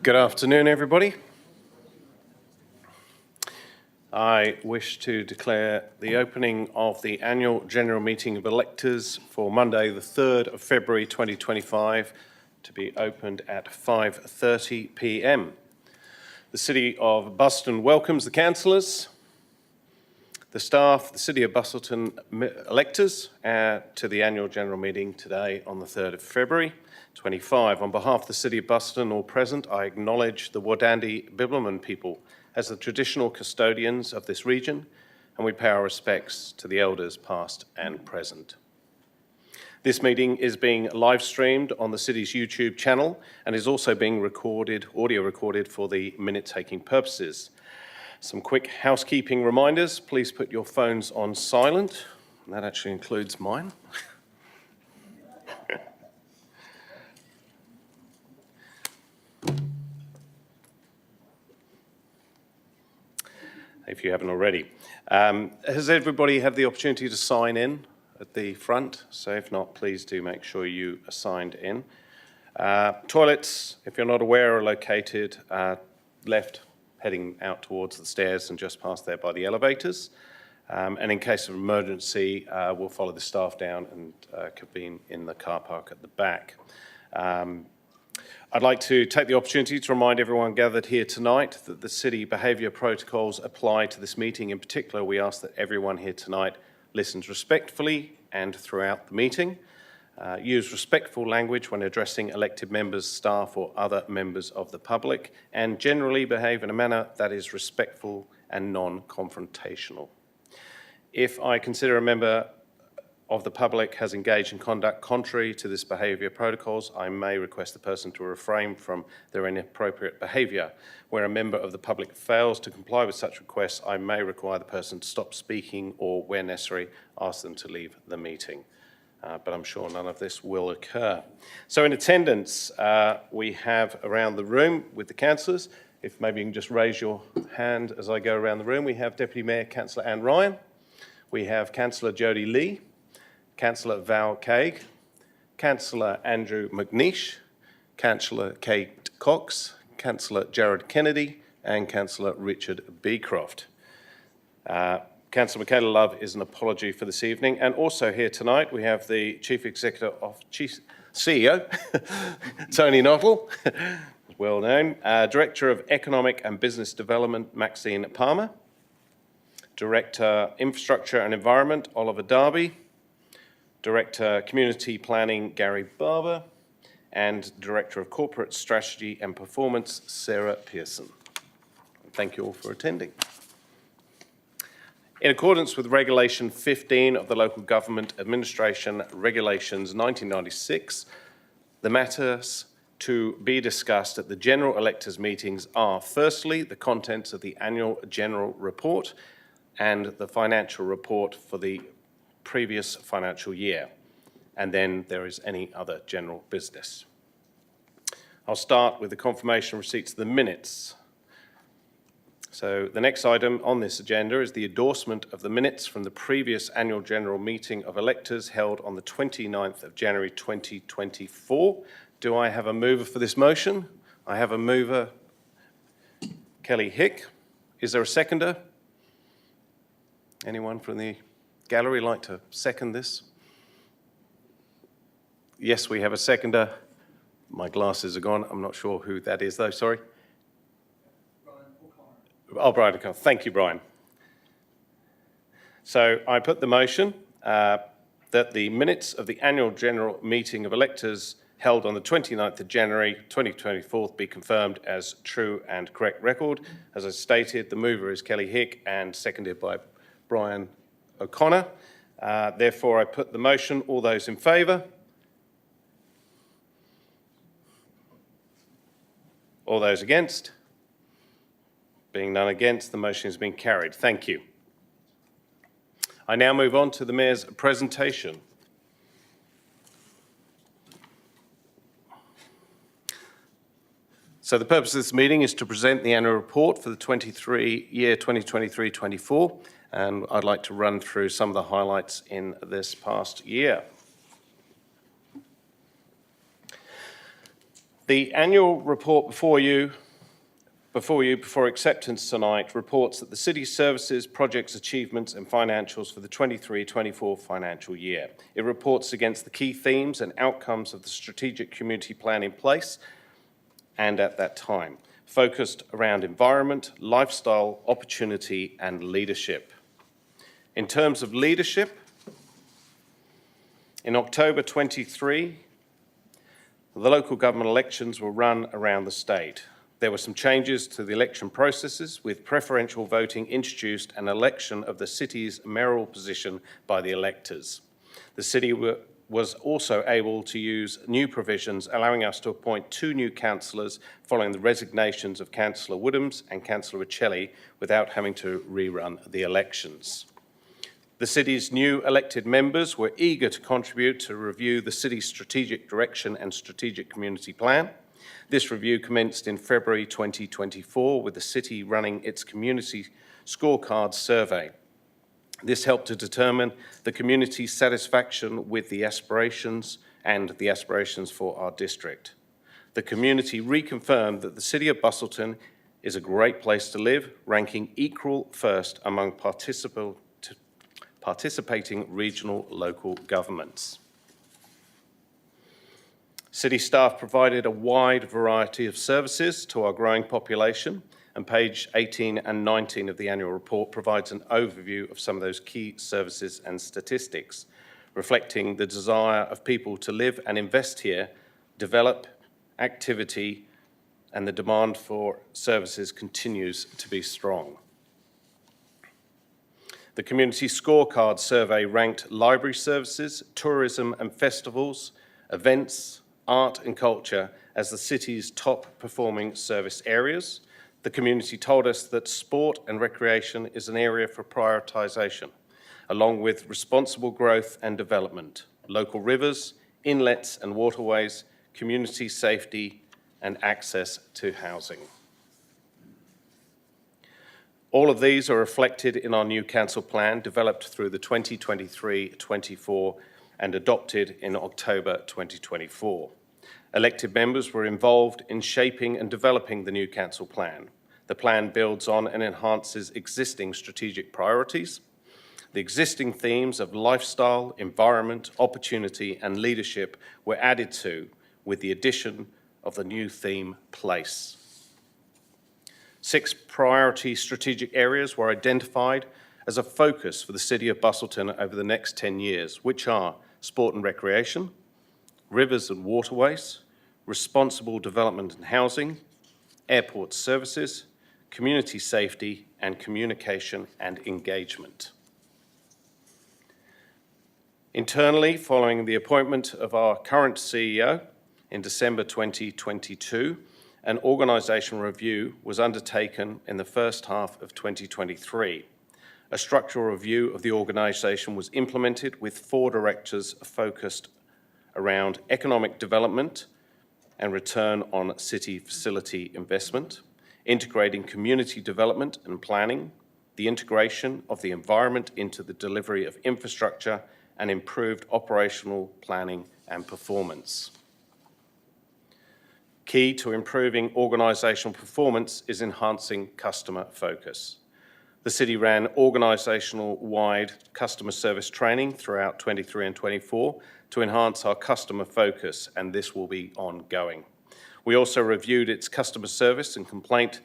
Good afternoon, everybody. I wish to declare the opening of the annual general meeting of electors for Monday, the 3rd of February 2025, to be opened at 5:30 p.m. The City of Busselton welcomes the councillors, the staff, the City of Busselton electors to the annual general meeting today on the 3rd of February 25. On behalf of the City of Busselton, all present, I acknowledge the Wadandi Bibbulmun people as the traditional custodians of this region, and we pay our respects to the elders past and present. This meeting is being live streamed on the City's YouTube channel and is also being audio recorded for the minute-taking purposes. Some quick housekeeping reminders. Please put your phones on silent. And that actually includes mine. If you haven't already. Has everybody had the opportunity to sign in at the front? So if not, please do make sure you are signed in. Toilets, if you're not aware, are located left, heading out towards the stairs and just past there by the elevators. And in case of emergency, we'll follow the staff down and convene in the car park at the back. I'd like to take the opportunity to remind everyone gathered here tonight that the City behaviour protocols apply to this meeting. In particular, we ask that everyone here tonight listens respectfully and throughout the meeting. Use respectful language when addressing elected members, staff or other members of the public, and generally behave in a manner that is respectful and non-confrontational. If I consider a member of the public has engaged in conduct contrary to this behaviour protocols, I may request the person to refrain from their inappropriate behaviour. Where a member of the public fails to comply with such requests, I may require the person to stop speaking or, where necessary, ask them to leave the meeting. But I'm sure none of this will occur. So in attendance, we have around the room with the councillors. If maybe you can just raise your hand as I go around the room. We have Deputy Mayor Councillor Anne Ryan. We have Councillor Jodie Lee. Councillor Val Caig, Councillor Andrew McNeish, Councillor Kate Cox, Councillor Jared Kennedy, and Councillor Richard Beecroft. Councillor Michaela Love is an apology for this evening, and also here tonight we have the CEO, Tony Nottle, well known, Director of Economic and Business Development, Maxine Palmer, Director Infrastructure and Environment, Oliver Darby, Director Community Planning, Gary Barber, and Director of Corporate Strategy and Performance, Sarah Pearson. Thank you all for attending. In accordance with Regulation 15 of the Local Government Administration Regulations 1996, the matters to be discussed at the general electors meetings are, firstly, the contents of the annual general report and the financial report for the previous financial year, and then there is any other general business. I'll start with the confirmation receipts of the minutes. So the next item on this agenda is the endorsement of the minutes from the previous annual general meeting of electors held on the 29th of January 2024. Do I have a mover for this motion? I have a mover, Kelly Hick. Is there a seconder? Anyone from the gallery like to second this? Yes, we have a seconder. My glasses are gone. I'm not sure who that is though, sorry. Brian O'Connor. Oh, Brian O'Connor. Thank you, Brian. So I put the motion that the minutes of the annual general meeting of electors held on the 29th of January 2024 be confirmed as true and correct record. As I stated, the mover is Kelly Hick and seconded by Brian O'Connor. Therefore, I put the motion. All those in favour? All those against? Being none against, the motion has been carried. Thank you. I now move on to the Mayor's presentation. So the purpose of this meeting is to present the annual report for the year 2023-24, and I'd like to run through some of the highlights in this past year. The annual report before acceptance tonight reports that the city's services, projects, achievements and financials for the 23-24 financial year. It reports against the key themes and outcomes of the strategic community plan in place and at that time, focused around environment, lifestyle, opportunity and leadership. In terms of leadership, in October 23, the local government elections were run around the state. There were some changes to the election processes, with preferential voting introduced and election of the city's mayoral position by the electors. The city was also able to use new provisions, allowing us to appoint 2 new councillors following the resignations of Councillor Woodhams and Councillor Riccelli without having to rerun the elections. The city's new elected members were eager to contribute to review the city's strategic direction and strategic community plan. This review commenced in February 2024 with the city running its community scorecard survey. This helped to determine the community's satisfaction with the aspirations for our district. The community reconfirmed that the City of Busselton is a great place to live, ranking equal first among participating regional local governments. City staff provided a wide variety of services to our growing population, and page 18 and 19 of the annual report provides an overview of some of those key services and statistics, reflecting the desire of people to live and invest here, develop activity, and the demand for services continues to be strong. The Community Scorecard Survey ranked library services, tourism and festivals, events, art and culture as the city's top performing service areas. The community told us that sport and recreation is an area for prioritisation, along with responsible growth and development, local rivers, inlets and waterways, community safety and access to housing. All of these are reflected in our new council plan developed through the 2023-24 and adopted in October 2024. Elected members were involved in shaping and developing the new council plan. The plan builds on and enhances existing strategic priorities. The existing themes of lifestyle, environment, opportunity and leadership were added to with the addition of the new theme, place. 6 priority strategic areas were identified as a focus for the City of Busselton over the next 10 years, which are sport and recreation, rivers and waterways, responsible development and housing, airport services, community safety, and communication and engagement. Internally, following the appointment of our current CEO in December 2022, an organisational review was undertaken in the first half of 2023. A structural review of the organisation was implemented with 4 directors focused around economic development and return on city facility investment, integrating community development and planning, the integration of the environment into the delivery of infrastructure, and improved operational planning and performance. Key to improving organisational performance is enhancing customer focus. The City ran organisational-wide customer service training throughout 23 and 24 to enhance our customer focus, and this will be ongoing. We also reviewed its customer service and complaint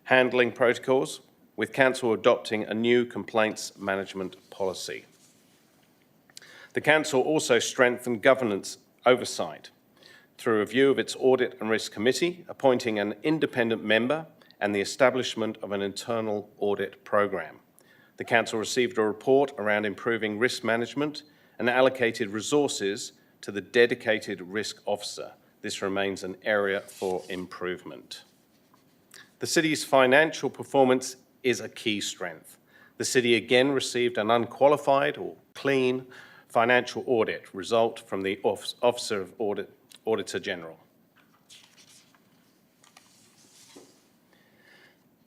handling protocols, with Council adopting a new complaints management policy. The Council also strengthened governance oversight through review of its Audit and Risk Committee, appointing an independent member and the establishment of an internal audit program. The Council received a report around improving risk management and allocated resources to the dedicated risk officer. This remains an area for improvement. The City's financial performance is a key strength. The City again received an unqualified or clean financial audit result from the Officer of Auditor General.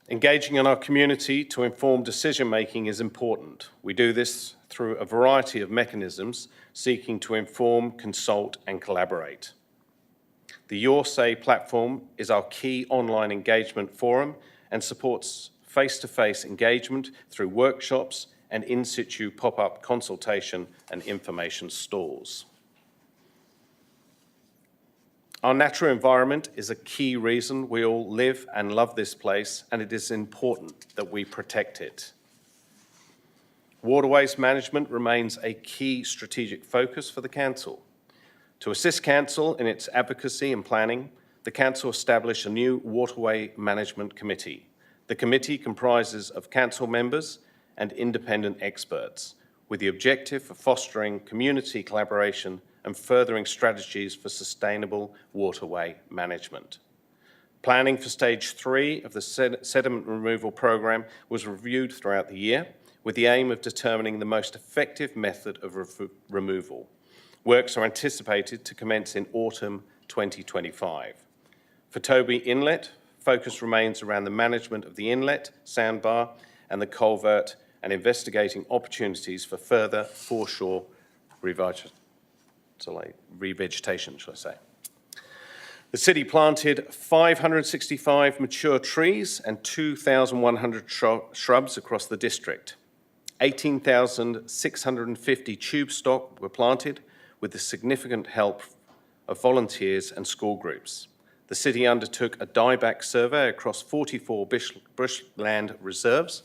Engaging in our community to inform decision-making is important. We do this through a variety of mechanisms, seeking to inform, consult and collaborate. The Your Say platform is our key online engagement forum and supports face-to-face engagement through workshops and in-situ pop-up consultation and information stalls. Our natural environment is a key reason we all live and love this place, and it is important that we protect it. Waterways management remains a key strategic focus for the Council. To assist Council in its advocacy and planning, the Council established a new Waterway Management Committee. The committee comprises of Council members and independent experts, with the objective of fostering community collaboration and furthering strategies for sustainable waterway management. Planning for Stage 3 of the sediment removal programme was reviewed throughout the year with the aim of determining the most effective method of removal. Works are anticipated to commence in autumn 2025. For Toby Inlet, focus remains around the management of the inlet, sandbar and the culvert and investigating opportunities for further foreshore revegetation, shall I say. The city planted 565 mature trees and 2,100 shrubs across the district. 18,650 tube stock were planted with the significant help of volunteers and school groups. The city undertook a dieback survey across 44 bushland reserves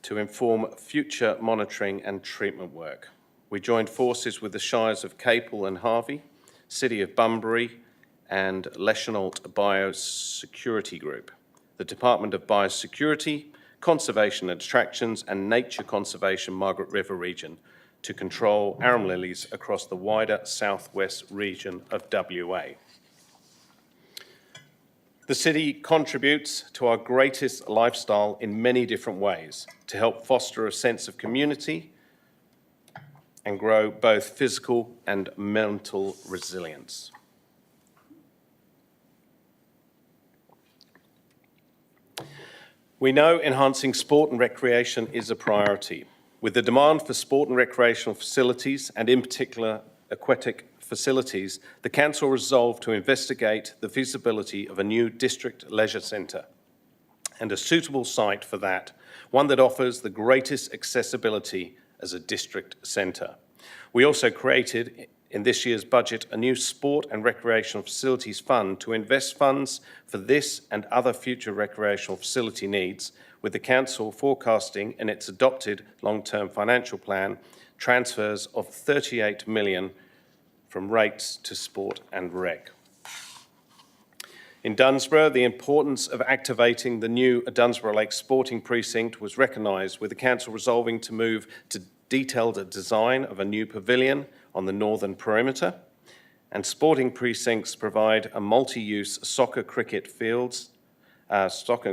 to inform future monitoring and treatment work. We joined forces with the Shires of Capel and Harvey, City of Bunbury and Leschenault Biosecurity Group, the Department of Biosecurity, Conservation and Attractions and Nature Conservation Margaret River region to control arum lilies across the wider southwest region of WA. The city contributes to our greatest lifestyle in many different ways to help foster a sense of community and grow both physical and mental resilience. We know enhancing sport and recreation is a priority. With the demand for sport and recreational facilities, and in particular aquatic facilities, the Council resolved to investigate the feasibility of a new district leisure centre and a suitable site for that, one that offers the greatest accessibility as a district centre. We also created in this year's budget a new sport and recreational facilities fund to invest funds for this and other future recreational facility needs, with the Council forecasting in its adopted long-term financial plan transfers of $38 million from rates to sport and rec. In Dunsborough, the importance of activating the new Dunsborough Lake Sporting Precinct was recognised, with the Council resolving to move to detailed design of a new pavilion on the northern perimeter, and sporting precincts provide a multi-use soccer and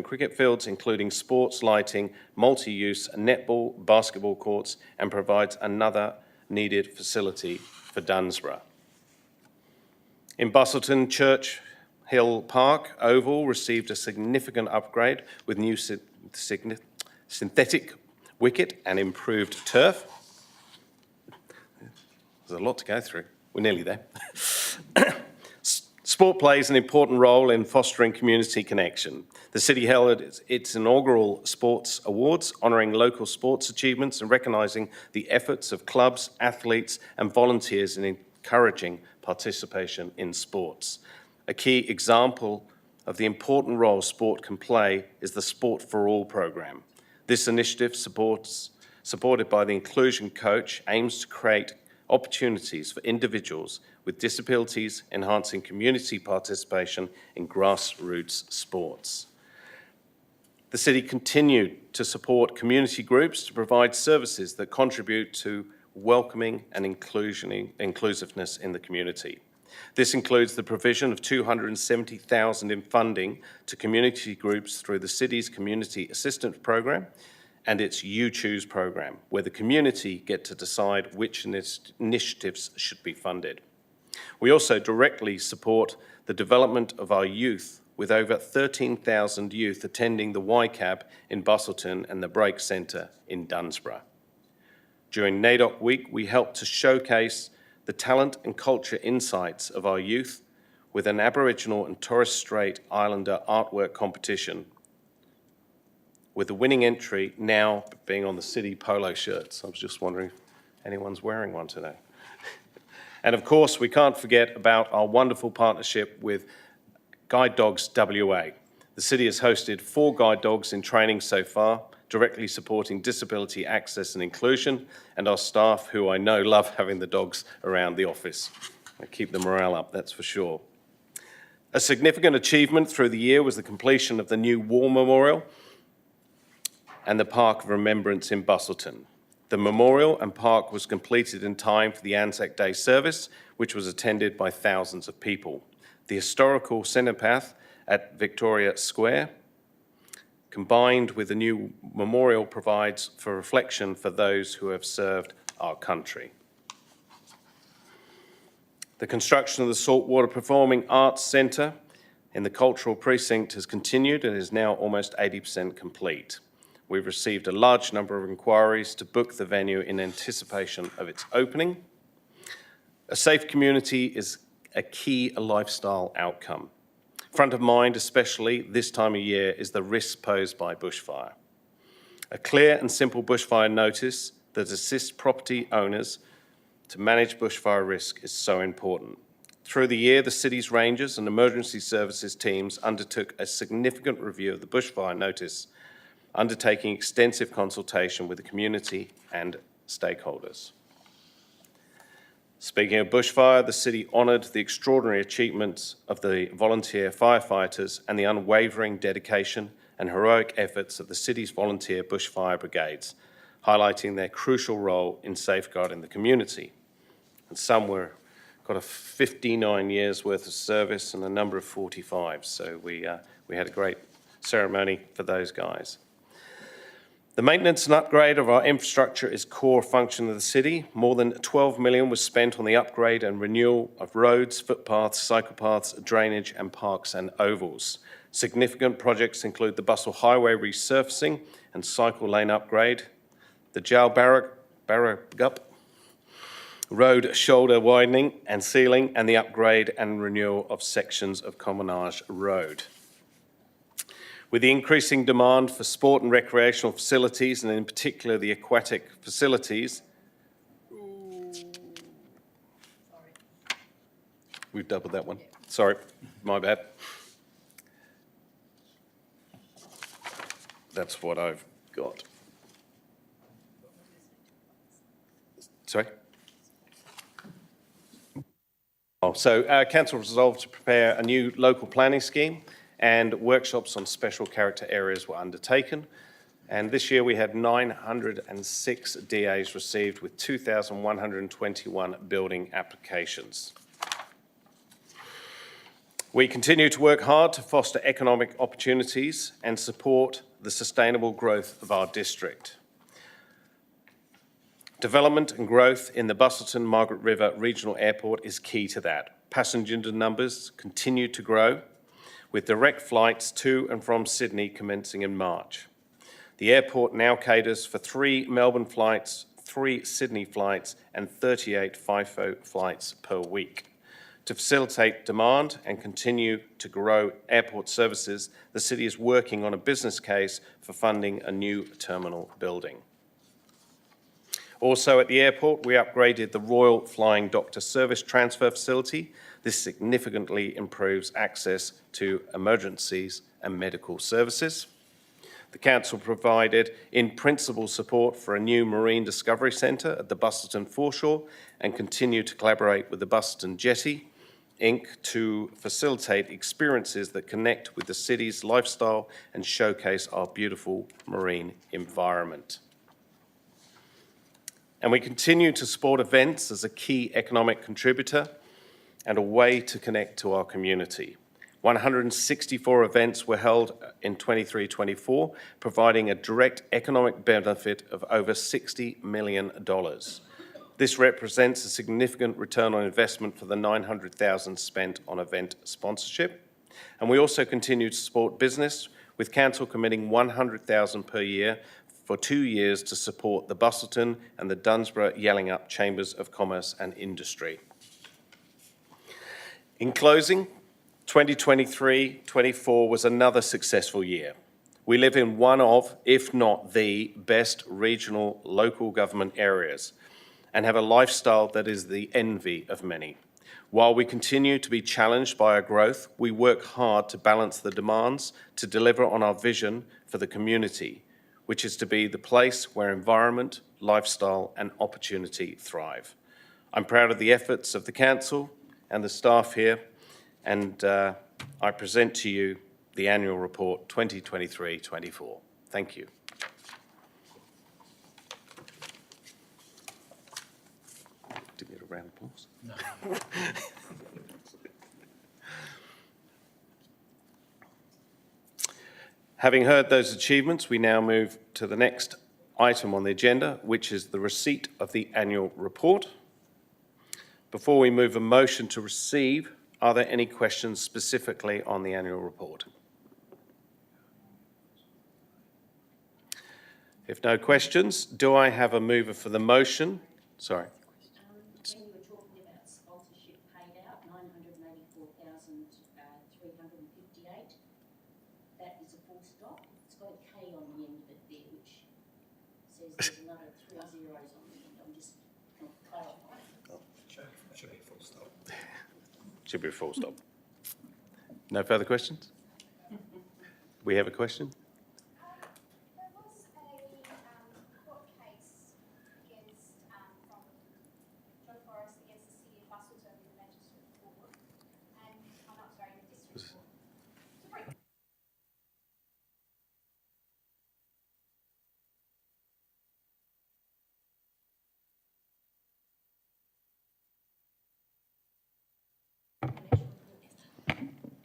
cricket fields, including sports lighting, multi-use netball, basketball courts, and provides another needed facility for Dunsborough. In Busselton, Church Hill Park Oval received a significant upgrade with new synthetic wicket and improved turf. There's a lot to go through. We're nearly there. Sport plays an important role in fostering community connection. The city held its inaugural sports awards, honouring local sports achievements and recognising the efforts of clubs, athletes and volunteers in encouraging participation in sports. A key example of the important role sport can play is the Sport for All programme. This initiative, supported by the Inclusion Coach, aims to create opportunities for individuals with disabilities, enhancing community participation in grassroots sports. The city continued to support community groups to provide services that contribute to welcoming and inclusiveness in the community. This includes the provision of $270,000 in funding to community groups through the city's Community Assistance Programme and its You Choose programme, where the community get to decide which initiatives should be funded. We also directly support the development of our youth, with over 13,000 youth attending the YCAB in Busselton and the Break Centre in Dunsborough. During NAIDOC Week, we helped to showcase the talent and culture insights of our youth with an Aboriginal and Torres Strait Islander artwork competition, with the winning entry now being on the city polo shirts. I was just wondering if anyone's wearing one today. And of course, we can't forget about our wonderful partnership with Guide Dogs WA. The city has hosted 4 guide dogs in training so far, directly supporting disability access and inclusion, and our staff, who I know love having the dogs around the office. They keep the morale up, that's for sure. A significant achievement through the year was the completion of the new War Memorial and the Park of Remembrance in Busselton. The memorial and park was completed in time for the Anzac Day service, which was attended by thousands of people. The historical centre path at Victoria Square, combined with the new memorial, provides for reflection for those who have served our country. The construction of the Saltwater Performing Arts Centre in the Cultural Precinct has continued and is now almost 80% complete. We've received a large number of inquiries to book the venue in anticipation of its opening. A safe community is a key lifestyle outcome. Front of mind, especially this time of year, is the risk posed by bushfire. A clear and simple bushfire notice that assists property owners to manage bushfire risk is so important. Through the year, the city's rangers and emergency services teams undertook a significant review of the bushfire notice, undertaking extensive consultation with the community and stakeholders. Speaking of bushfire, the city honoured the extraordinary achievements of the volunteer firefighters and the unwavering dedication and heroic efforts of the city's volunteer bushfire brigades, highlighting their crucial role in safeguarding the community. And some got a 59 years worth of service and a number of 45, so we had a great ceremony for those guys. The maintenance and upgrade of our infrastructure is a core function of the city. More than $12 million was spent on the upgrade and renewal of roads, footpaths, cycle paths, drainage and parks and ovals. Significant projects include the Busselton Highway resurfacing and cycle lane upgrade, the Jal Barragup Road shoulder widening and sealing, and the upgrade and renewal of sections of Commonage Road. With the increasing demand for sport and recreational facilities, and in particular the aquatic facilities, we've doubled that one. Sorry, my bad. That's what I've got. Sorry? So Council resolved to prepare a new local planning scheme, and workshops on special character areas were undertaken. And this year we had 906 DAs received with 2,121 building applications. We continue to work hard to foster economic opportunities and support the sustainable growth of our district. Development and growth in the Busselton Margaret River Regional Airport is key to that. Passenger numbers continue to grow, with direct flights to and from Sydney commencing in March. The airport now caters for 3 Melbourne flights, 3 Sydney flights, and 38 FIFO flights per week. To facilitate demand and continue to grow airport services, the city is working on a business case for funding a new terminal building. Also at the airport, we upgraded the Royal Flying Doctor Service Transfer Facility. This significantly improves access to emergencies and medical services. The Council provided in-principle support for a new Marine Discovery Centre at the Busselton foreshore and continue to collaborate with the Busselton Jetty Inc. to facilitate experiences that connect with the city's lifestyle and showcase our beautiful marine environment. And we continue to support events as a key economic contributor and a way to connect to our community. 164 events were held in 23-24, providing a direct economic benefit of over $60 million. This represents a significant return on investment for the $900,000 spent on event sponsorship. And we also continue to support business, with Council committing $100,000 per year for 2 years to support the Busselton and the Dunsborough-Yallingup Chambers of Commerce and Industry. In closing, 2023-24 was another successful year. We live in one of, if not the, best regional local government areas and have a lifestyle that is the envy of many. While we continue to be challenged by our growth, we work hard to balance the demands to deliver on our vision for the community, which is to be the place where environment, lifestyle and opportunity thrive. I'm proud of the efforts of the Council and the staff here, and I present to you the Annual Report 2023-24. Thank you. Did we get a round of applause? No. Having heard those achievements, we now move to the next item on the agenda, which is the receipt of the annual report. Before we move a motion to receive, are there any questions specifically on the annual report? If no questions, do I have a mover for the motion? Sorry. When you were talking about sponsorship paid out, 984,358, that is a full stop. It's got a K on the end of it there, which says there's another 3 zeros on the end. I'm just clarifying. Should be a full stop. Should be a full stop. No further questions? We have a question?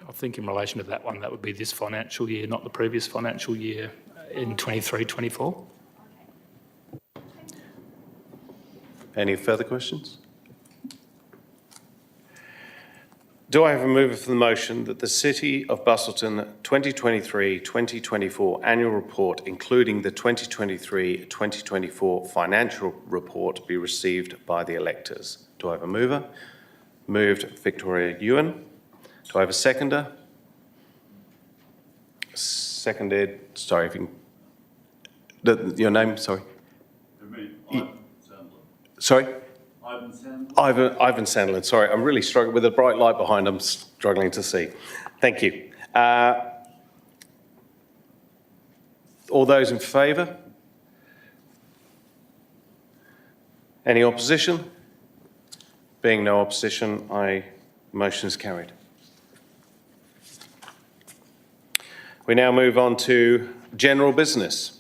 I think in relation to that one, that would be this financial year, not the previous financial year in 23-24. Any further questions? Do I have a mover for the motion that the City of Busselton 2023-2024 annual report, including the 2023-2024 financial report, be received by the electors? Do I have a mover? Moved, Victoria Ewan. Do I have a seconder? Seconded, sorry, if you can, your name, sorry. Me, Ivan Sandlin. Sorry? Ivan Sandlin. Ivan Sandlin, sorry, I'm really struggling with a bright light behind, I'm struggling to see. Thank you. All those in favour? Any opposition? Being no opposition, motion is carried. We now move on to general business.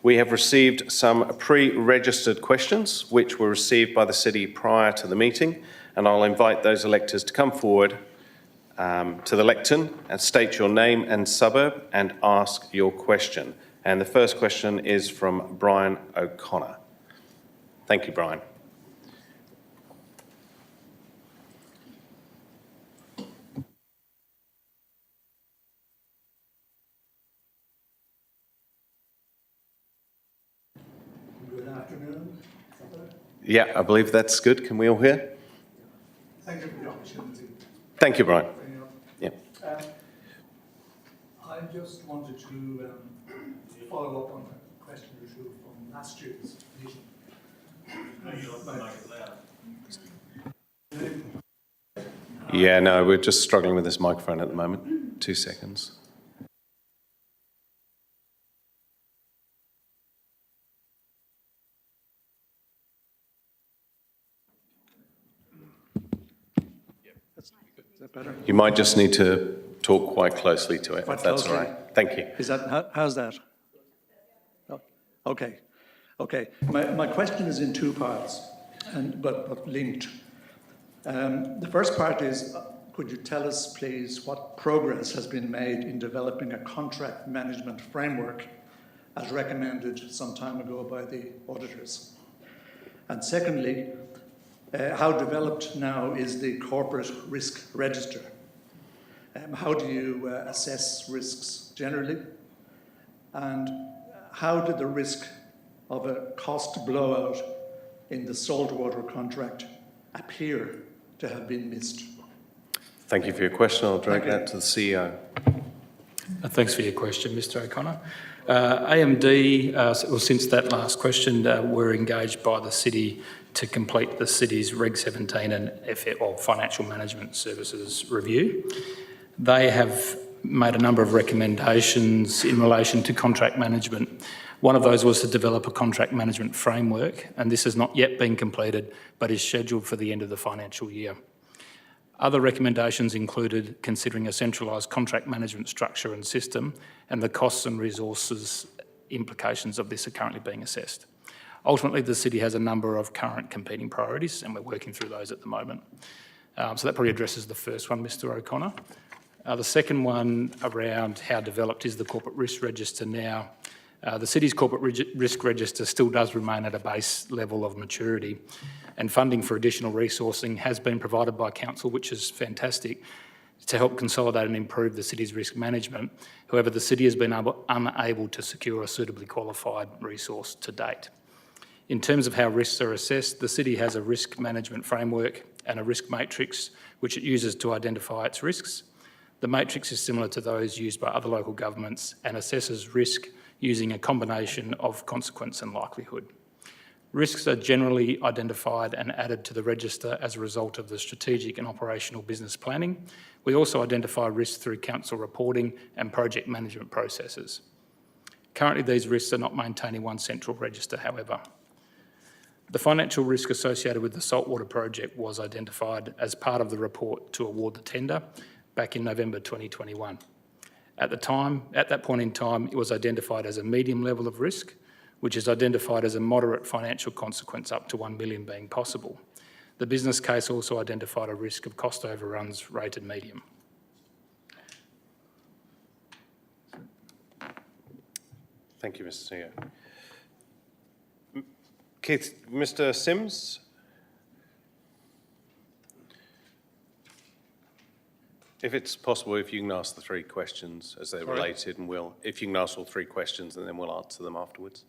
We have received some pre-registered questions which were received by the City prior to the meeting, and I'll invite those electors to come forward to the lectern and state your name and suburb and ask your question. And the first question is from Brian O'Connor. Thank you, Brian. Yeah, I believe that's good. Can we all hear? Thank you for the opportunity. Thank you, Brian. Yeah. I just wanted to follow up on a question or two from last year's meeting. Yeah, no, we're just struggling with this microphone at the moment. 2 seconds. Is that better? You might just need to talk quite closely to it, if that's all right. Thank you. Is that, how's that? Oh, okay. Okay. My question is in 2 parts, but linked. The first part is, could you tell us, please, what progress has been made in developing a contract management framework as recommended some time ago by the auditors? And secondly, how developed now is the corporate risk register? How do you assess risks generally? And how did the risk of a cost blowout in the saltwater contract appear to have been missed? Thank you for your question. I'll direct that to the CEO. Thanks for your question, Mr O'Connor. AMD, since that last question, we're engaged by the city to complete the city's Reg 17 and Financial Management Services review. They have made a number of recommendations in relation to contract management. One of those was to develop a contract management framework, and this has not yet been completed, but is scheduled for the end of the financial year. Other recommendations included considering a centralised contract management structure and system, and the costs and resources implications of this are currently being assessed. Ultimately, the city has a number of current competing priorities, and we're working through those at the moment. So that probably addresses the first one, Mr O'Connor. The second one around how developed is the corporate risk register now. The city's corporate risk register still does remain at a base level of maturity, and funding for additional resourcing has been provided by council, which is fantastic, to help consolidate and improve the city's risk management. However, the city has been unable to secure a suitably qualified resource to date. In terms of how risks are assessed, the city has a risk management framework and a risk matrix which it uses to identify its risks. The matrix is similar to those used by other local governments and assesses risk using a combination of consequence and likelihood. Risks are generally identified and added to the register as a result of the strategic and operational business planning. We also identify risks through council reporting and project management processes. Currently, these risks are not maintained in one central register, however. The financial risk associated with the saltwater project was identified as part of the report to award the tender back in November 2021. At that point in time, it was identified as a medium level of risk, which is identified as a moderate financial consequence up to 1 million being possible. The business case also identified a risk of cost overruns rated medium. Thank you, Mr. CEO. Keith, Mr. Sims? If it's possible, if you can ask the three questions as they're related, and if you can ask all three questions and then we'll answer them afterwards.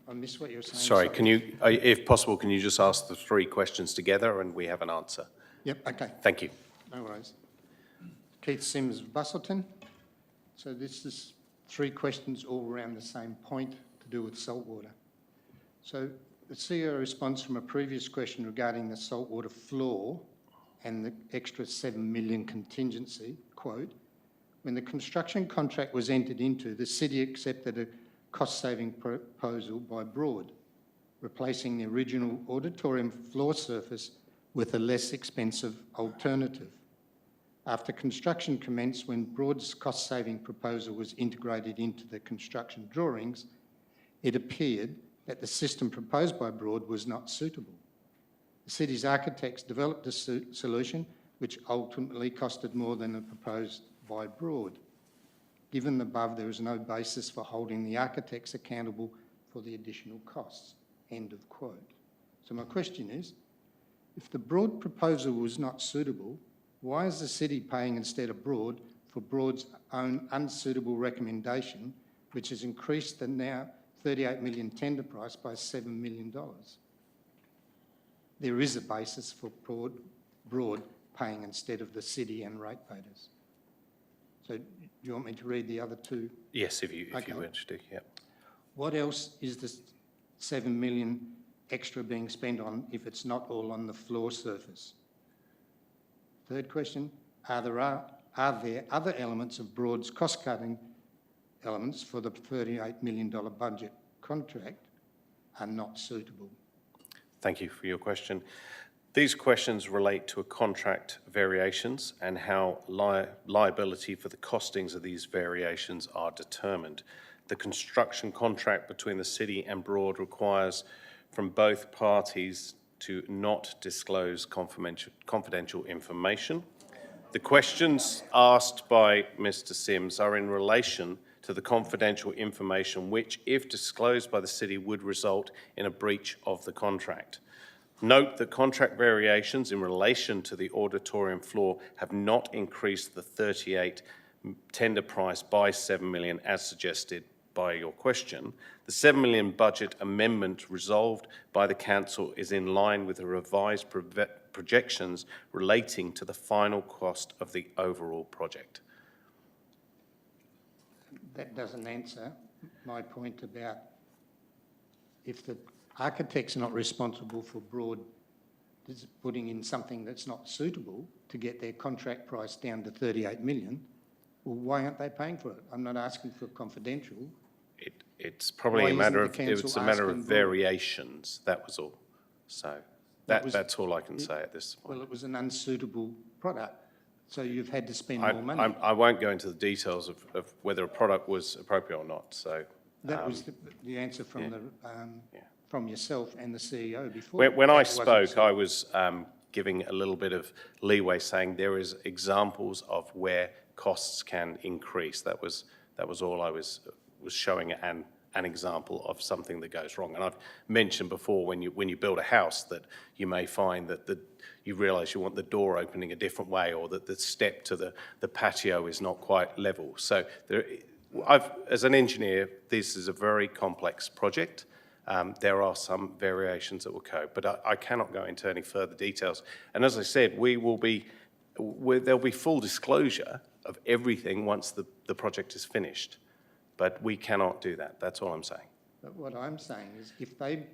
I missed what you were saying. Sorry, can you, if possible, can you just ask the three questions together and we have an answer? Yep, okay, Thank you. no worries. Keith Sims of Busselton. So this is three questions all around the same point to do with saltwater. So the CEO response from a previous question regarding the saltwater floor and the extra 7 million contingency, quote, when the construction contract was entered into, the city accepted a cost-saving proposal by Broad, replacing the original auditorium floor surface with a less expensive alternative. After construction commenced, when Broad's cost-saving proposal was integrated into the construction drawings, it appeared that the system proposed by Broad was not suitable. The city's architects developed a solution which ultimately costed more than the proposed by Broad. Given the above, there is no basis for holding the architects accountable for the additional costs. End of quote. So my question is, if the Broad proposal was not suitable, why is the city paying instead of Broad for Broad's own unsuitable recommendation, which has increased the now 38 million tender price by $7 million? There is a basis for Broad paying instead of the city and ratepayers. So do you want me to read the other two? Yes, if you wish to, yeah. What else is the 7 million extra being spent on if it's not all on the floor surface? Third question, are there other elements of Broad's cost-cutting elements for the $38 million budget contract are not suitable? Thank you for your question. These questions relate to a contract variations and how liability for the costings of these variations are determined. The construction contract between the city and Broad requires from both parties to not disclose confidential information. The questions asked by Mr. Sims are in relation to the confidential information which, if disclosed by the city, would result in a breach of the contract. Note that contract variations in relation to the auditorium floor have not increased the 38 tender price by 7 million as suggested by your question. The 7 million budget amendment resolved by the council is in line with a revised projections relating to the final cost of the overall project. That doesn't answer my point about if the architect's not responsible for putting in something that's not suitable to get their contract price down to 38 million, well, why aren't they paying for it? I'm not asking for confidential. It's probably Why a matter isn't of, the it's council a matter of asking for- variations, that was all. So was- that's all I can say at this point. Well, it was an unsuitable product, so you've had to spend I, more money. I won't go into the details of whether a product was appropriate or not, so. That was the answer from from yourself and the CEO before. When That I wasn't spoke, so. I was giving a little bit of leeway, saying there is examples of where costs can increase. That was all I was showing an example of something that goes wrong. And I've mentioned before, when you build a house, that you may find that you realise you want the door opening a different way, or that the step to the patio is not quite level. So as an engineer, this is a very complex project. There are some variations that will occur, but I cannot go into any further details. And as I said, there'll be full disclosure of everything once the project is finished. But we cannot do that. That's all I'm saying. But what I'm saying is, if they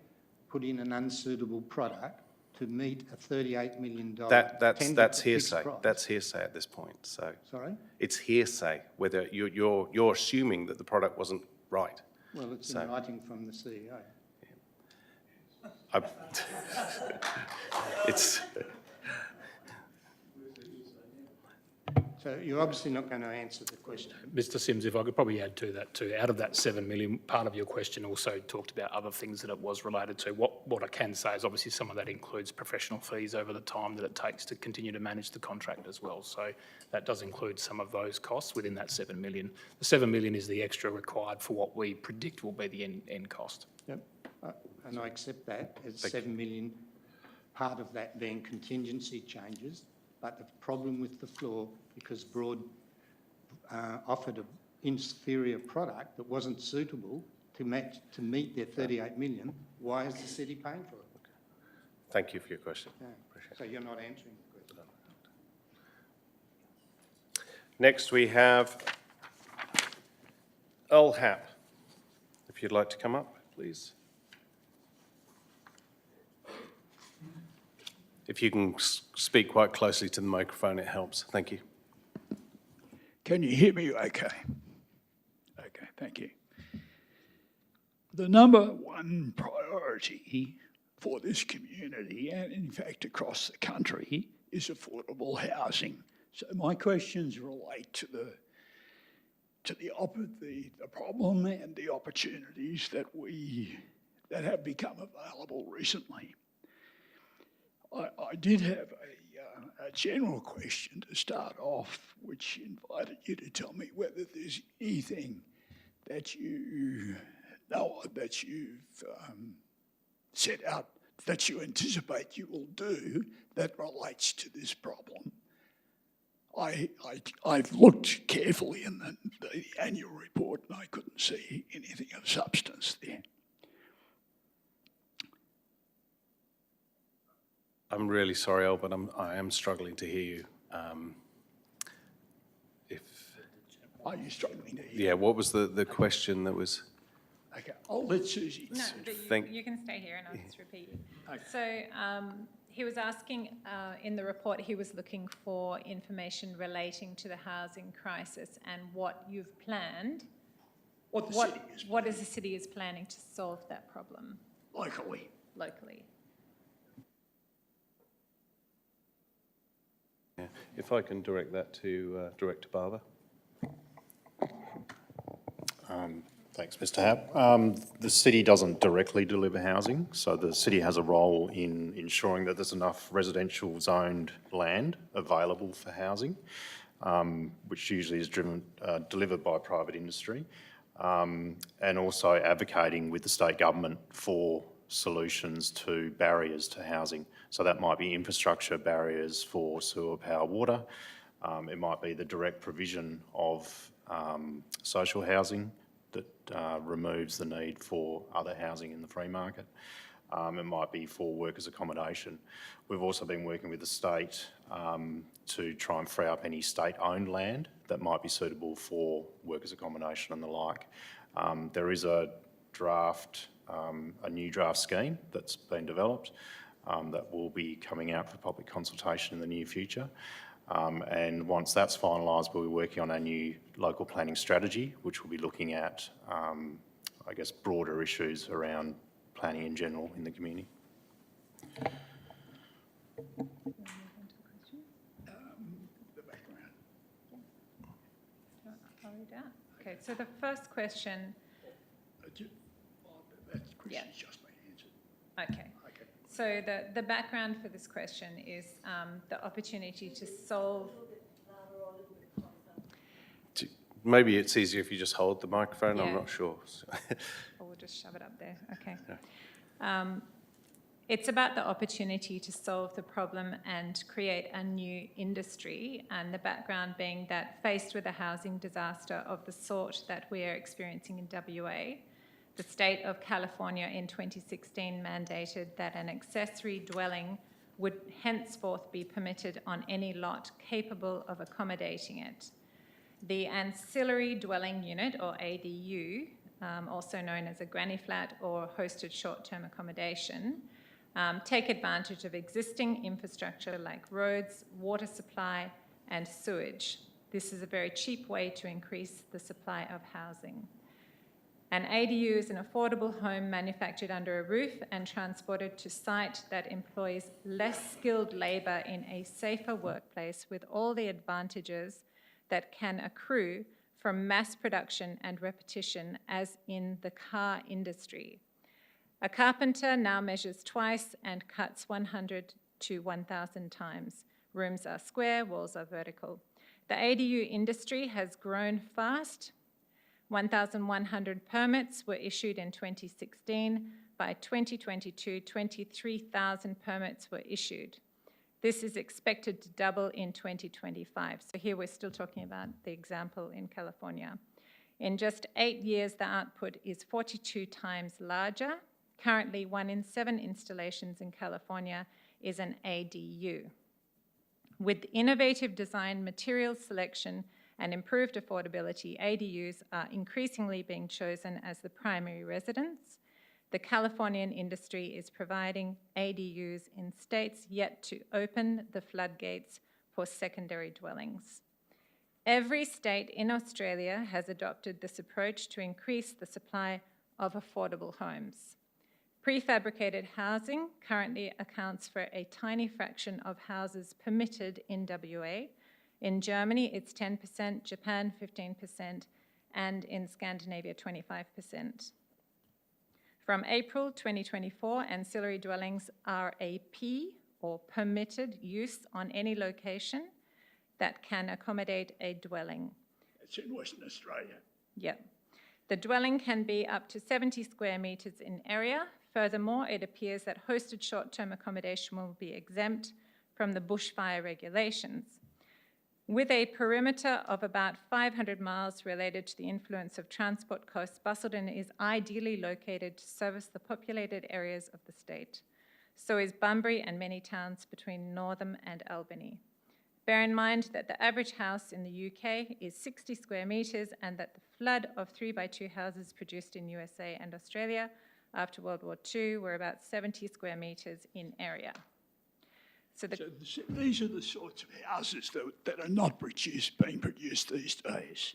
put in an unsuitable product to meet a $38 million That's fixed hearsay. price- That's hearsay at this point. So Sorry? it's hearsay whether you're assuming that the product wasn't right. Well, it's So- in writing from the CEO. It's So you're obviously not going to answer the question. Mr Sims, if I could probably add to that too, out of that 7 million, part of your question also talked about other things that it was related to. What I can say is obviously some of that includes professional fees over the time that it takes to continue to manage the contract as well. So that does include some of those costs within that 7 million. The 7 million is the extra required for what we predict will be the end cost. Yep, and I accept that as 7 million, part of that being contingency changes. But the problem with the floor, because Broad offered an inferior product that wasn't suitable to meet their 38 million, why is the city paying for it? Thank you for your question. Yeah. So you're not answering the question. Next we have Earl Happ. If you'd like to come up, please. If you can speak quite closely to the microphone, it helps. Thank you. Can you hear me okay? Okay, thank you. The number one priority for this community, and in fact across the country, is affordable housing. So my questions relate to the problem and the opportunities that have become available recently. I did have a general question to start off, which invited you to tell me whether there's anything that you know that you've set out that you anticipate you will do that relates to this problem. I've looked carefully in the annual report and I couldn't see anything of substance there. I'm really sorry, Al, but I am struggling to hear you. Are you struggling to hear? Yeah, what was the question that was? Okay, I'll let Susie. No, but Thank- you can stay here and I'll just repeat you. Okay. So he was asking, in the report, he was looking for information relating to the housing crisis and what you've planned. What the city is What is the city is planning to solve that problem locally. locally? Yeah. If I can direct that to Director Barber. Thanks, Mr. Happ. The city doesn't directly deliver housing, so the city has a role in ensuring that there's enough residential zoned land available for housing, which usually is delivered by private industry, and also advocating with the state government for solutions to barriers to housing. So that might be infrastructure barriers for sewer, power, water. It might be the direct provision of social housing that removes the need for other housing in the free market. It might be for workers' accommodation. We've also been working with the state to try and free up any state-owned land that might be suitable for workers' accommodation and the like. There is a new draft scheme that's been developed that will be coming out for public consultation in the near future. And once that's finalised, we'll be working on our new local planning strategy, which will be looking at, I guess, broader issues around planning in general in the community. The background. I'll read out. Okay, so the first question, That question's just been answered. okay. So the background for this question is the opportunity to solve. Maybe it's easier if you just hold the microphone, I'm Yeah. not sure. Or we'll just shove it up there, okay. It's about the opportunity to solve the problem and create a new industry, and the background being that faced with a housing disaster of the sort that we are experiencing in WA, the state of California in 2016 mandated that an accessory dwelling would henceforth be permitted on any lot capable of accommodating it. The ancillary dwelling unit, or ADU, also known as a granny flat or hosted short-term accommodation, take advantage of existing infrastructure like roads, water supply, and sewage. This is a very cheap way to increase the supply of housing. An ADU is an affordable home manufactured under a roof and transported to site that employs less skilled labour in a safer workplace with all the advantages that can accrue from mass production and repetition as in the car industry. A carpenter now measures twice and cuts 100 to 1,000 times. Rooms are square, walls are vertical. The ADU industry has grown fast. 1,100 permits were issued in 2016. By 2022, 23,000 permits were issued. This is expected to double in 2025. So here we're still talking about the example in California. In just 8 years, the output is 42 times larger. Currently, 1 in 7 installations in California is an ADU. With innovative design, material selection, and improved affordability, ADUs are increasingly being chosen as the primary residence. The Californian industry is providing ADUs in states yet to open the floodgates for secondary dwellings. Every state in Australia has adopted this approach to increase the supply of affordable homes. Prefabricated housing currently accounts for a tiny fraction of houses permitted in WA. In Germany, it's 10%, Japan 15%, and in Scandinavia 25%. From April 2024, ancillary dwellings are a P, or permitted use on any location that can accommodate a dwelling. It's in Western Australia. Yep. The dwelling can be up to 70 square metres in area. Furthermore, it appears that hosted short-term accommodation will be exempt from the bushfire regulations. With a perimeter of about 500 miles related to the influence of transport costs, Busselton is ideally located to service the populated areas of the state. So is Bunbury and many towns between Northam and Albany. Bear in mind that the average house in the UK is 60 square metres and that the flood of 3x2 houses produced in USA and Australia after World War II were about 70 square metres in area. So these are the sorts of houses that are not being produced these days.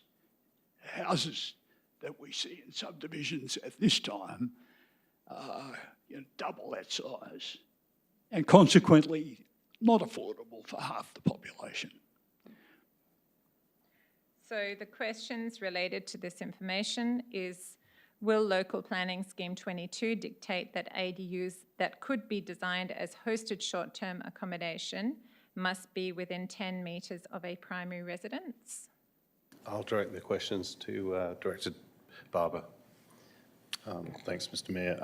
Houses that we see in subdivisions at this time are double that size and consequently not affordable for half the population. So the questions related to this information is, will Local Planning Scheme 22 dictate that ADUs that could be designed as hosted short-term accommodation must be within 10 metres of a primary residence? I'll direct the questions to Director Barber. Thanks, Mr Mayor.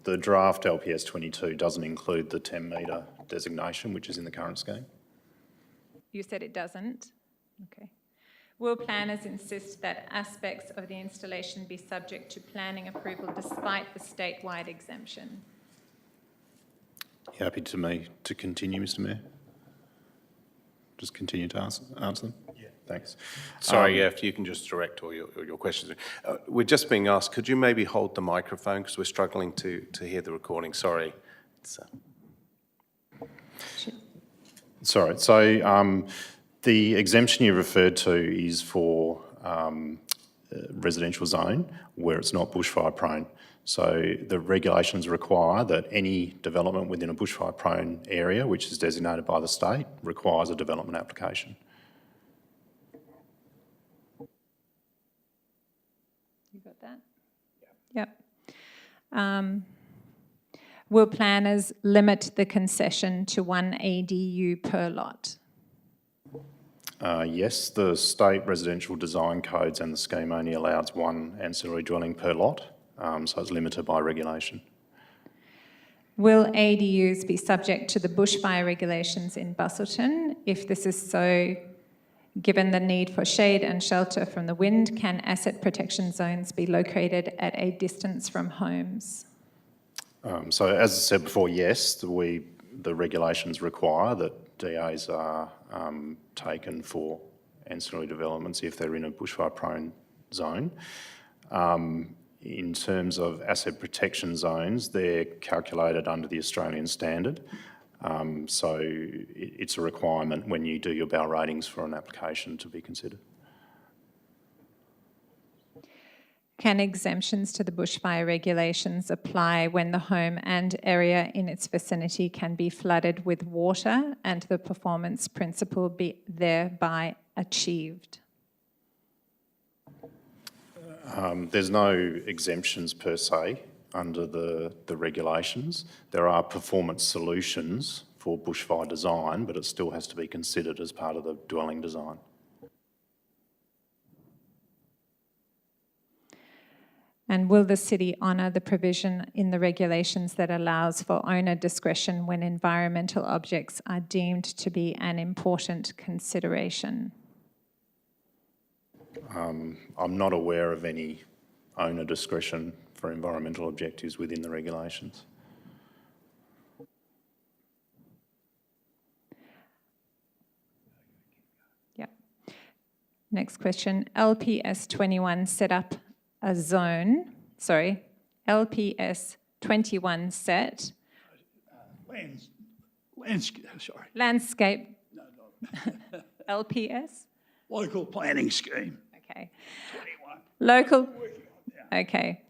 The draft LPS 22 doesn't include the 10-metre designation, which is in the current scheme. You said it doesn't? Okay. Will planners insist that aspects of the installation be subject to planning approval despite the statewide exemption? Happy to continue, Mr Mayor? Just continue to answer them? Yeah. Thanks. Sorry, if you can just direct all your questions. We're just being asked, could you maybe hold the microphone because we're struggling to hear the recording? Sorry. Sorry, so the exemption you referred to is for residential zone where it's not bushfire prone. So the regulations require that any development within a bushfire prone area, which is designated by the state, requires a development application. You got that? Yep. Will planners limit the concession to 1 ADU per lot? Yes, the state residential design codes and the scheme only allows one ancillary dwelling per lot, so it's limited by regulation. Will ADUs be subject to the bushfire regulations in Busselton? If this is so, given the need for shade and shelter from the wind, can asset protection zones be located at a distance from homes? So as I said before, yes, the regulations require that DAs are taken for ancillary developments if they're in a bushfire prone zone. In terms of asset protection zones, they're calculated under the Australian standard. So it's a requirement when you do your BAL ratings for an application to be considered. Can exemptions to the bushfire regulations apply when the home and area in its vicinity can be flooded with water and the performance principle be thereby achieved? There's no exemptions per se under the regulations. There are performance solutions for bushfire design, but it still has to be considered as part of the dwelling design. And will the city honour the provision in the regulations that allows for owner discretion when environmental objects are deemed to be an important consideration? I'm not aware of any owner discretion for environmental objectives within the regulations. Yep. Next question. LPS 21 set up a zone, LPS 21 set. Landscape. No. LPS? Local planning scheme. Okay. 21. Local. Okay.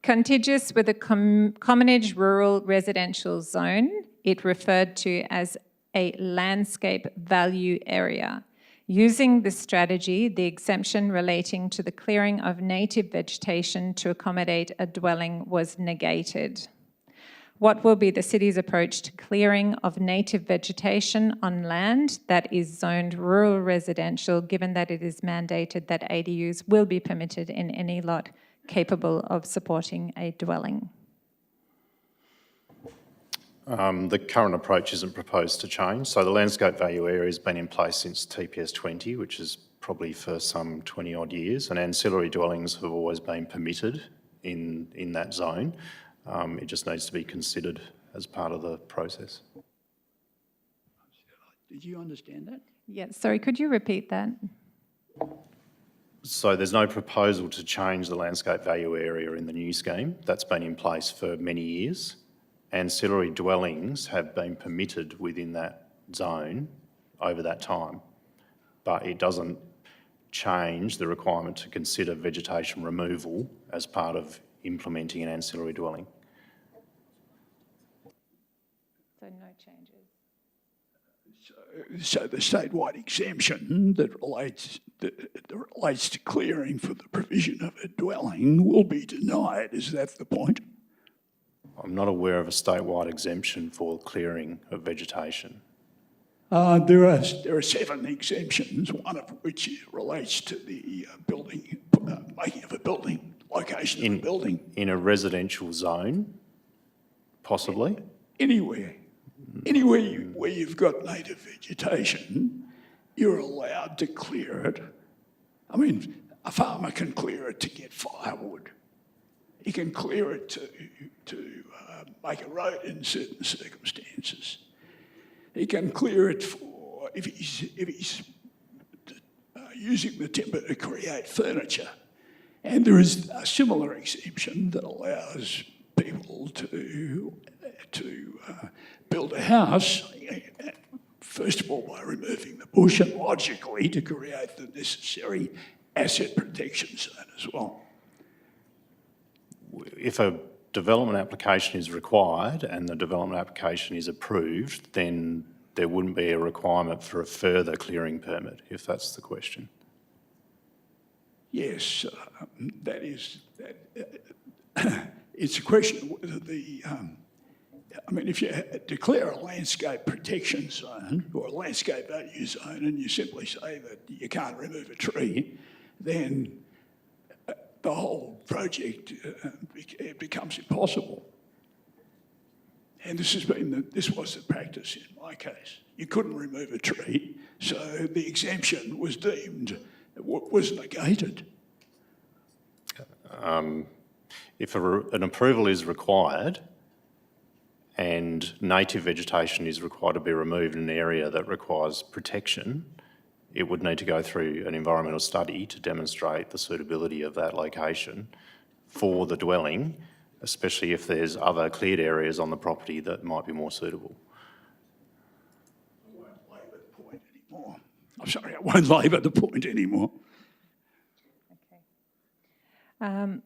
Contiguous with a commonage rural residential zone, it referred to as a landscape value area. Using this strategy, the exemption relating to the clearing of native vegetation to accommodate a dwelling was negated. What will be the city's approach to clearing of native vegetation on land that is zoned rural residential, given that it is mandated that ADUs will be permitted in any lot capable of supporting a dwelling? The current approach isn't proposed to change. So the landscape value area has been in place since TPS 20, which is probably for some 20 odd years, and ancillary dwellings have always been permitted in that zone. It just needs to be considered as part of the process. Did you understand that? Yeah, sorry, could you repeat that? So there's no proposal to change the landscape value area in the new scheme. That's been in place for many years. Ancillary dwellings have been permitted within that zone over that time, but it doesn't change the requirement to consider vegetation removal as part of implementing an ancillary dwelling. So no changes. So the statewide exemption that relates to clearing for the provision of a dwelling will be denied. Is that the point? I'm not aware of a statewide exemption for clearing of vegetation. There are 7 exemptions, one of which relates to the building, making of a building, location of a building. In a residential zone, possibly? Anywhere where you've got native vegetation, you're allowed to clear it. I mean, a farmer can clear it to get firewood. He can clear it to make a road in certain circumstances. He can clear it for, if he's using the timber to create furniture. And there is a similar exemption that allows people to build a house, first of all by removing the bush and logically to create the necessary asset protection zone as well. If a development application is required and the development application is approved, then there wouldn't be a requirement for a further clearing permit, if that's the question. Yes, it's a question of whether if you declare a landscape protection zone or a landscape value zone and you simply say that you can't remove a tree, then the whole project it becomes impossible. And this was the practice in my case. You couldn't remove a tree, so the exemption was deemed, was negated. If an approval is required and native vegetation is required to be removed in an area that requires protection, it would need to go through an environmental study to demonstrate the suitability of that location for the dwelling, especially if there's other cleared areas on the property that might be more suitable. I won't labour the point anymore. I'm sorry, I won't labour the point anymore.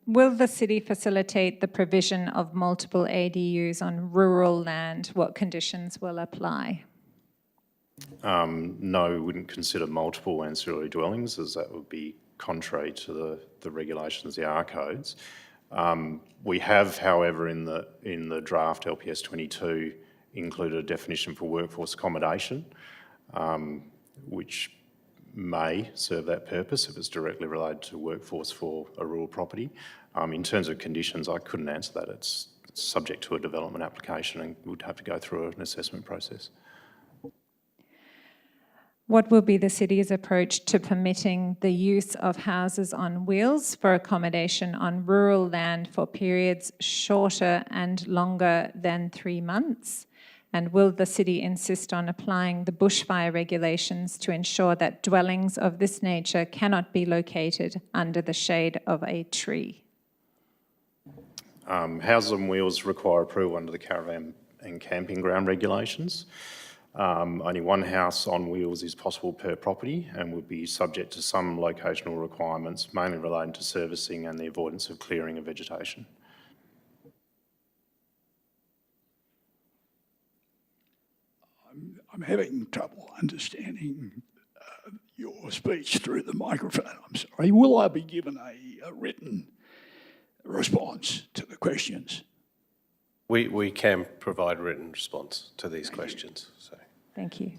Will the city facilitate the provision of multiple ADUs on rural land? What conditions will apply? No, we wouldn't consider multiple ancillary dwellings, as that would be contrary to the regulations, the R codes. We have, however, in the draft LPS 22 included a definition for workforce accommodation, which may serve that purpose if it's directly related to workforce for a rural property. In terms of conditions, I couldn't answer that. It's subject to a development application and would have to go through an assessment process. What will be the city's approach to permitting the use of houses on wheels for accommodation on rural land for periods shorter and longer than 3 months? And will the city insist on applying the bushfire regulations to ensure that dwellings of this nature cannot be located under the shade of a tree? Houses on wheels require approval under the caravan and camping ground regulations. Only one house on wheels is possible per property and would be subject to some locational requirements, mainly relating to servicing and the avoidance of clearing of vegetation. I'm having trouble understanding your speech through the microphone. I'm sorry. Will I be given a written response to the questions? We can provide written response to these questions. So. Thank you.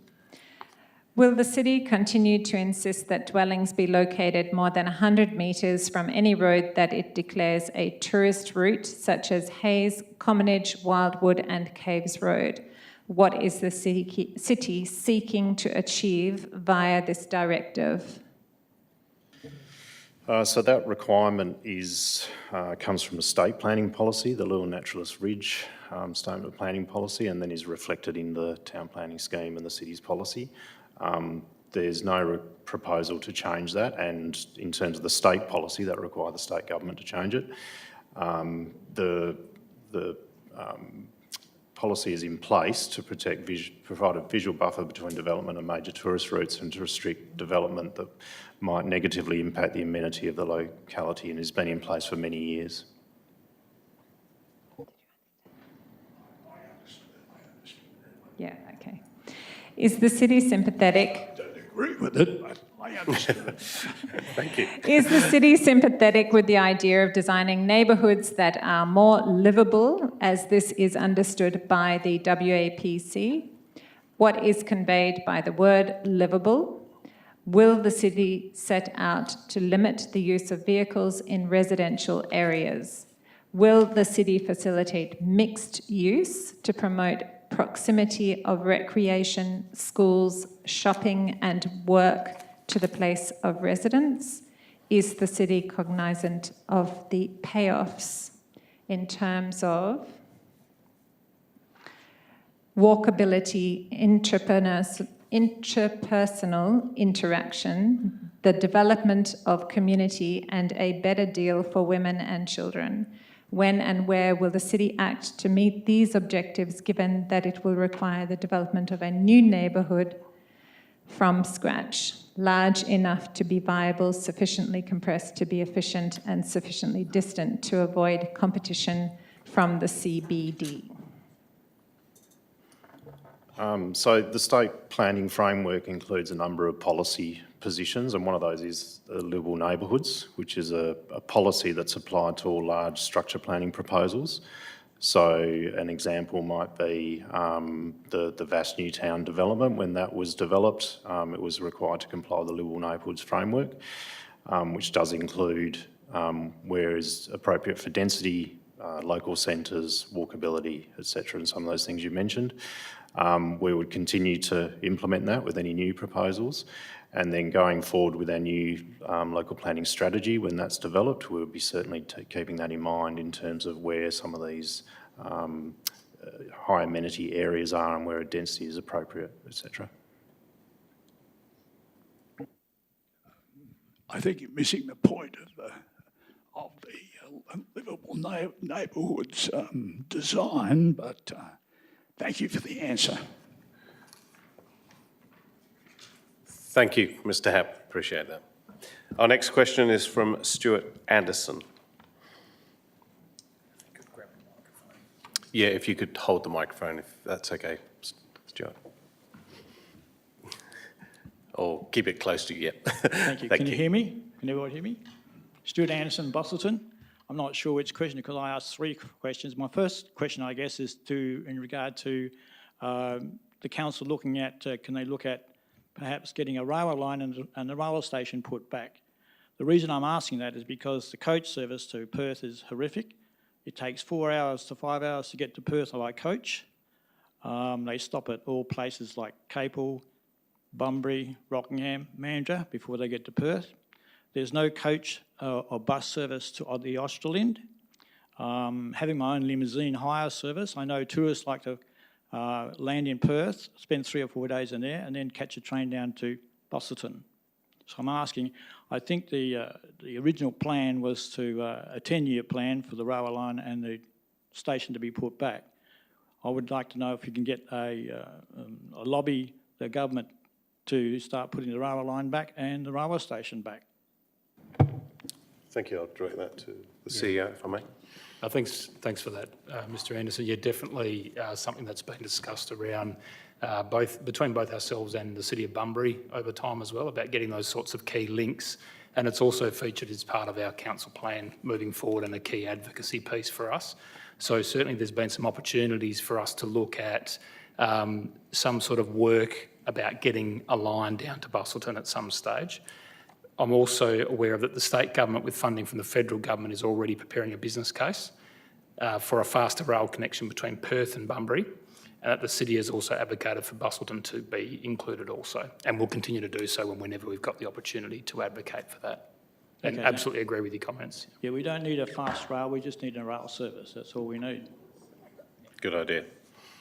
Will the city continue to insist that dwellings be located more than 100 metres from any road that it declares a tourist route, such as Hayes, Commonage, Wildwood and Caves Road? What is the city seeking to achieve via this directive? So that requirement comes from a state planning policy, the Lure Naturalist Ridge Statement of Planning Policy, and then is reflected in the town planning scheme and the city's policy. There's no proposal to change that, and in terms of the state policy, that requires the state government to change it. The policy is in place to provide a visual buffer between development and major tourist routes and to restrict development that might negatively impact the amenity of the locality and has been in place for many years. Yeah, okay. Is the city sympathetic? I don't agree with it, but I understand. Thank you. Is the city sympathetic with the idea of designing neighbourhoods that are more livable, as this is understood by the WAPC? What is conveyed by the word livable? Will the city set out to limit the use of vehicles in residential areas? Will the city facilitate mixed use to promote proximity of recreation, schools, shopping and work to the place of residence? Is the city cognizant of the payoffs in terms of walkability, interpersonal interaction, the development of community, and a better deal for women and children. When and where will the city act to meet these objectives, given that it will require the development of a new neighbourhood from scratch, large enough to be viable, sufficiently compressed to be efficient, and sufficiently distant to avoid competition from the CBD? So the state planning framework includes a number of policy positions, and one of those is livable neighbourhoods, which is a policy that's applied to all large structure planning proposals. So an example might be the vast Newtown development. When that was developed, it was required to comply with the livable neighbourhoods framework, which does include where is appropriate for density, local centres, walkability, etc., and some of those things you mentioned. We would continue to implement that with any new proposals, and then going forward with our new local planning strategy, when that's developed, we'll be certainly keeping that in mind in terms of where some of these high amenity areas are and where density is appropriate, etc. I think you're missing the point of the livable neighbourhoods design, but thank you for the answer. Thank you, Mr. Happ. Appreciate that. Our next question is from Stuart Anderson. Yeah, if you could hold the microphone, if that's okay, Stuart. Or keep it close to you, yeah. Thank you. Can you hear me? Can everyone hear me? Stuart Anderson, Busselton. I'm not sure which question because I asked 3 questions. My first question, I guess, is in regard to the council looking at, can they look at perhaps getting a railway line and a railway station put back? The reason I'm asking that is because the coach service to Perth is horrific. It takes 4 hours to 5 hours to get to Perth by coach. They stop at all places like Capel, Bunbury, Rockingham, Mandurah before they get to Perth. There's no coach or bus service to the Australind. Having my own limousine hire service, I know tourists like to land in Perth, spend 3 or 4 days in there, and then catch a train down to Busselton. So I'm asking, I think the original plan was to a 10-year plan for the railway line and the station to be put back. I would like to know if you can get a lobby the government to start putting the railway line back and the railway station back. Thank you. I'll direct that to the CEO, if I may. Thanks for that, Mr. Anderson. Yeah, definitely something that's been discussed around between both ourselves and the City of Bunbury over time as well, about getting those sorts of key links. And it's also featured as part of our council plan moving forward and a key advocacy piece for us. So certainly there's been some opportunities for us to look at some sort of work about getting a line down to Busselton at some stage. I'm also aware that the state government, with funding from the federal government, is already preparing a business case for a faster rail connection between Perth and Bunbury, and that the city has also advocated for Busselton to be included also, and will continue to do so whenever we've got the opportunity to advocate for that. And Okay. Absolutely agree with your comments. Yeah, we don't need a fast rail, we just need a rail service, that's all we need. Good idea.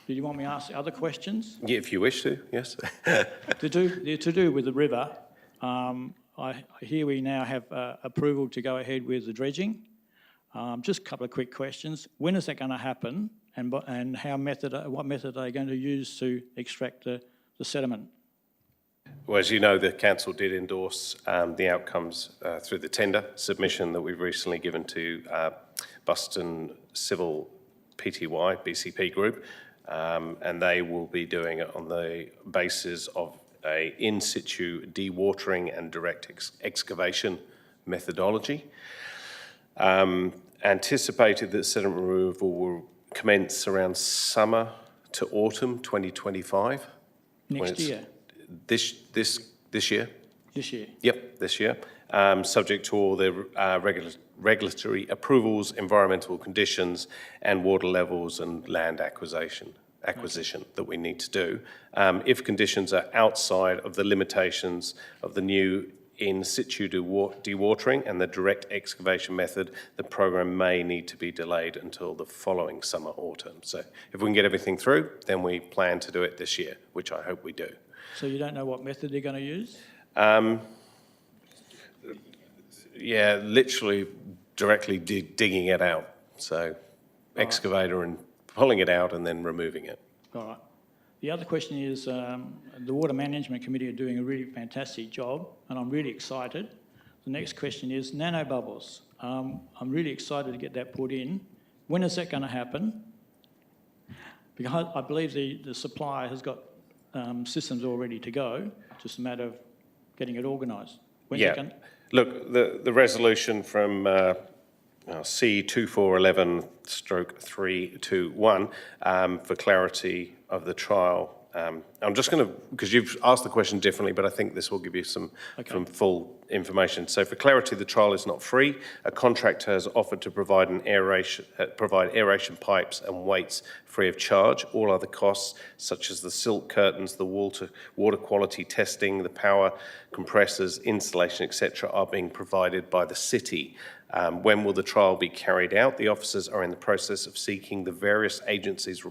Did you want me to ask other questions? Yeah, if you wish to, yes. To do with the river, I hear we now have approval to go ahead with the dredging. Just a couple of quick questions. When is that going to happen, and what method are they going to use to extract the sediment? Well, as you know, the council did endorse the outcomes through the tender submission that we've recently given to Busselton Civil Pty BCP Group, and they will be doing it on the basis of a in situ dewatering and direct excavation methodology. Anticipated that sediment removal will commence around summer to autumn 2025. Next year? This year. This year? Yep, this year. Subject to all the regulatory approvals, environmental conditions, and water levels and land acquisition that we need to do. If conditions are outside of the limitations of the new in situ dewatering and the direct excavation method, the program may need to be delayed until the following summer autumn. So if we can get everything through, then we plan to do it this year, which I hope we do. So you don't know what method they're going to use? Yeah, literally directly digging it out. So excavator and pulling it out and then removing it. All right. The other question is, the Water Management Committee are doing a really fantastic job, and I'm really excited. The next question is nanobubbles. I'm really excited to get that put in. When is that going to happen? Because I believe the supplier has got systems all ready to go, just a matter of getting it organised. Yeah. Look, the resolution from C2411/321 for clarity of the trial. I'm just going to, because you've asked the question differently, but I think this will give you some full information. So for clarity, the trial is not free. A contractor has offered to provide aeration pipes and weights free of charge. All other costs, such as the silk curtains, the water quality testing, the power compressors, installation, etc., are being provided by the city. When will the trial be carried out? The officers are in the process of seeking the various agencies'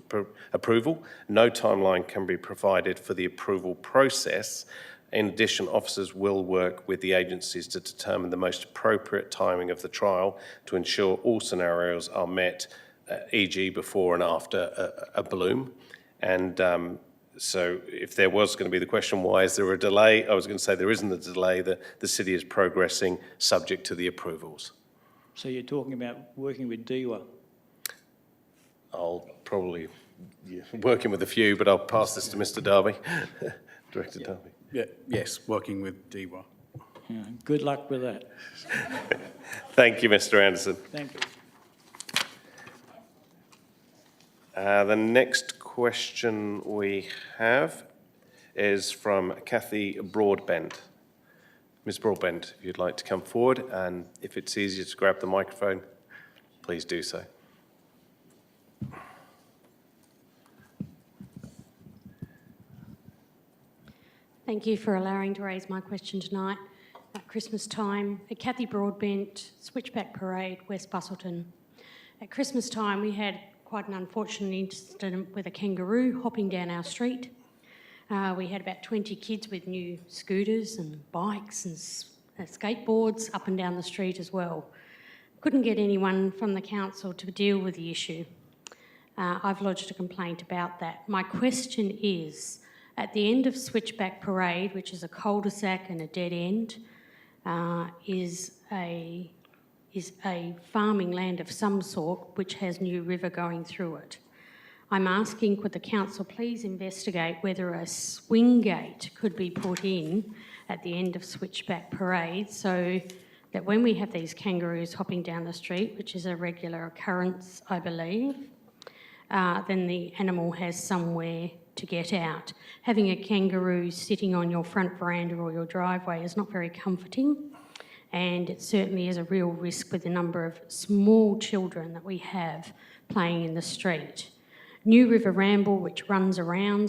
approval. No timeline can be provided for the approval process. In addition, officers will work with the agencies to determine the most appropriate timing of the trial to ensure all scenarios are met, e.g. before and after a bloom. And so if there was going to be the question, why is there a delay? I was going to say there isn't a delay. The city is progressing subject to the approvals. So you're talking about working with DEWA? I'll probably, working with a few, but I'll pass this to Mr. Darby, Director Darby. Yeah, yes, working with DEWA. Yeah, good luck with that. Thank you, Mr. Anderson. Thank you. The next question we have is from Kathy Broadbent. Ms. Broadbent, if you'd like to come forward, and if it's easier to grab the microphone, please do so. Thank you for allowing to raise my question tonight. At Christmas time, at Kathy Broadbent, Switchback Parade, West Busselton. At Christmas time, we had quite an unfortunate incident with a kangaroo hopping down our street. We had about 20 kids with new scooters and bikes and skateboards up and down the street as well. Couldn't get anyone from the council to deal with the issue. I've lodged a complaint about that. My question is, at the end of Switchback Parade, which is a cul-de-sac and a dead end, is a farming land of some sort which has New River going through it. I'm asking, could the council please investigate whether a swing gate could be put in at the end of Switchback Parade so that when we have these kangaroos hopping down the street, which is a regular occurrence, I believe, then the animal has somewhere to get out. Having a kangaroo sitting on your front veranda or your driveway is not very comforting, and it certainly is a real risk with the number of small children that we have playing in the street. New River Ramble, which runs around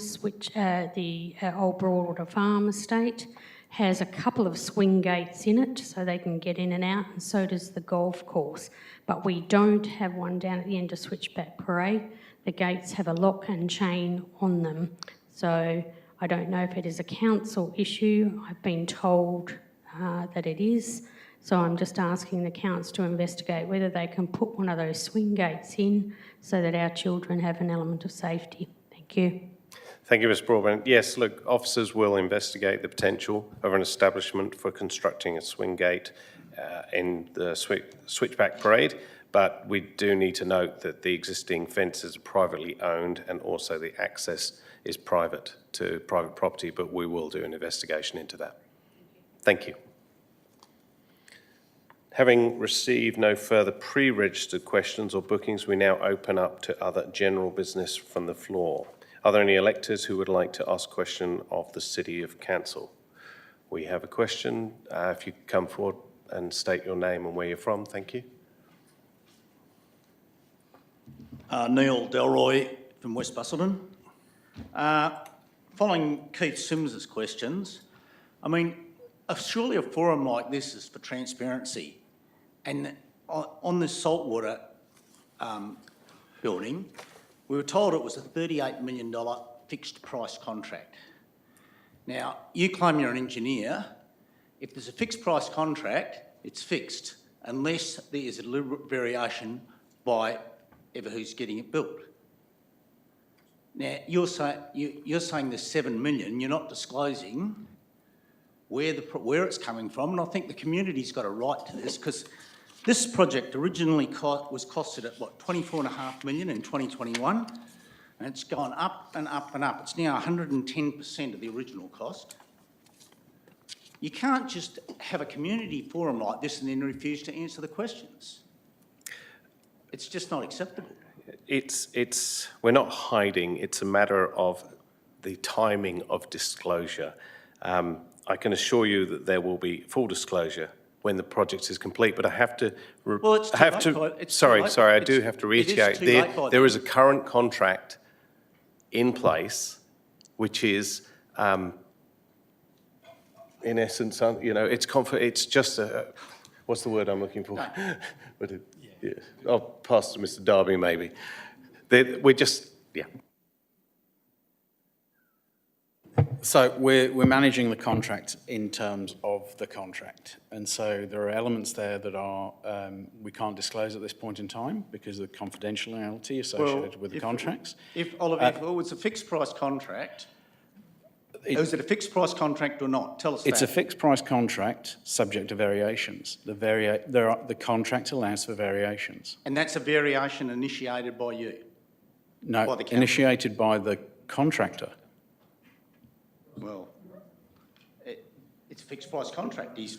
the old Broadwater Farm estate, has a couple of swing gates in it so they can get in and out, and so does the golf course. But we don't have one down at the end of Switchback Parade. The gates have a lock and chain on them. So I don't know if it is a council issue. I've been told that it is. So I'm just asking the council to investigate whether they can put one of those swing gates in so that our children have an element of safety. Thank you. Thank you, Ms. Broadbent. Yes, look, officers will investigate the potential of an establishment for constructing a swing gate in the Switchback Parade, but we do need to note that the existing fences are privately owned and also the access is private to private property, but we will do an investigation into that. Thank you. Having received no further pre-registered questions or bookings, we now open up to other general business from the floor. Are there any electors who would like to ask a question of the City of Council? We have a question. If you could come forward and state your name and where you're from, thank you. Neil Delroy from West Busselton. Following Keith Sims's questions, I mean, surely a forum like this is for transparency. And on this saltwater building, we were told it was a $38 million fixed price contract. Now, you claim you're an engineer. If there's a fixed price contract, it's fixed, unless there is a deliberate variation by ever who's getting it built. Now, you're saying there's $7 million, you're not disclosing where it's coming from, and I think the community's got a right to this, because this project originally was costed at, what, $24.5 million in 2021, and it's gone up and up and up. It's now 110% of the original cost. You can't just have a community forum like this and then refuse to answer the questions. It's just not acceptable. We're not hiding, it's a matter of the timing of disclosure. I can assure you that there will be full disclosure when the project is complete, but I have to... Sorry, I do have to reiterate, there is a current contract in place, which is, in essence, it's just a... What's the word I'm looking for? Yeah. I'll pass to Mr. Darby, maybe. We're just, yeah. So we're managing the contract in terms of the contract. And so there are elements there that are we can't disclose at this point in time because of the confidentiality associated with the contracts. If it was a fixed price contract, is it a fixed price contract or not? Tell us It's a fixed price contract subject to variations. The contract allows for variations. And that's a variation initiated by you? No, by the council? Initiated by the contractor. Well, it's a fixed price contract. He's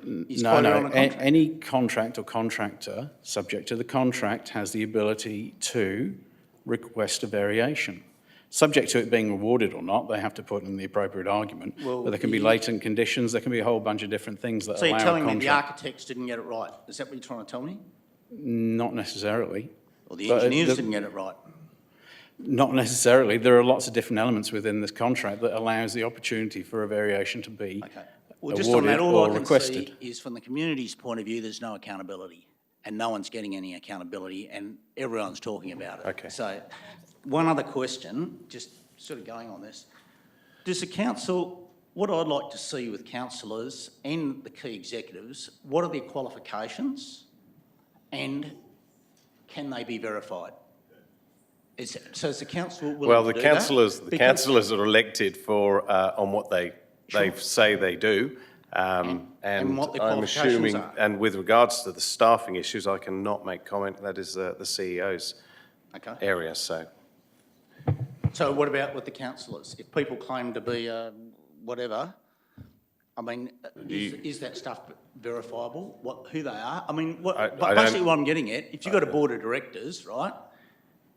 No. Any contract or contractor subject to the contract has the ability to request a variation. Subject to it being awarded or not, they have to put in the appropriate argument. Well, but there can be latent conditions, there can be a whole bunch of different things that allow a contract. So you're telling me the architects didn't get it right? Is that what you're trying to tell me? Not necessarily. Or the engineers didn't get it right? Not necessarily. There are lots of different elements within this contract that allows the opportunity for a variation to be just on that, all I can requested. see is from the community's point of view, there's no accountability. And no one's getting any accountability, and everyone's talking about it. Okay. So, one other question, just sort of going on this. Does the council, what I'd like to see with councillors and the key executives, what are their qualifications and can they be verified? So is the council willing Well, to the do councillors, that? the councillors are elected for on what they say they do, and what the I'm qualifications assuming. are. And with regards to the staffing issues, I cannot make comment. That is the CEO's area. So what about with the councillors? If people claim to be whatever, I mean, is that stuff verifiable? Who they are? I mean, basically what I'm getting at, if you've got a board of directors, right,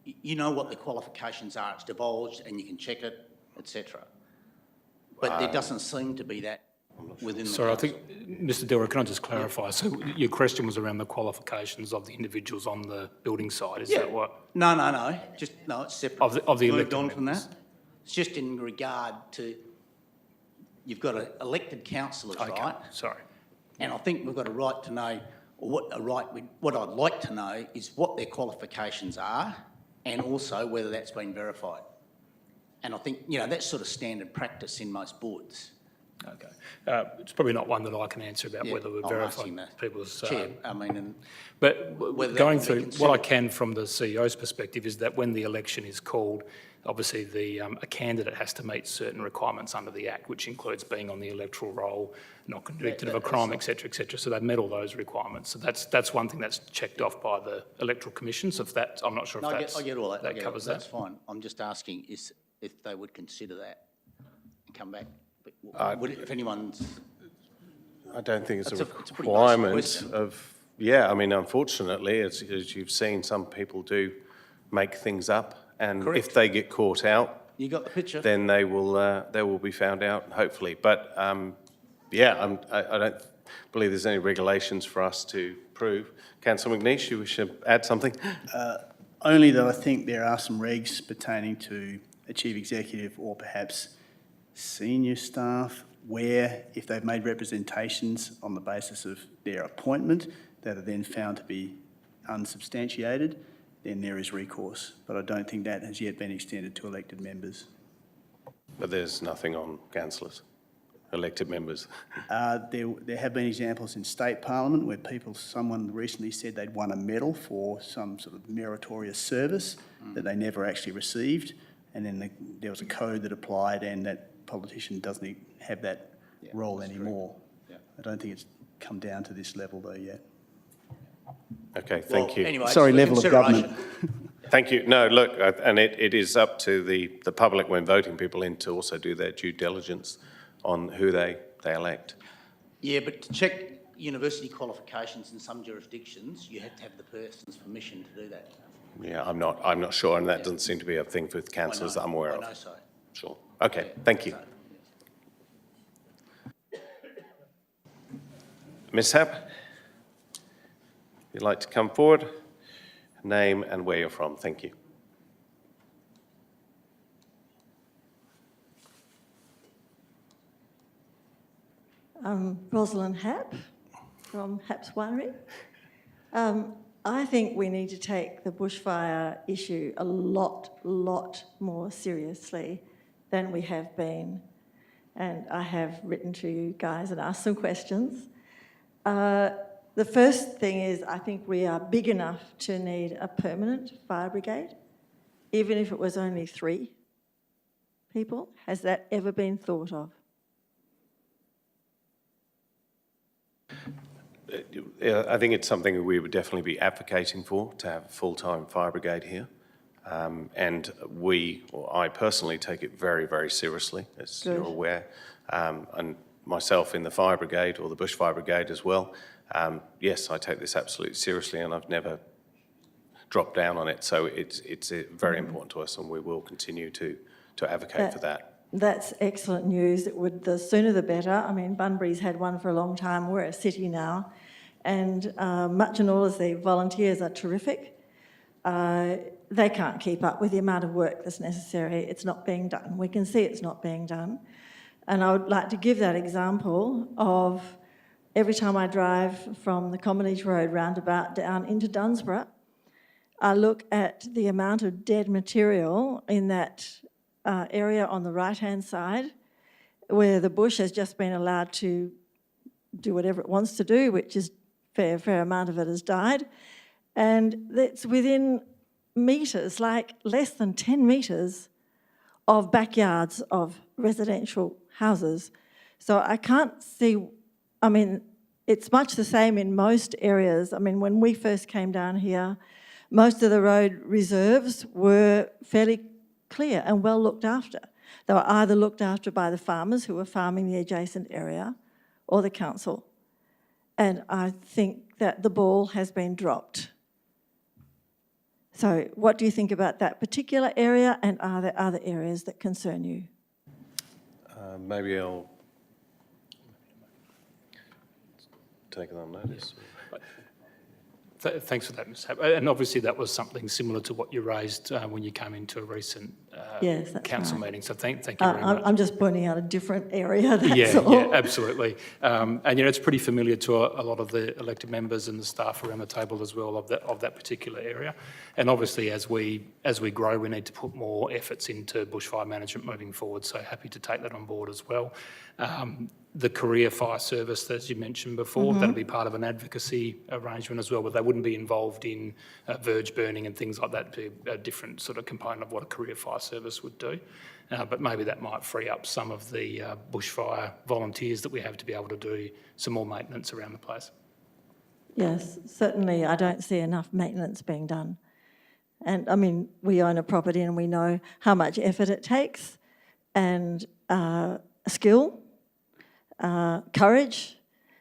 you know what the qualifications are. It's divulged and you can check it, etc. But there doesn't seem to be that within the council. I think, Mr. Delroy, can I just clarify? So your question was around the qualifications of the individuals on the building site, is that what? No. It's separate. Of the moved elected on from that. members. It's just in regard to, you've got elected councillors, right? Sorry. And I think we've got a right to know, or what I'd like to know is what their qualifications are and also whether that's been verified. And I think, that's sort of standard practice in most boards. Okay. It's probably not one that I can answer about whether we're verifying people's... Chair, I mean... But going through, what I can from the CEO's perspective is that when the election is called, obviously a candidate has to meet certain requirements under the Act, which includes being on the electoral roll, not convicted of a crime, etc., etc. So they've met all those requirements. So that's one thing that's checked off by the Electoral Commission. So I'm not sure if I get all that. That covers that. That's fine. I'm just asking if they would consider that and come back. If anyone's... I don't think it's a requirement of... Yeah, I mean, unfortunately, as you've seen, some people do make things up, and if they get caught out, you got the picture. Then they will be found out, hopefully. But I don't believe there's any regulations for us to prove. Councillor McNeish, you wish to add something? Only that I think there are some regs pertaining to a chief executive or perhaps senior staff where, if they've made representations on the basis of their appointment that are then found to be unsubstantiated, then there is recourse. But I don't think that has yet been extended to elected members. But there's nothing on councillors, elected members. There have been examples in state parliament where someone recently said they'd won a medal for some sort of meritorious service that they never actually received, and then there was a code that applied, and that politician doesn't have that role anymore. Yeah. I don't think it's come down to this level though yet. Okay, thank you. Anyway, Sorry, it's for level of government. consideration. Thank you. No, look, and it is up to the public when voting people in to also do their due diligence on who they elect. Yeah, but to check university qualifications in some jurisdictions, you have to have the person's permission to do that. Yeah, I'm not sure, and that doesn't seem to be a thing with councillors that I'm aware of. I know so. Sure. Okay, thank you. Ms Happ, if you'd like to come forward, name and where you're from. Thank you. Rosalind Happ from Happ's Winery. I think we need to take the bushfire issue a lot more seriously than we have been. And I have written to you guys and asked some questions. The first thing is I think we are big enough to need a permanent fire brigade, even if it was only 3 people. Has that ever been thought of? I think it's something we would definitely be advocating for, to have a full-time fire brigade here. And I personally take it very, very seriously, as Good. you're aware. And myself in the fire brigade, or the bush fire brigade as well. Yes, I take this absolutely seriously, and I've never dropped down on it. So it's very important to us, and we will continue to advocate for that. That's excellent news. The sooner the better. I mean, Bunbury's had one for a long time. We're a city now. And much and all as the volunteers are terrific, they can't keep up with the amount of work that's necessary. It's not being done. We can see it's not being done. And I would like to give that example of every time I drive from the Commonage Road roundabout down into Dunsborough, I look at the amount of dead material in that area on the right-hand side where the bush has just been allowed to do whatever it wants to do, which is fair amount of it has died. And it's within metres, like less than 10 metres of backyards of residential houses. So I can't see, I mean, it's much the same in most areas. I mean, when we first came down here, most of the road reserves were fairly clear and well looked after. They were either looked after by the farmers who were farming the adjacent area or the council. And I think that the ball has been dropped. So what do you think about that particular area, and are there other areas that concern you? Maybe I'll take it on notice. Thanks for that, Ms Happ. And obviously that was something similar to what you raised when you came into a recent Yes, that's council right. meeting. So thank you very much. I'm just pointing out a different area, that's all. Yeah, absolutely. And it's pretty familiar to a lot of the elected members and the staff around the table as well of that particular area. And obviously as we grow, we need to put more efforts into bushfire management moving forward. So happy to take that on board as well. The career fire service, as you mentioned before, that'll be part of an advocacy arrangement as well, but they wouldn't be involved in verge burning and things like that. It'd be a different sort of component of what a career fire service would do. But maybe that might free up some of the bushfire volunteers that we have to be able to do some more maintenance around the place. Yes, certainly I don't see enough maintenance being done. And I mean, we own a property and we know how much effort it takes, and skill, courage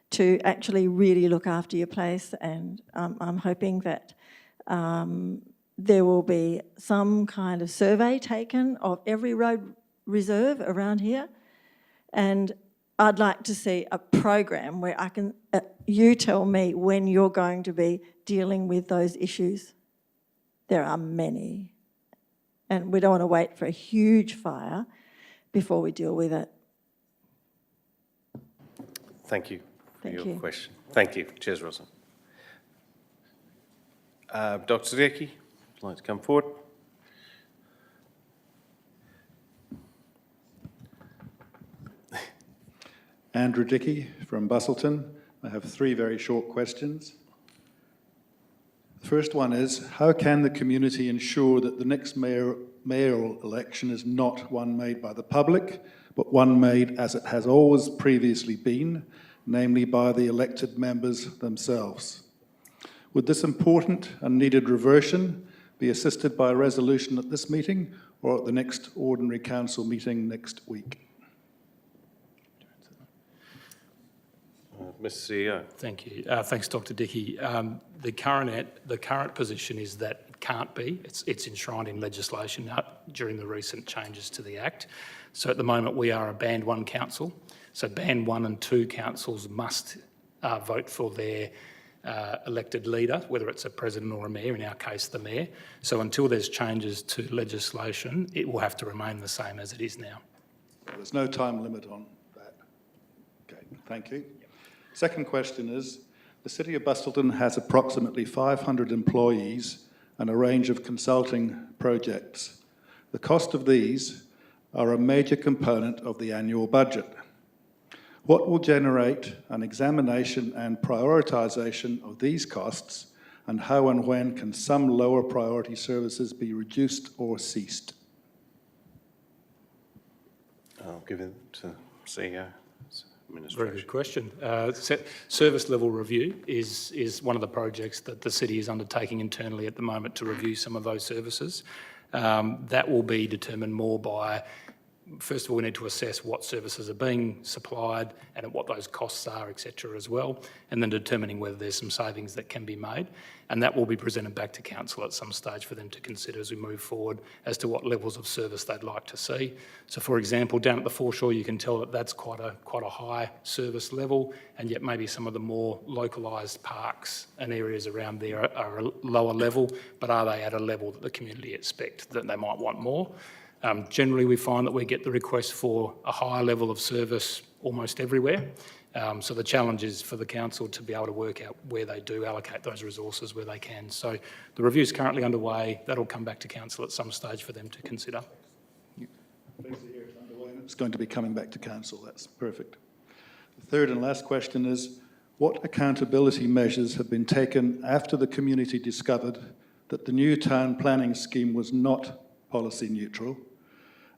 to actually really look after your place. And I'm hoping that there will be some kind of survey taken of every road reserve around here. And I'd like to see a program where I can, you tell me when you're going to be dealing with those issues. There are many. And we don't want to wait for a huge fire before we deal with it. Thank you for Thank your you. question. Thank you. Cheers, Rosa. Dr. Sadecki, would you like to come forward? Andrew Dickey from Busselton. I have 3 very short questions. The first one is, how can the community ensure that the next mayoral election is not one made by the public, but one made as it has always previously been, namely by the elected members themselves? Would this important and needed reversion be assisted by a resolution at this meeting or at the next ordinary council meeting next week? Mr. CEO. Thank you. Thanks, Dr. Dickey. The current position is that it can't be. It's enshrined in legislation during the recent changes to the Act. So at the moment we are a Band 1 council. So Band 1 and 2 councils must vote for their elected leader, whether it's a president or a mayor, in our case the mayor. So until there's changes to legislation, it will have to remain the same as it is now. There's no time limit on that. Okay, thank you. Second question is, the City of Busselton has approximately 500 employees and a range of consulting projects. The cost of these are a major component of the annual budget. What will generate an examination and prioritisation of these costs, and how and when can some lower priority services be reduced or ceased? I'll give it to CEO. Very good question. Service level review is one of the projects that the city is undertaking internally at the moment to review some of those services. That will be determined more by, first of all, we need to assess what services are being supplied and what those costs are, etc. as well, and then determining whether there's some savings that can be made. And that will be presented back to council at some stage for them to consider as we move forward as to what levels of service they'd like to see. So, for example, down at the foreshore, you can tell that that's quite a high service level, and yet maybe some of the more localised parks and areas around there are a lower level, but are they at a level that the community expect that they might want more? Generally, we find that we get the request for a higher level of service almost everywhere. So the challenge is for the council to be able to work out where they do allocate those resources where they can. So the review is currently underway. That'll come back to council at some stage for them to consider. Pleased to hear it's underway and it's going to be coming back to council. That's perfect. The third and last question is, what accountability measures have been taken after the community discovered that the new town planning scheme was not policy neutral,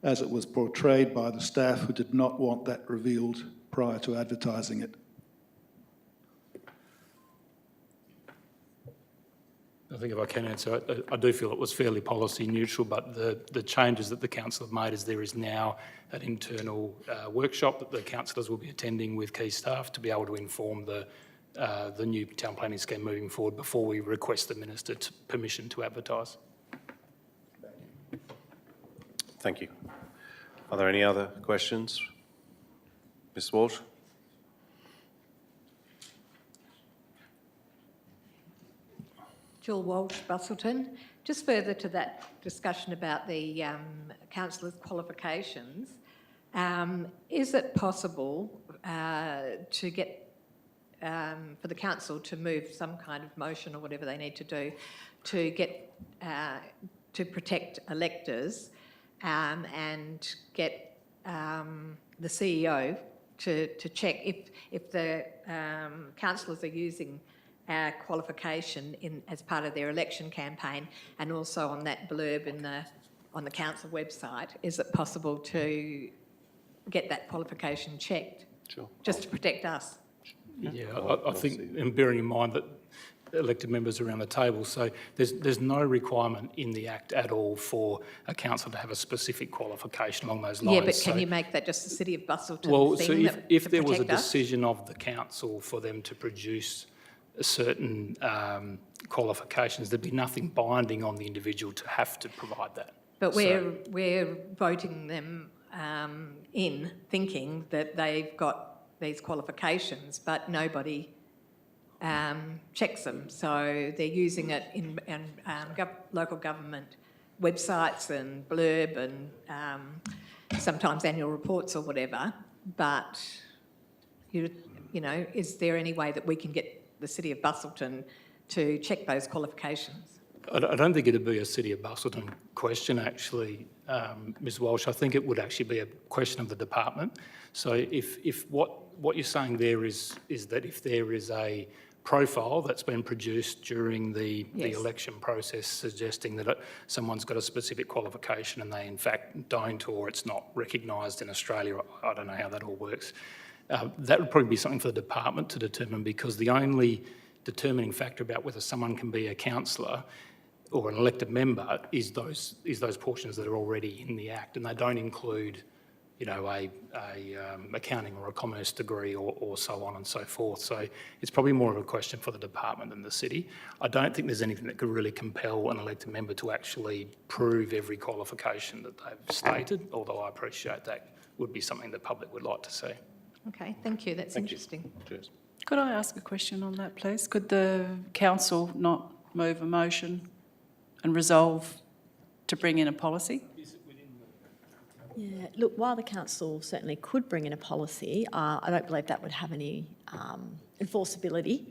as it was portrayed by the staff who did not want that revealed prior to advertising it? I think if I can answer, I do feel it was fairly policy neutral, but the changes that the council have made is there is now an internal workshop that the councillors will be attending with key staff to be able to inform the new town planning scheme moving forward before we request the minister permission to advertise. Thank you. Are there any other questions? Ms. Walsh? Jill Walsh, Busselton. Just further to that discussion about the councillors' qualifications, is it possible to get for the council to move some kind of motion or whatever they need to do to get to protect electors and get the CEO to check if the councillors are using our qualification as part of their election campaign, and also on that blurb on the council website, is it possible to get that qualification checked? Sure. Just to protect us? Yeah, I think, and bearing in mind that elected members are around the table, so there's no requirement in the Act at all for a council to have a specific qualification along those lines. Yeah, but can you make that just the City of Busselton well, thing? So if there was a us? decision of the council for them to produce certain qualifications, there'd be nothing binding on the individual to have to provide that. But we're voting them in thinking that they've got these qualifications, but nobody checks them. So they're using it in local government websites and blurb and sometimes annual reports or whatever, but You know, is there any way that we can get the City of Busselton to check those qualifications? I don't think it'd be a City of Busselton question, actually, Ms Walsh. I think it would actually be a question of the department. So if what you're saying there is that if there is a profile that's been produced during the election process suggesting that someone's got a specific qualification and they in fact don't, or it's not recognised in Australia, I don't know how that all works, that would probably be something for the department to determine, because the only determining factor about whether someone can be a councillor or an elected member is those portions that are already in the Act, and they don't include, you know, a accounting or a commerce degree or so on and so forth. So it's probably more of a question for the department than the city. I don't think there's anything that could really compel an elected member to actually prove every qualification that they've stated, although I appreciate that would be something the public would like to see. Okay, thank you. That's interesting. Cheers. Could I ask a question on that, please? Could the council not move a motion and resolve to bring in a policy? Yeah, look, while the council certainly could bring in a policy, I don't believe that would have any enforceability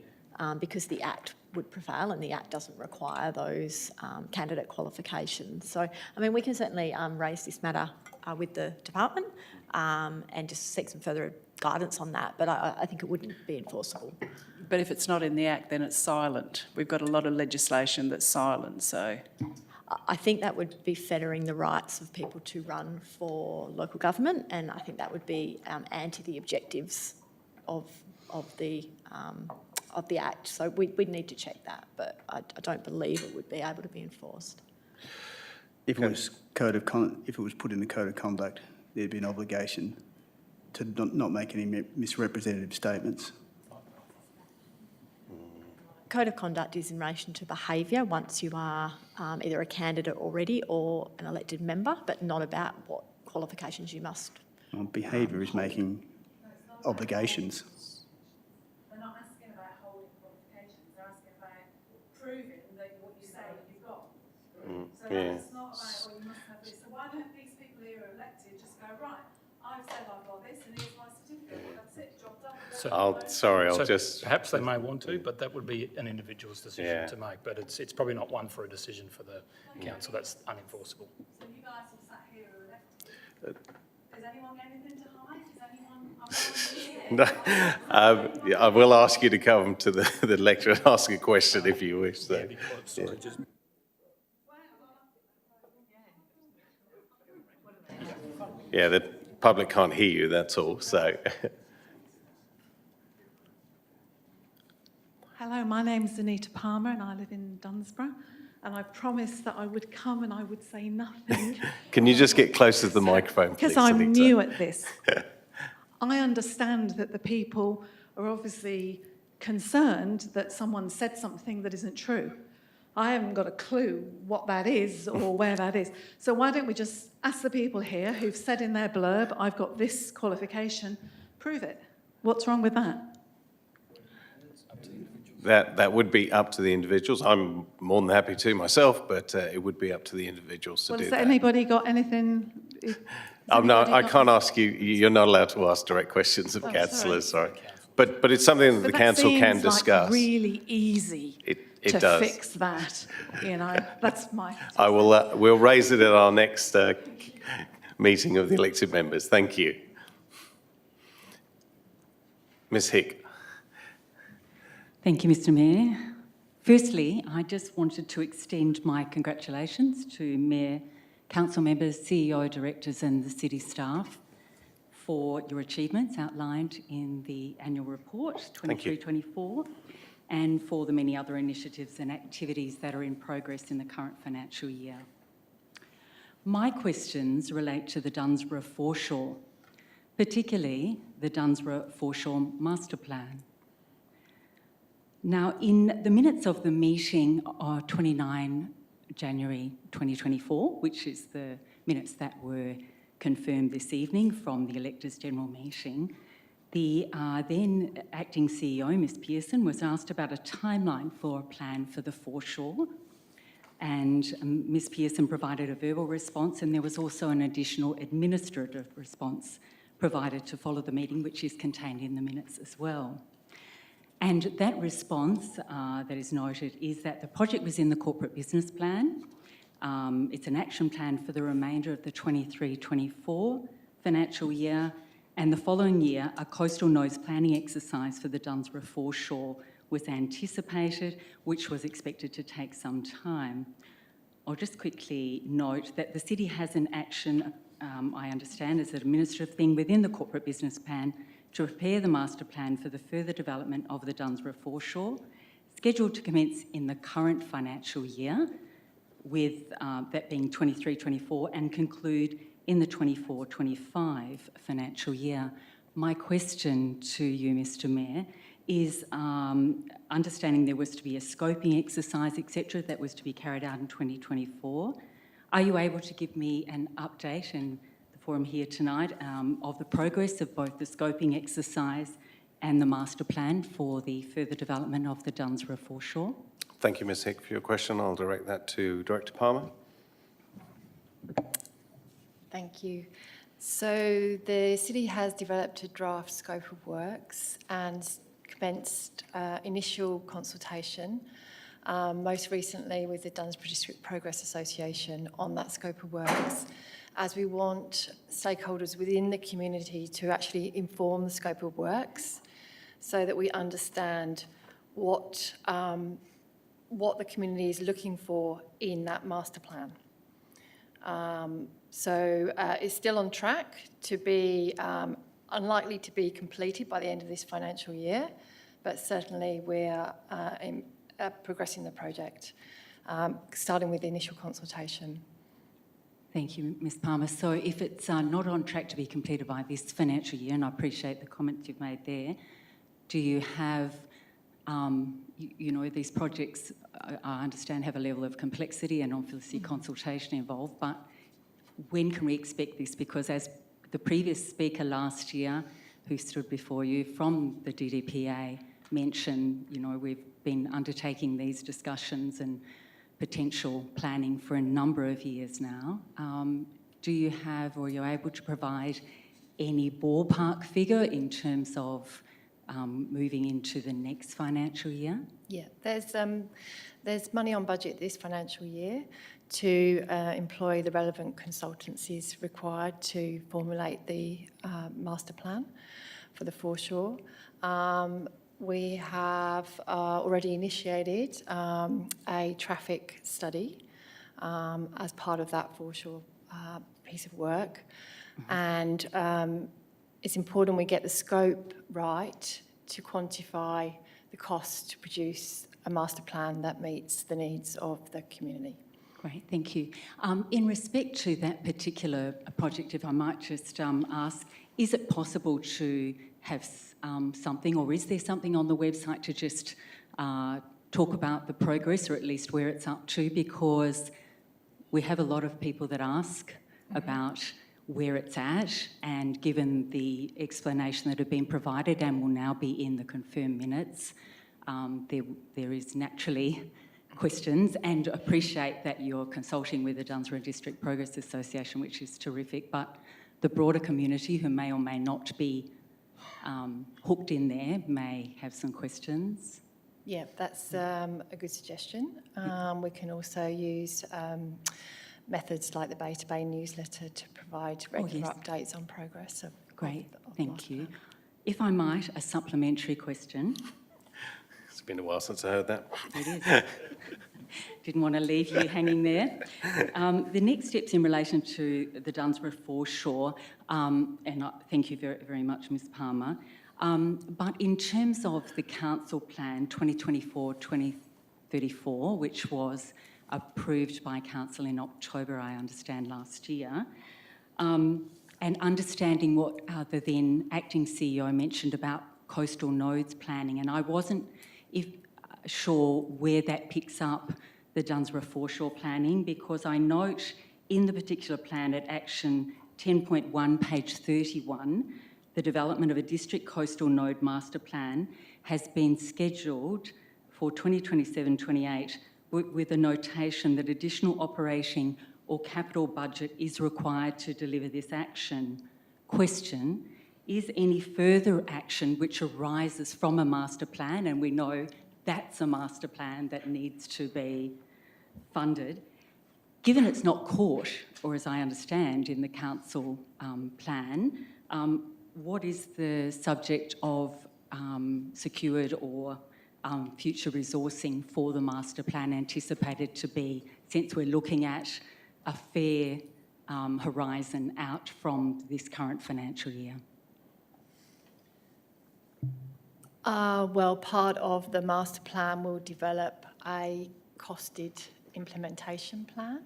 because the Act would prevail and the Act doesn't require those candidate qualifications. So, I mean, we can certainly raise this matter with the department and just seek some further guidance on that, but I think it wouldn't be enforceable. But if it's not in the Act, then it's silent. We've got a lot of legislation that's silent, so... I think that would be fettering the rights of people to run for local government, and I think that would be anti the objectives of the Act. So we'd need to check that, but I don't believe it would be able to be enforced. If it was if it was put in the code of conduct, there'd be an obligation to not make any misrepresentative statements. Code of conduct is in relation to behaviour once you are either a candidate already or an elected member, but not about what qualifications you must. Well, behaviour is making obligations. They're not asking about holding qualifications, they're asking about proving that what you say you've got. So it's not about, well, you must have this. So why don't these people who are elected just go, right, I've said I've got this and here's my certificate, that's it, job done. Perhaps they may want to, but that would be an individual's decision to make. But it's probably not one for a decision for the council. That's unenforceable. So you guys all sat here who are elected. Does anyone get anything to hide? Does anyone? I will ask you to come to the lecture and ask a question if you wish. So. Yeah, the public can't hear you, that's all. So. Hello, my name's Anita Palmer and I live in Dunsborough, and I promised that I would come and I would say nothing. Can you just get closer to the microphone, please? Because I'm new at this. I understand that the people are obviously concerned that someone said something that isn't true. I haven't got a clue what that is or where that is. So why don't we just ask the people here who've said in their blurb, I've got this qualification, prove it. What's wrong with that? That would be up to the individuals. I'm more than happy to myself, but it would be up to the individuals to do that. Has anybody got anything? I can't ask you. You're not allowed to ask direct questions of councillors. Sorry, but it's something that the council can discuss. Like really easy it does. Fix that. You know, that's my. I will. We'll raise it at our next meeting of the elected members. Thank you, Ms. Hick. Thank you, Mr. Mayor. Firstly, I just wanted to extend my congratulations to Mayor, council members, CEO, directors and the city staff for your achievements outlined in the annual report 23-24 and for the many other initiatives and activities that are in progress in the current financial year. My questions relate to the Dunsborough foreshore, particularly the Dunsborough foreshore master plan. Now, in the minutes of the meeting of 29 January 2024, which is the minutes that were confirmed this evening from the Electors General Meeting, the then acting CEO, Ms Pearson, was asked about a timeline for a plan for the foreshore, and Ms Pearson provided a verbal response, and there was also an additional administrative response provided to follow the meeting, which is contained in the minutes as well. And that response that is noted is that the project was in the corporate business plan. It's an action plan for the remainder of the 23-24 financial year, and the following year, a coastal nodes planning exercise for the Dunsborough foreshore was anticipated, which was expected to take some time. I'll just quickly note that the city has an action, I understand, as an administrative thing within the corporate business plan to prepare the master plan for the further development of the Dunsborough foreshore, scheduled to commence in the current financial year, with that being 23-24, and conclude in the 24-25 financial year. My question to you, Mr Mayor, is understanding there was to be a scoping exercise, etc., that was to be carried out in 2024. Are you able to give me an update in the forum here tonight of the progress of both the scoping exercise and the master plan for the further development of the Dunsborough foreshore? Thank you, Ms Hick, for your question. I'll direct that to Director Palmer. Thank you. So the city has developed a draft scope of works and commenced initial consultation, most recently with the Dunsborough District Progress Association on that scope of works, as we want stakeholders within the community to actually inform the scope of works so that we understand what the community is looking for in that master plan. It's still on track to be unlikely to be completed by the end of this financial year, but certainly we're progressing the project, starting with the initial consultation. Thank you, Ms Palmer. So if it's not on track to be completed by this financial year, and I appreciate the comments you've made there, do you have, you know, these projects, I understand, have a level of complexity and obviously consultation involved, but when can we expect this? Because as the previous speaker last year, who stood before you from the DDPA, mentioned, you know, we've been undertaking these discussions and potential planning for a number of years now. Do you have, or are you able to provide any ballpark figure in terms of moving into the next financial year? Yeah, there's money on budget this financial year to employ the relevant consultancies required to formulate the master plan for the foreshore. We have already initiated a traffic study as part of that foreshore piece of work. And it's important we get the scope right to quantify the cost to produce a master plan that meets the needs of the community. Great, thank you. In respect to that particular project, if I might just ask, is it possible to have something, or is there something on the website to just talk about the progress, or at least where it's up to? Because we have a lot of people that ask about where it's at, and given the explanation that have been provided and will now be in the confirmed minutes, there is naturally questions, and appreciate that you're consulting with the Dunsborough District Progress Association, which is terrific, but the broader community who may or may not be hooked in there may have some questions. Yeah, that's a good suggestion. We can also use methods like the Bay to Bay newsletter to provide regular updates on progress. Great, thank you. If I might, a supplementary question. It's been a while since I heard that. It is. Didn't want to leave you hanging there. The next steps in relation to the Dunsborough foreshore, and thank you very, very much, Ms Palmer, but in terms of the council plan 2024-2034, which was approved by council in October, I understand, last year, and understanding what the then acting CEO mentioned about coastal nodes planning, and I wasn't sure where that picks up the Dunsborough foreshore planning, because I note in the particular plan at action 10.1, page 31, the development of a district coastal node master plan has been scheduled for 2027-28 with a notation that additional operating or capital budget is required to deliver this action. Question, is any further action which arises from a master plan, and we know that's a master plan that needs to be funded, given it's not caught, or as I understand in the council plan, what is the subject of secured or future resourcing for the master plan anticipated to be, since we're looking at a fair horizon out from this current financial year? Well, part of the master plan will develop a costed implementation plan,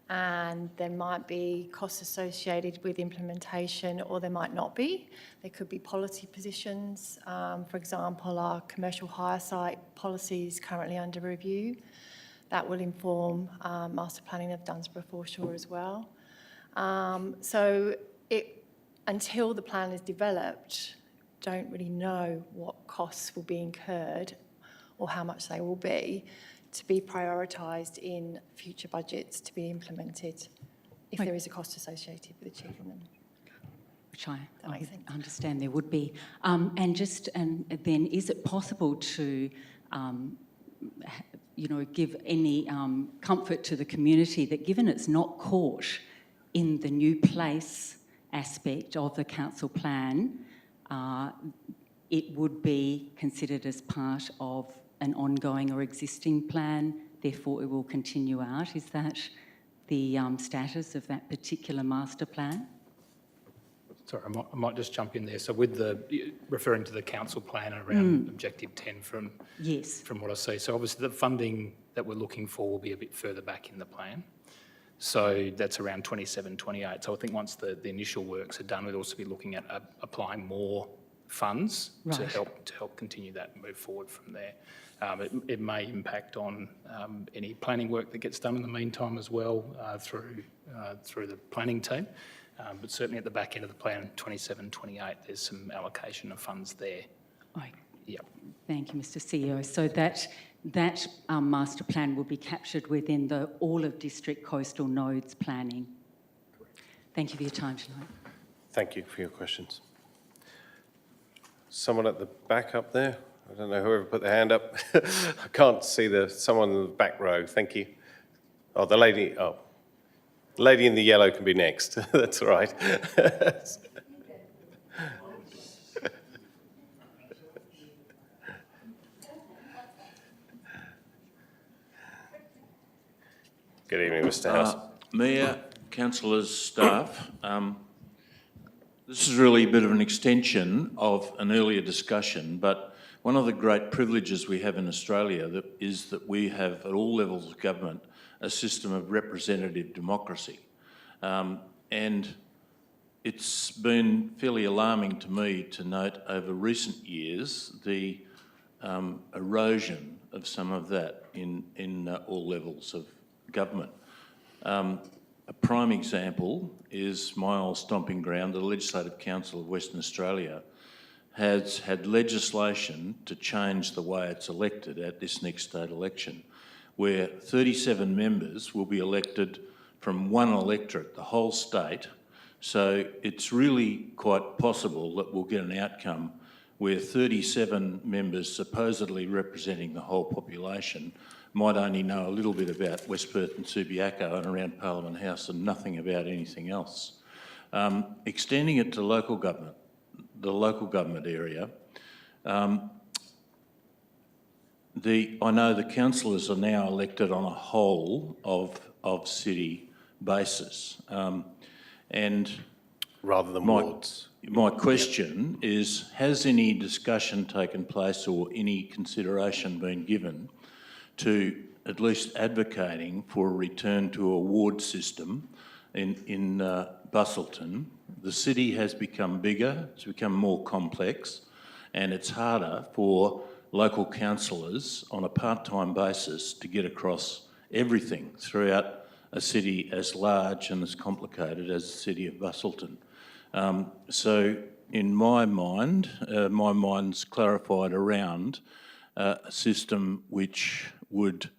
and there might be costs associated with implementation, or there might not be. There could be policy positions. For example, our commercial hire site policy is currently under review. That will inform master planning of Dunsborough Foreshore as well. So until the plan is developed, don't really know what costs will be incurred or how much they will be to be prioritised in future budgets to be implemented if there is a cost associated with achieving them. Which I understand there would be. And then is it possible to give any comfort to the community that given it's not caught in the new place aspect of the council plan, it would be considered as part of an ongoing or existing plan, therefore it will continue out? Is that the status of that particular master plan? Sorry, I might just jump in there. So with referring to the council plan around Objective 10 from what I see, so obviously the funding that we're looking for will be a bit further back in the plan. So that's around 27, 28. So I think once the initial works are done, we'd also be looking at applying more funds to help continue that and move forward from there. It may impact on any planning work that gets done in the meantime as well through the planning team. But certainly at the back end of the plan, 27, 28, there's some allocation of funds there. Yep. Thank you, Mr. CEO. So that master plan will be captured within the all of district coastal nodes planning. Thank you for your time tonight. Thank you for your questions. Someone at the back up there? I don't know whoever put their hand up. I can't see someone in the back row. Thank you. Oh, the lady. Oh, the lady in the yellow can be next. That's all right. Good evening, Mr. House. Mayor, councillors, staff. This is really a bit of an extension of an earlier discussion, but one of the great privileges we have in Australia is that we have, at all levels of government, a system of representative democracy. And it's been fairly alarming to me to note over recent years the erosion of some of that in all levels of government. A prime example is my old stomping ground, the Legislative Council of Western Australia has had legislation to change the way it's elected at this next state election, where 37 members will be elected from one electorate, the whole state. So it's really quite possible that we'll get an outcome where 37 members supposedly representing the whole population might only know a little bit about West Perth and Subiaco and around Parliament House and nothing about anything else. Extending it to local government, the local government area, I know the councillors are now elected on a whole of city basis. And rather than wards. My question is, has any discussion taken place or any consideration been given to at least advocating for a return to a ward system in Busselton? The city has become bigger, it's become more complex, and it's harder for local councillors on a part-time basis to get across everything throughout a city as large and as complicated as the city of Busselton. So in my mind's clarified around a system which would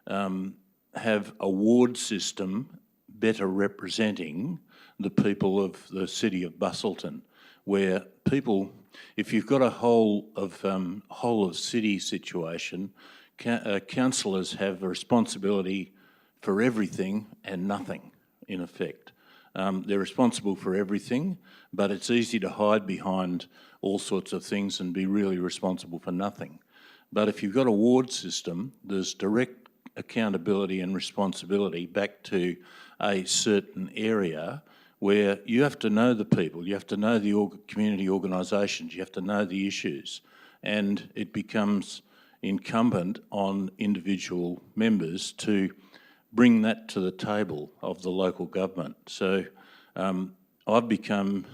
have a ward system better representing the people of the city of Busselton, where people, if you've got a whole of city situation, councillors have a responsibility for everything and nothing, in effect. They're responsible for everything, but it's easy to hide behind all sorts of things and be really responsible for nothing. But if you've got a ward system, there's direct accountability and responsibility back to a certain area where you have to know the people, you have to know the community organisations, you have to know the issues, and it becomes incumbent on individual members to bring that to the table of the local government. So I've become,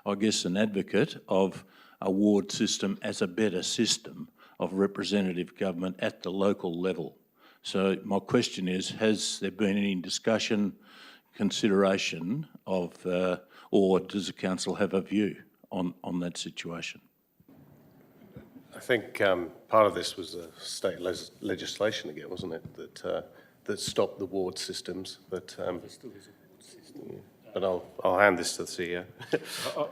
I guess, an advocate of a ward system as a better system of representative government at the local level. So my question is, has there been any discussion, consideration of, or does the council have a view on that situation? I think part of this was state legislation again, wasn't it, that stopped the ward systems, but but I'll hand this to the CEO.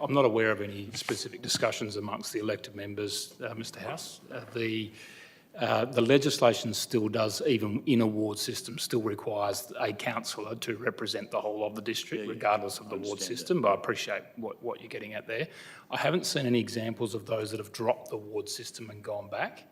I'm not aware of any specific discussions amongst the elected members, Mr House. The legislation still does, even in a ward system, still requires a councillor to represent the whole of the district, regardless of the ward system, but I appreciate what you're getting at there. I haven't seen any examples of those that have dropped the ward system and gone back,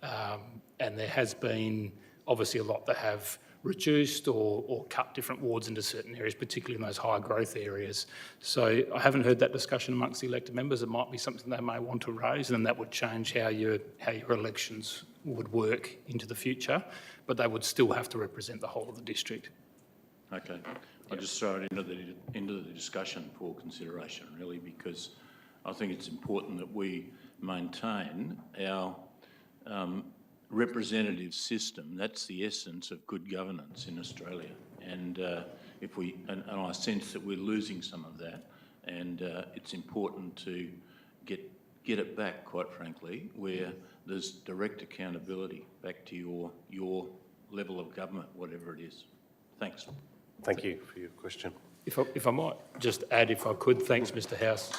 and there has been obviously a lot that have reduced or cut different wards into certain areas, particularly in those high growth areas. So I haven't heard that discussion amongst the elected members. It might be something they may want to raise, and then that would change how your elections would work into the future, but they would still have to represent the whole of the district. Okay, I'll just throw it into the discussion for consideration, really, because I think it's important that we maintain our representative system. That's the essence of good governance in Australia, and if we and I sense that we're losing some of that, and it's important to get it back, quite frankly, where there's direct accountability back to your level of government, whatever it is. Thanks. Thank you for your question. If I might just add, if I could, thanks, Mr House.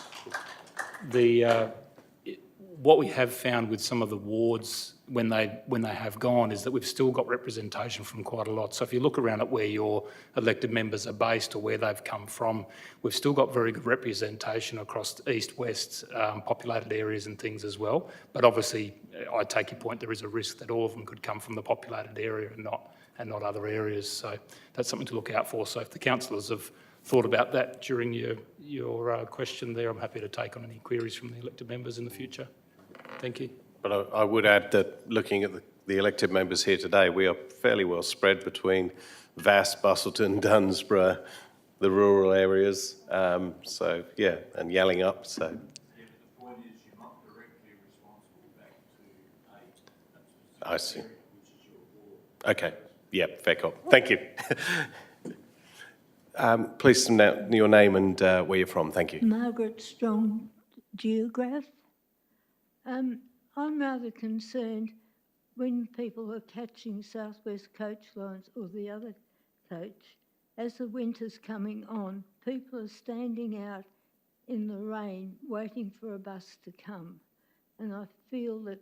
What we have found with some of the wards when they have gone is that we've still got representation from quite a lot. So if you look around at where your elected members are based or where they've come from, we've still got very good representation across the east, west, populated areas and things as well. But obviously, I take your point, there is a risk that all of them could come from the populated area and not other areas. So that's something to look out for. So if the councillors have thought about that during your question there, I'm happy to take on any queries from the elected members in the future. Thank you. But I would add that looking at the elected members here today, we are fairly well spread between Vass, Busselton, Dunsborough, the rural areas. So, yeah, and Yelling up. So. Yeah, but the point is you're not directly responsible back to a I see. Area, which is your ward. Okay. Yeah, fair call. Thank you. Please your name and where you're from. Thank you. Margaret Strong, Geograph. I'm rather concerned when people are catching South West coach lines or the other coach. As the winter's coming on, people are standing out in the rain waiting for a bus to come. And I feel that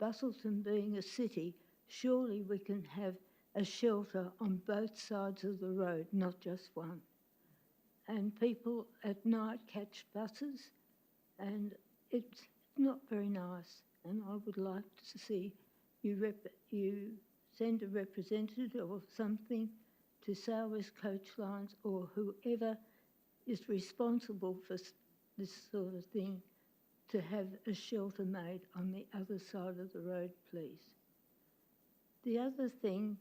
Busselton being a city, surely we can have a shelter on both sides of the road, not just one. And people at night catch buses, and it's not very nice. And I would like to see you send a representative or something to South West Coach Lines or whoever is responsible for this sort of thing to have a shelter made on the other side of the road, please. The other thing,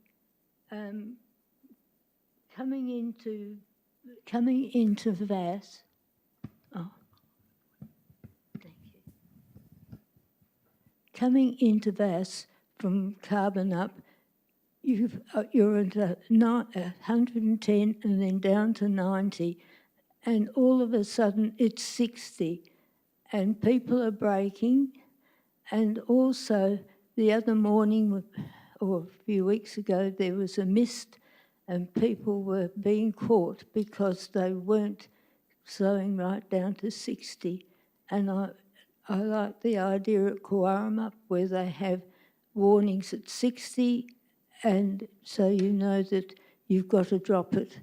coming into Vass, coming into Vass from Carbon up, you're at 110 and then down to 90, and all of a sudden it's 60, and people are braking. And also the other morning, or a few weeks ago, there was a mist and people were being caught because they weren't slowing right down to 60. And I like the idea at Coarama where they have warnings at 60, and so you know that you've got to drop it.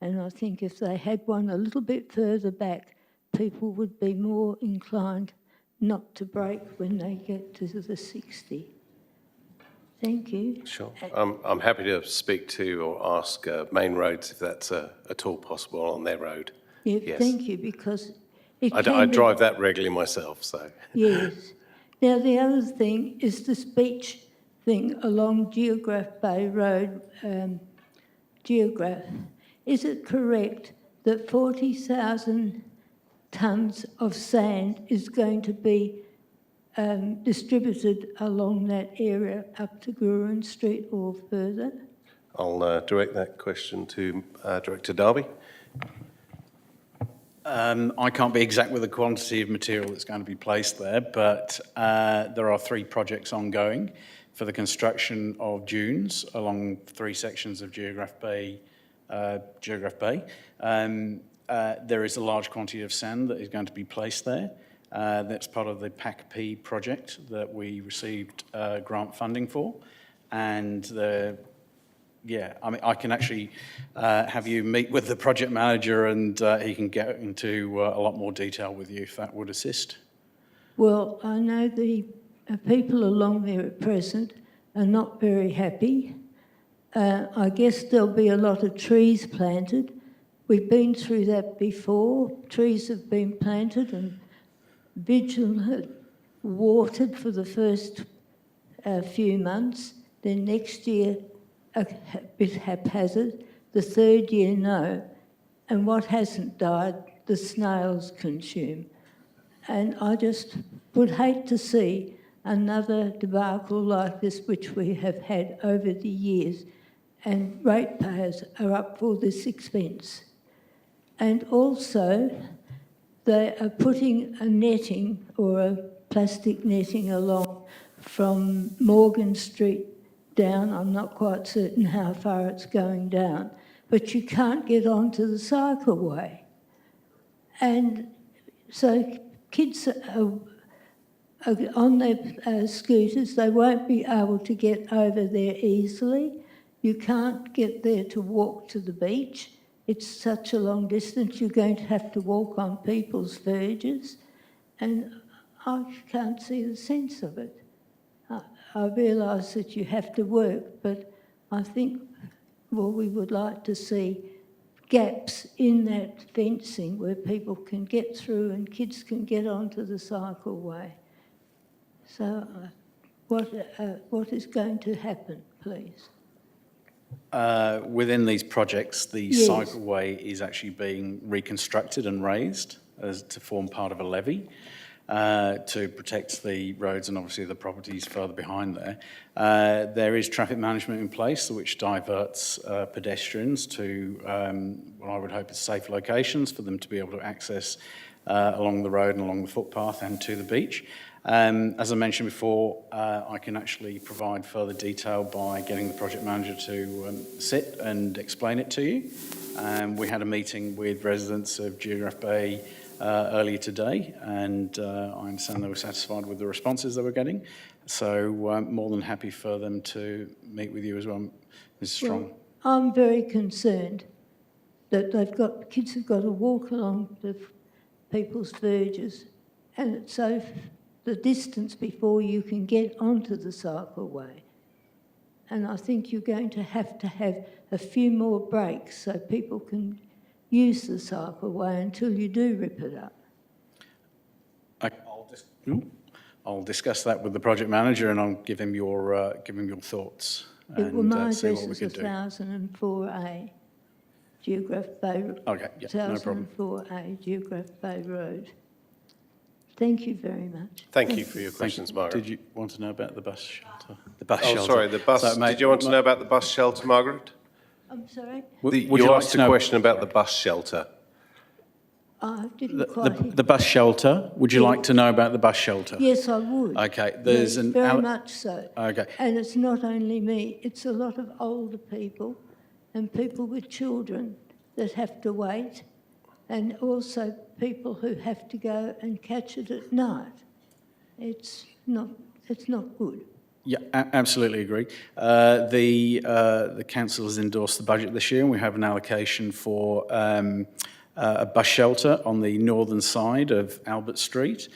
And I think if they had one a little bit further back, people would be more inclined not to brake when they get to the 60. Thank you. Sure. I'm happy to speak to or ask Main Roads if that's at all possible on their road. Yeah, Yes. thank you, because it I can be... drive that regularly myself, so. Yes. Now, the other thing is this beach thing along Geograph Bay Road, Geograph. Is it correct that 40,000 tonnes of sand is going to be distributed along that area up to Gurun Street or further? I'll direct that question to Director Darby. I can't be exact with the quantity of material that's going to be placed there, but there are 3 projects ongoing for the construction of dunes along 3 sections of Geograph Bay. There is a large quantity of sand that is going to be placed there. That's part of the PAC-P project that we received grant funding for. And I can actually have you meet with the project manager and he can get into a lot more detail with you if that would assist. Well, I know the people along there at present are not very happy. I guess there'll be a lot of trees planted. We've been through that before. Trees have been planted and vigilant watered for the first few months. Then next year, a bit haphazard. The third year, no. And what hasn't died, the snails consume. And I just would hate to see another debacle like this, which we have had over the years, and ratepayers are up for this expense. And also, they are putting a netting or a plastic netting along from Morgan Street down. I'm not quite certain how far it's going down, but you can't get onto the cycleway. And so kids are on their scooters, they won't be able to get over there easily. You can't get there to walk to the beach. It's such a long distance, you're going to have to walk on people's verges. And I can't see the sense of it. I realise that you have to work, but I think, well, we would like to see gaps in that fencing where people can get through and kids can get onto the cycleway. So what is going to happen, please? Within these projects, the Yes. cycleway is actually being reconstructed and raised to form part of a levee to protect the roads and obviously the properties further behind there. There is traffic management in place which diverts pedestrians to what I would hope is safe locations for them to be able to access along the road and along the footpath and to the beach. As I mentioned before, I can actually provide further detail by getting the project manager to sit and explain it to you. We had a meeting with residents of Geograph Bay earlier today, and I understand they were satisfied with the responses they were getting. So more than happy for them to meet with you as well, Mrs. Strong. Well, I'm very concerned that kids have got to walk along the people's verges, and it's so the distance before you can get onto the cycleway. And I think you're going to have a few more breaks so people can use the cycleway until you do rip it up. I'll discuss that with the project manager and I'll give him your thoughts. Well, my see address what we is could do. 1004A, Geograph Bay Road. Okay, yeah, no problem. 1004A, Geograph Bay Road. Thank you very much. Thank you for your questions, Margaret. Did you want to know about the bus shelter? The bus Oh, shelter. sorry, the bus. So, mate, did you want to know about the bus shelter, Margaret? I'm sorry? You asked a question about the bus shelter. I didn't quite... The bus shelter. Would you like to know about the bus shelter? Yes, I would. Okay, Yes, very much so. Okay. And it's not only me, it's a lot of older people and people with children that have to wait. and also people who have to go and catch it at night. It's not good. Yeah, absolutely agree. The council has endorsed the budget this year, and we have an allocation for a bus shelter on the northern side of Albert Street.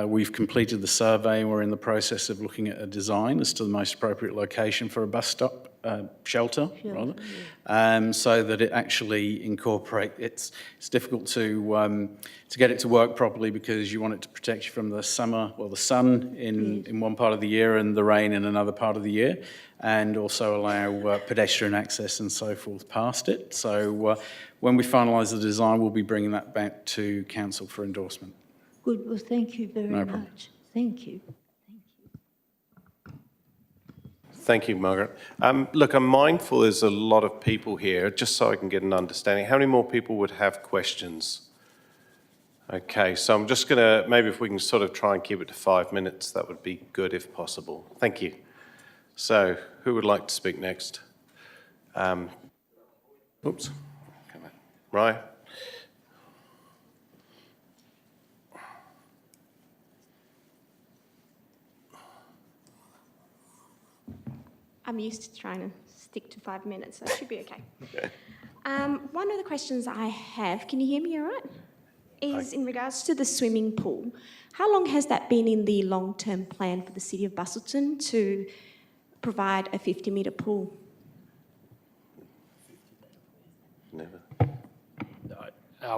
We've completed the survey, and we're in the process of looking at a design as to the most appropriate location for a bus stop shelter, so that it actually incorporates. It's difficult to get it to work properly because you want it to protect you from the sun in one part of the year and the rain in another part of the year, and also allow pedestrian access and so forth past it. So when we finalise the design, we'll be bringing that back to council for endorsement. Good. Well, thank you very No problem. much. Thank you. Thank you, Margaret. Look, I'm mindful there's a lot of people here, just so I can get an understanding. How many more people would have questions? Okay, so I'm just going to, maybe if we can sort of try and keep it to 5 minutes, that would be good if possible. Thank you. So, who would like to speak next? Oops. Come on. Right. I'm used to trying to stick to 5 minutes, so it should be okay. One of the questions I have, can you hear me all right? Is in regards to the swimming pool. How long has that been in the long-term plan for the City of Busselton to provide a 50-metre pool? Never.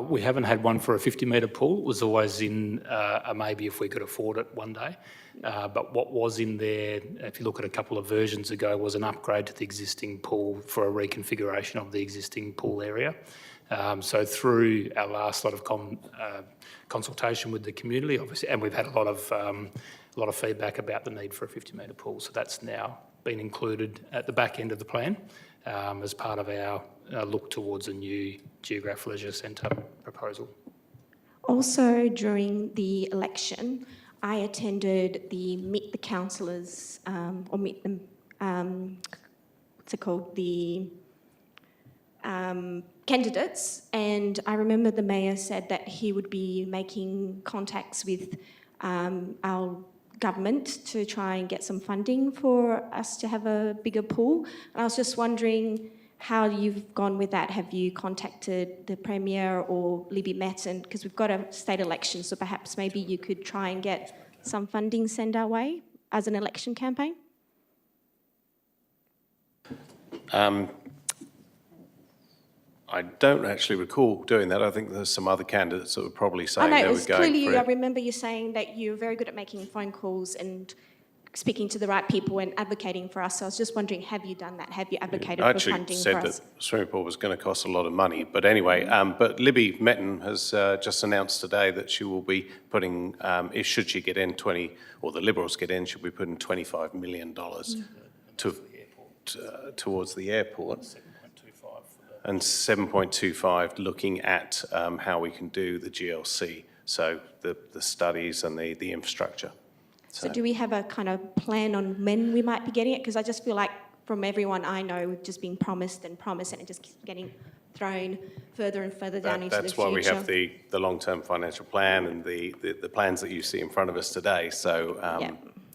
We haven't had one for a 50-metre pool. It was always in a maybe if we could afford it one day. But what was in there, if you look at a couple of versions ago, was an upgrade to the existing pool for a reconfiguration of the existing pool area. So through our last lot of consultation with the community, obviously, and we've had a lot of feedback about the need for a 50-metre pool. So that's now been included at the back end of the plan as part of our look towards a new Geograph Leisure Centre proposal. Also, during the election, I attended the Meet the Councillors, or Meet them, what's it called, the candidates, and I remember the Mayor said that he would be making contacts with our government to try and get some funding for us to have a bigger pool. And I was just wondering how you've gone with that. Have you contacted the Premier or Libby Metten? Because we've got a state election, so perhaps maybe you could try and get some funding sent our way as an election campaign? I don't actually recall doing that. I think there's some other candidates that were probably saying I know, they it were was going clearly for you. I it. remember you saying that you're very good at making phone calls and speaking to the right people and advocating for us. So I was just wondering, have you done that? Have you advocated I for funding actually for said us? that swimming pool was going to cost a lot of money. But anyway, but Libby Metten has just announced today that she will be putting, should she get in or the Liberals get in, she'll be putting $25 million towards the airport. And 7.25 looking at how we can do the GLC, so the studies and the infrastructure. So do we have a kind of plan on when we might be getting it? Because I just feel like from everyone I know, we've just been promised and promised, and it just keeps getting thrown further and further down into the future. That's why we have the long-term financial plan and the plans that you see in front of us today. So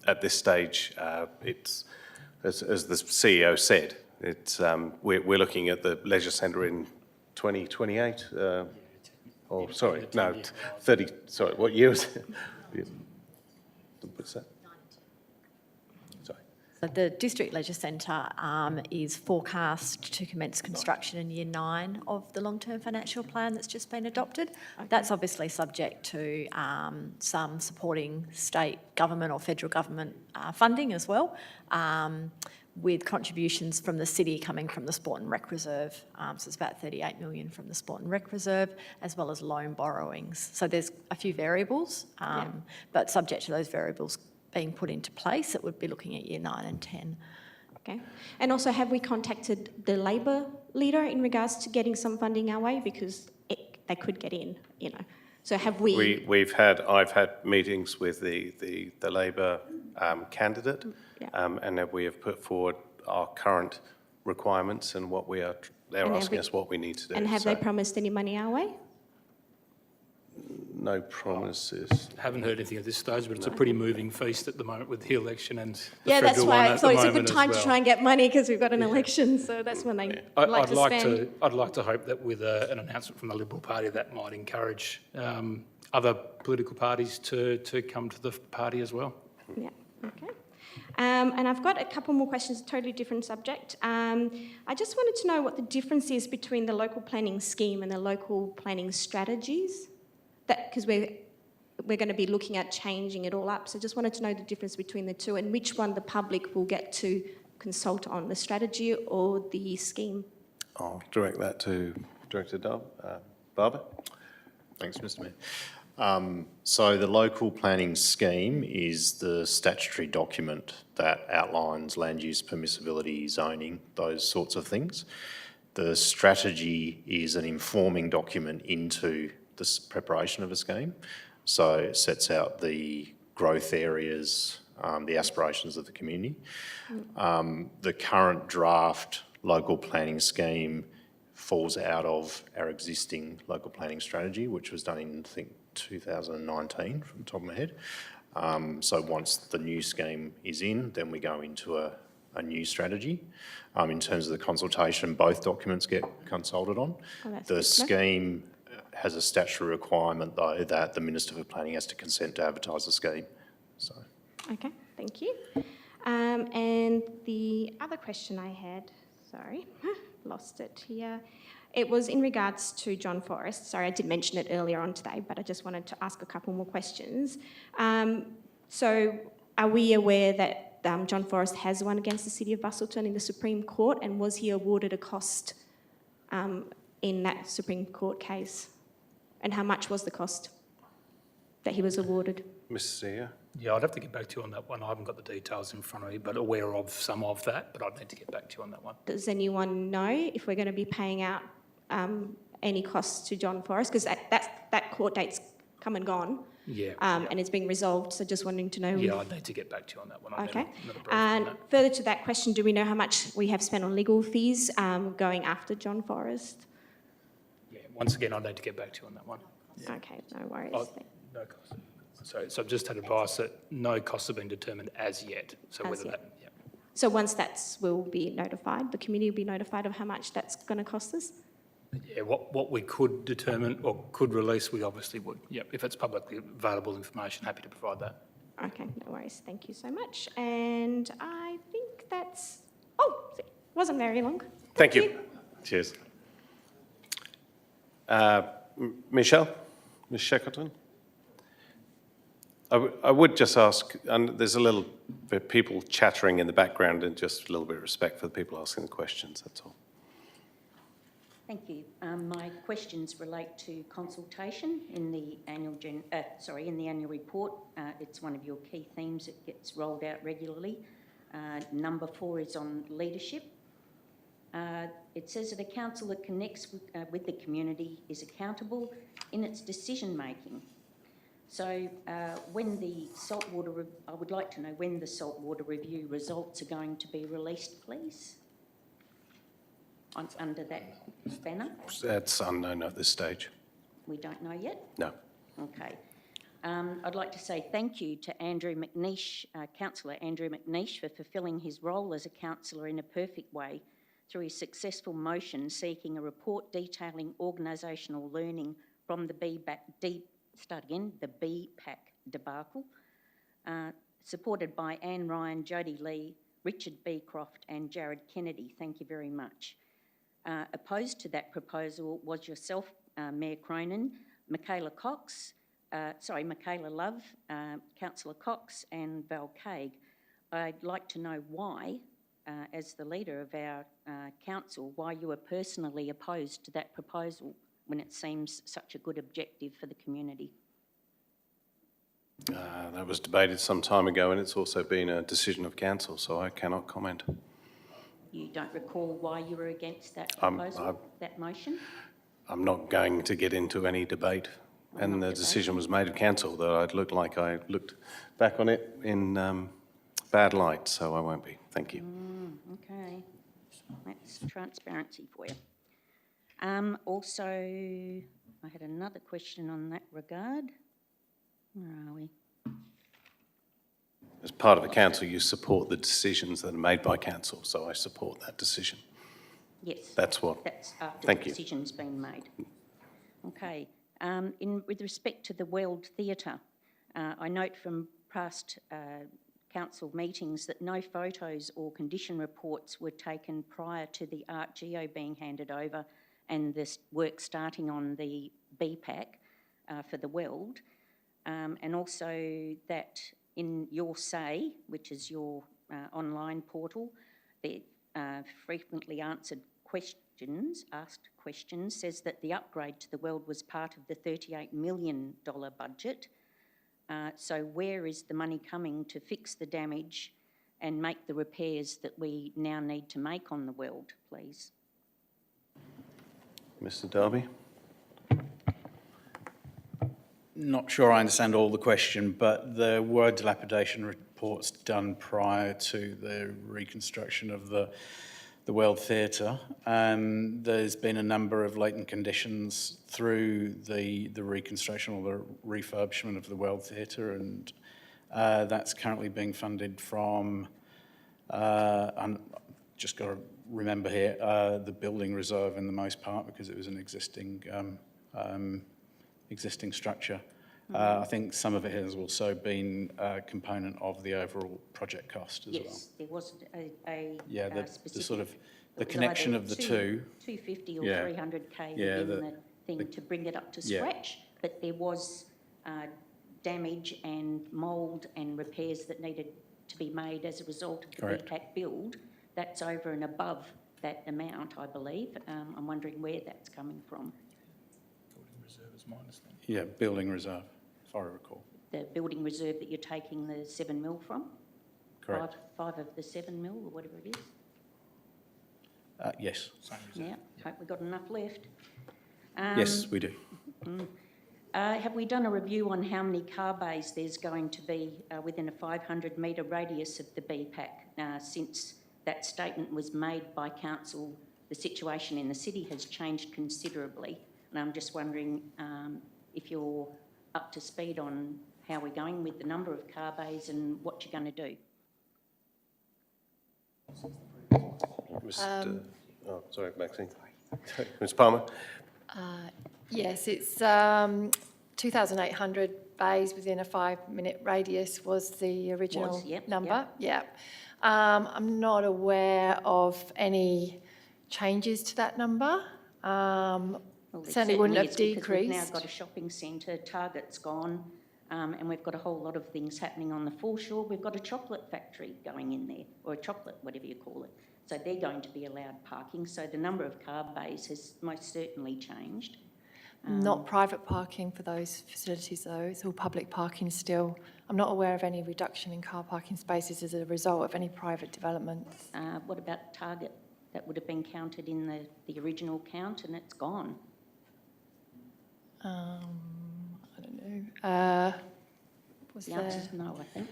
at this stage, it's, as the CEO said, it's we're looking at the leisure centre in 2028. Or sorry, no, 30. Sorry, what year was it? What's that? Sorry. So the District Leisure Centre is forecast to commence construction in Year 9 of the long-term financial plan that's just been adopted. Okay. That's obviously subject to some supporting state government or federal government funding as well, with contributions from the city coming from the Sport and Rec Reserve. So it's about 38 million from the Sport and Rec Reserve, as well as loan borrowings. So there's a few variables, but subject to those variables being put into place, it would be looking at Year 9 and 10. Okay. And also, have we contacted the Labor leader in regards to getting some funding our way? Because they could get in, you know. So have we... I've had meetings with the Labor candidate, and we have put forward our current requirements and what they're asking us what we need to do. And have they promised any money our way? No promises. Haven't heard anything at this stage, but it's a pretty moving feast at the moment with the election and the Yeah, that's federal why one I at thought the it's a moment good as time to well. try and get money because we've got an election, so that's when they like to spend. I'd like to hope that with an announcement from the Liberal Party that might encourage other political parties to come to the party as well. Yeah, okay. And I've got a couple more questions, a totally different subject. I just wanted to know what the difference is between the local planning scheme and the local planning strategies, because we're going to be looking at changing it all up. So just wanted to know the difference between the two and which one the public will get to consult on, the strategy or the scheme. I'll direct that to Director Dove. Barbara? Thanks, Mr Mayor. So the local planning scheme is the statutory document that outlines land use, permissibility, zoning, those sorts of things. The strategy is an informing document into the preparation of a scheme. So it sets out the growth areas, the aspirations of the community. The current draft local planning scheme falls out of our existing local planning strategy, which was done in, I think, 2019 from the top of my head. So once the new scheme is in, then we go into a new strategy. In terms of the consultation, both documents get consulted on. The scheme has a statutory requirement, though, that the Minister for Planning has to consent to advertise the scheme. So. Okay, thank you. And the other question I had, sorry, lost it here. It was in regards to John Forrest. Sorry, I did mention it earlier on today, but I just wanted to ask a couple more questions. So are we aware that John Forrest has won against the City of Busselton in the Supreme Court, and was he awarded a cost in that Supreme Court case? And how much was the cost that he was awarded? Mr. Sear? Yeah, I'd have to get back to you on that one. I haven't got the details in front of me, but aware of some of that, but I'd need to get back to you on that one. Does anyone know if we're going to be paying out any costs to John Forrest? Because that court date's come and gone. Yeah. And it's being resolved, so just wanting to know. Yeah, I'd need to get back to you on that one. Okay. And further to that question, do we know how much we have spent on legal fees going after John Forrest? Yeah, once again, I'd need to get back to you on that one. Yeah. Okay, no worries. No cost. So I've just had advice that no costs have been determined as yet. So As whether yet. that, yeah. So once we'll be notified, the community will be notified of how much that's going to cost us? Yeah, what we could determine or could release, we obviously would. Yep, if it's publicly available information, happy to provide that. Okay, no worries. Thank you so much. And I think that's... wasn't very long. Thank you. Cheers. Michelle? Ms Shackleton? I would just ask, and there's a little bit of people chattering in the background, and just a little bit of respect for the people asking the questions, that's all. Thank you. My questions relate to consultation in the annual report. It's one of your key themes that gets rolled out regularly. Number 4 is on leadership. It says that a council that connects with the community is accountable in its decision making. So when the saltwater, I would like to know when the saltwater review results are going to be released, please. Under that banner? That's unknown at this stage. We don't know yet? No. Okay. I'd like to say thank you to Andrew McNeish, Councillor Andrew McNeish, for fulfilling his role as a councillor in a perfect way through his successful motion seeking a report detailing organisational learning from the BPAC debacle, supported by Anne Ryan, Jodie Lee, Richard Beecroft and Jared Kennedy. Thank you very much. Opposed to that proposal was yourself, Mayor Cronin, Michaela Love, Councillor Cox and Val Caig. I'd like to know why, as the leader of our council, why you are personally opposed to that proposal when it seems such a good objective for the community. That was debated some time ago, and it's also been a decision of council, so I cannot comment. You don't recall why you were against that proposal, that motion? I'm not going to get into any debate, and the decision was made of council, though I'd look like I looked back on it in bad light, so I won't be. Thank you. Okay, that's transparency for you. Also, I had another question on that regard. Where are we? As part of a council, you support the decisions that are made by council, so I support that decision. Yes. That's what. That's after Thank the you. decision's been made. Okay. With respect to the Weld Theatre, I note from past council meetings that no photos or condition reports were taken prior to the Art Geo being handed over and this work starting on the BPAC for the Weld, and also that in Your Say, which is your online portal, the frequently answered asked questions, says that the upgrade to the Weld was part of the $38 million budget. So where is the money coming to fix the damage and make the repairs that we now need to make on the Weld, please? Mr. Darby? Not sure I understand all the question, but the word dilapidation report's done prior to the reconstruction of the Weld Theatre. There's been a number of latent conditions through the reconstruction or the refurbishment of the Weld Theatre, and that's currently being funded from, I'm just got to remember here, the building reserve in the most part, because it was an existing structure. I think some of it has also been a component of the overall project cost as well. Yes, there wasn't a specific... the sort of the connection of the two. 250 or 300k within the thing to bring it up to scratch, but there was damage and mould and repairs that needed to be made as a result of the BPAC build. That's over and above that amount, I believe. I'm wondering where that's coming from. Building reserve is my understanding. Yeah, building reserve, if I recall. The building reserve that you're taking the 7 mil from? Correct. Five of the 7 mil or whatever it is? Yes. Yeah, hope we've got enough left. Yes, we do. Have we done a review on how many car bays there's going to be within a 500 metre radius of the BPAC? Since that statement was made by council, the situation in the city has changed considerably. And I'm just wondering if you're up to speed on how we're going with the number of car bays and what you're going to do. Sorry, Maxine. Ms. Palmer? Yes, it's 2,800 bays within a 5-minute radius was the original number. Yep. I'm not aware of any changes to that number. Well, certainly wouldn't have decreased. We've now got a shopping centre, Target's gone, and we've got a whole lot of things happening on the foreshore. We've got a chocolate factory going in there, or a chocolate, whatever you call it. So they're going to be allowed parking. So the number of car bays has most certainly changed. Not private parking for those facilities though, it's all public parking still. I'm not aware of any reduction in car parking spaces as a result of any private developments. What about Target? That would have been counted in the original count and it's gone. I don't know. The answer's no, I think.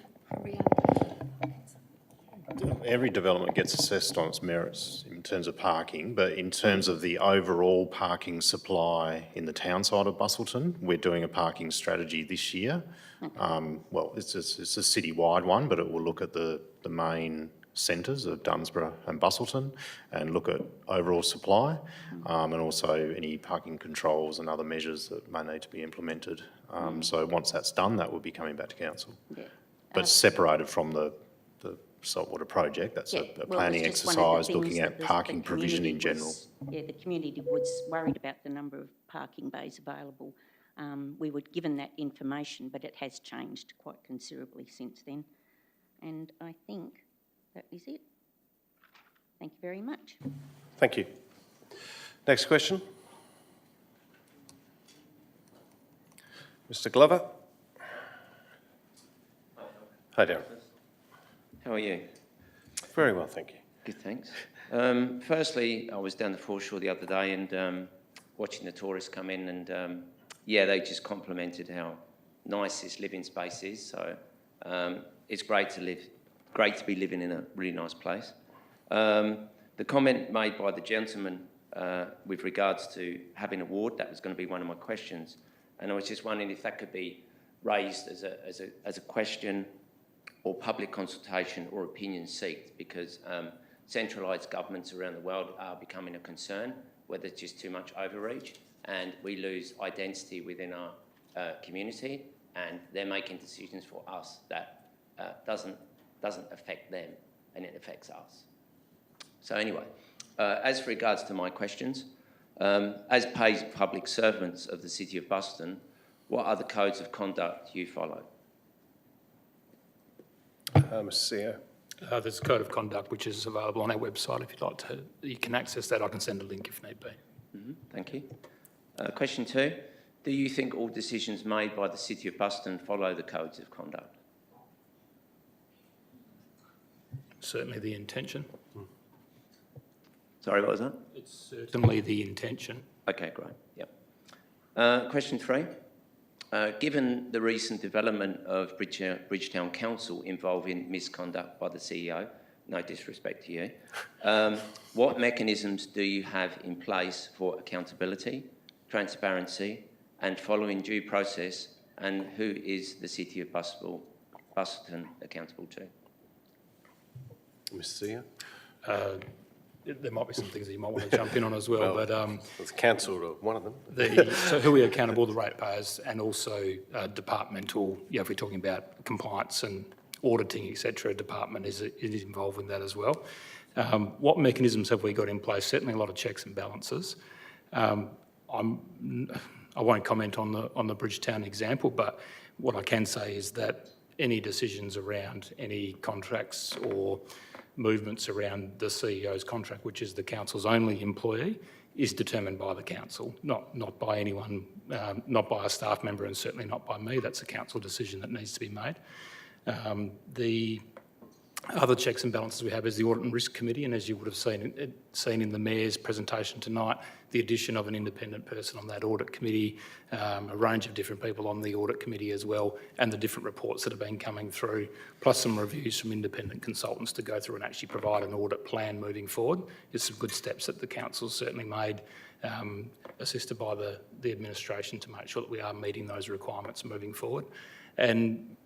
Every development gets assessed on its merits in terms of parking, but in terms of the overall parking supply in the town side of Busselton, we're doing a parking strategy this year. Okay. Well, it's a citywide one, but it will look at the main centres of Dunsborough and Busselton and look at overall supply and also any parking controls and other measures that may need to be implemented. So once that's done, that will be coming back to council. Yeah. But separated from the saltwater project, that's a planning exercise looking at parking provision in general. The community was worried about the number of parking bays available. We were given that information, but it has changed quite considerably since then. And I think that is it. Thank you very much. Thank you. Next question. Mr. Glover. Hi, Darren. How are you? Very well, thank you. Good, thanks. Firstly, I was down the foreshore the other day and watching the tourists come in and, they just complimented how nice this living space is. So it's great to be living in a really nice place. The comment made by the gentleman with regards to having a ward. That was going to be one of my questions. And I was just wondering if that could be raised as a question or public consultation or opinion seeked, because centralised governments around the world are becoming a concern, where there's just too much overreach and we lose identity within our community, and they're making decisions for us that doesn't affect them and it affects us. So anyway, as regards to my questions, as paid public servants of the City of Busselton, what are the codes of conduct you follow? Mr. CEO. There's a code of conduct which is available on our website. If you'd like to, you can access that. I can send a link if need be. Thank you. Question 2. Do you think all decisions made by the City of Busselton follow the codes of conduct? Certainly the intention. Sorry, what was that? It's certainly the intention. Okay, great. Yep. Question 3. Given the recent development of Bridgetown Council involving misconduct by the CEO, no disrespect to you, what mechanisms do you have in place for accountability, transparency and following due process, and who is the City of Busselton accountable to? Mr. CEO. There might be some things that you might want to jump in on as well, but it's council or one of them. So who are we accountable? The ratepayers, and also departmental. If we're talking about compliance and auditing, etc., department is involved in that as well. What mechanisms have we got in place? Certainly a lot of checks and balances. I won't comment on the Bridgetown example, but what I can say is that any decisions around any contracts or movements around the CEO's contract, which is the council's only employee, is determined by the council, not by anyone, not by a staff member, and certainly not by me. That's a council decision that needs to be made. The other checks and balances we have is the Audit and Risk Committee, and as you would have seen in the Mayor's presentation tonight, the addition of an independent person on that Audit Committee, a range of different people on the Audit Committee as well, and the different reports that have been coming through, plus some reviews from independent consultants to go through and actually provide an audit plan moving forward. There's some good steps that the council's certainly made, assisted by the administration, to make sure that we are meeting those requirements moving forward. And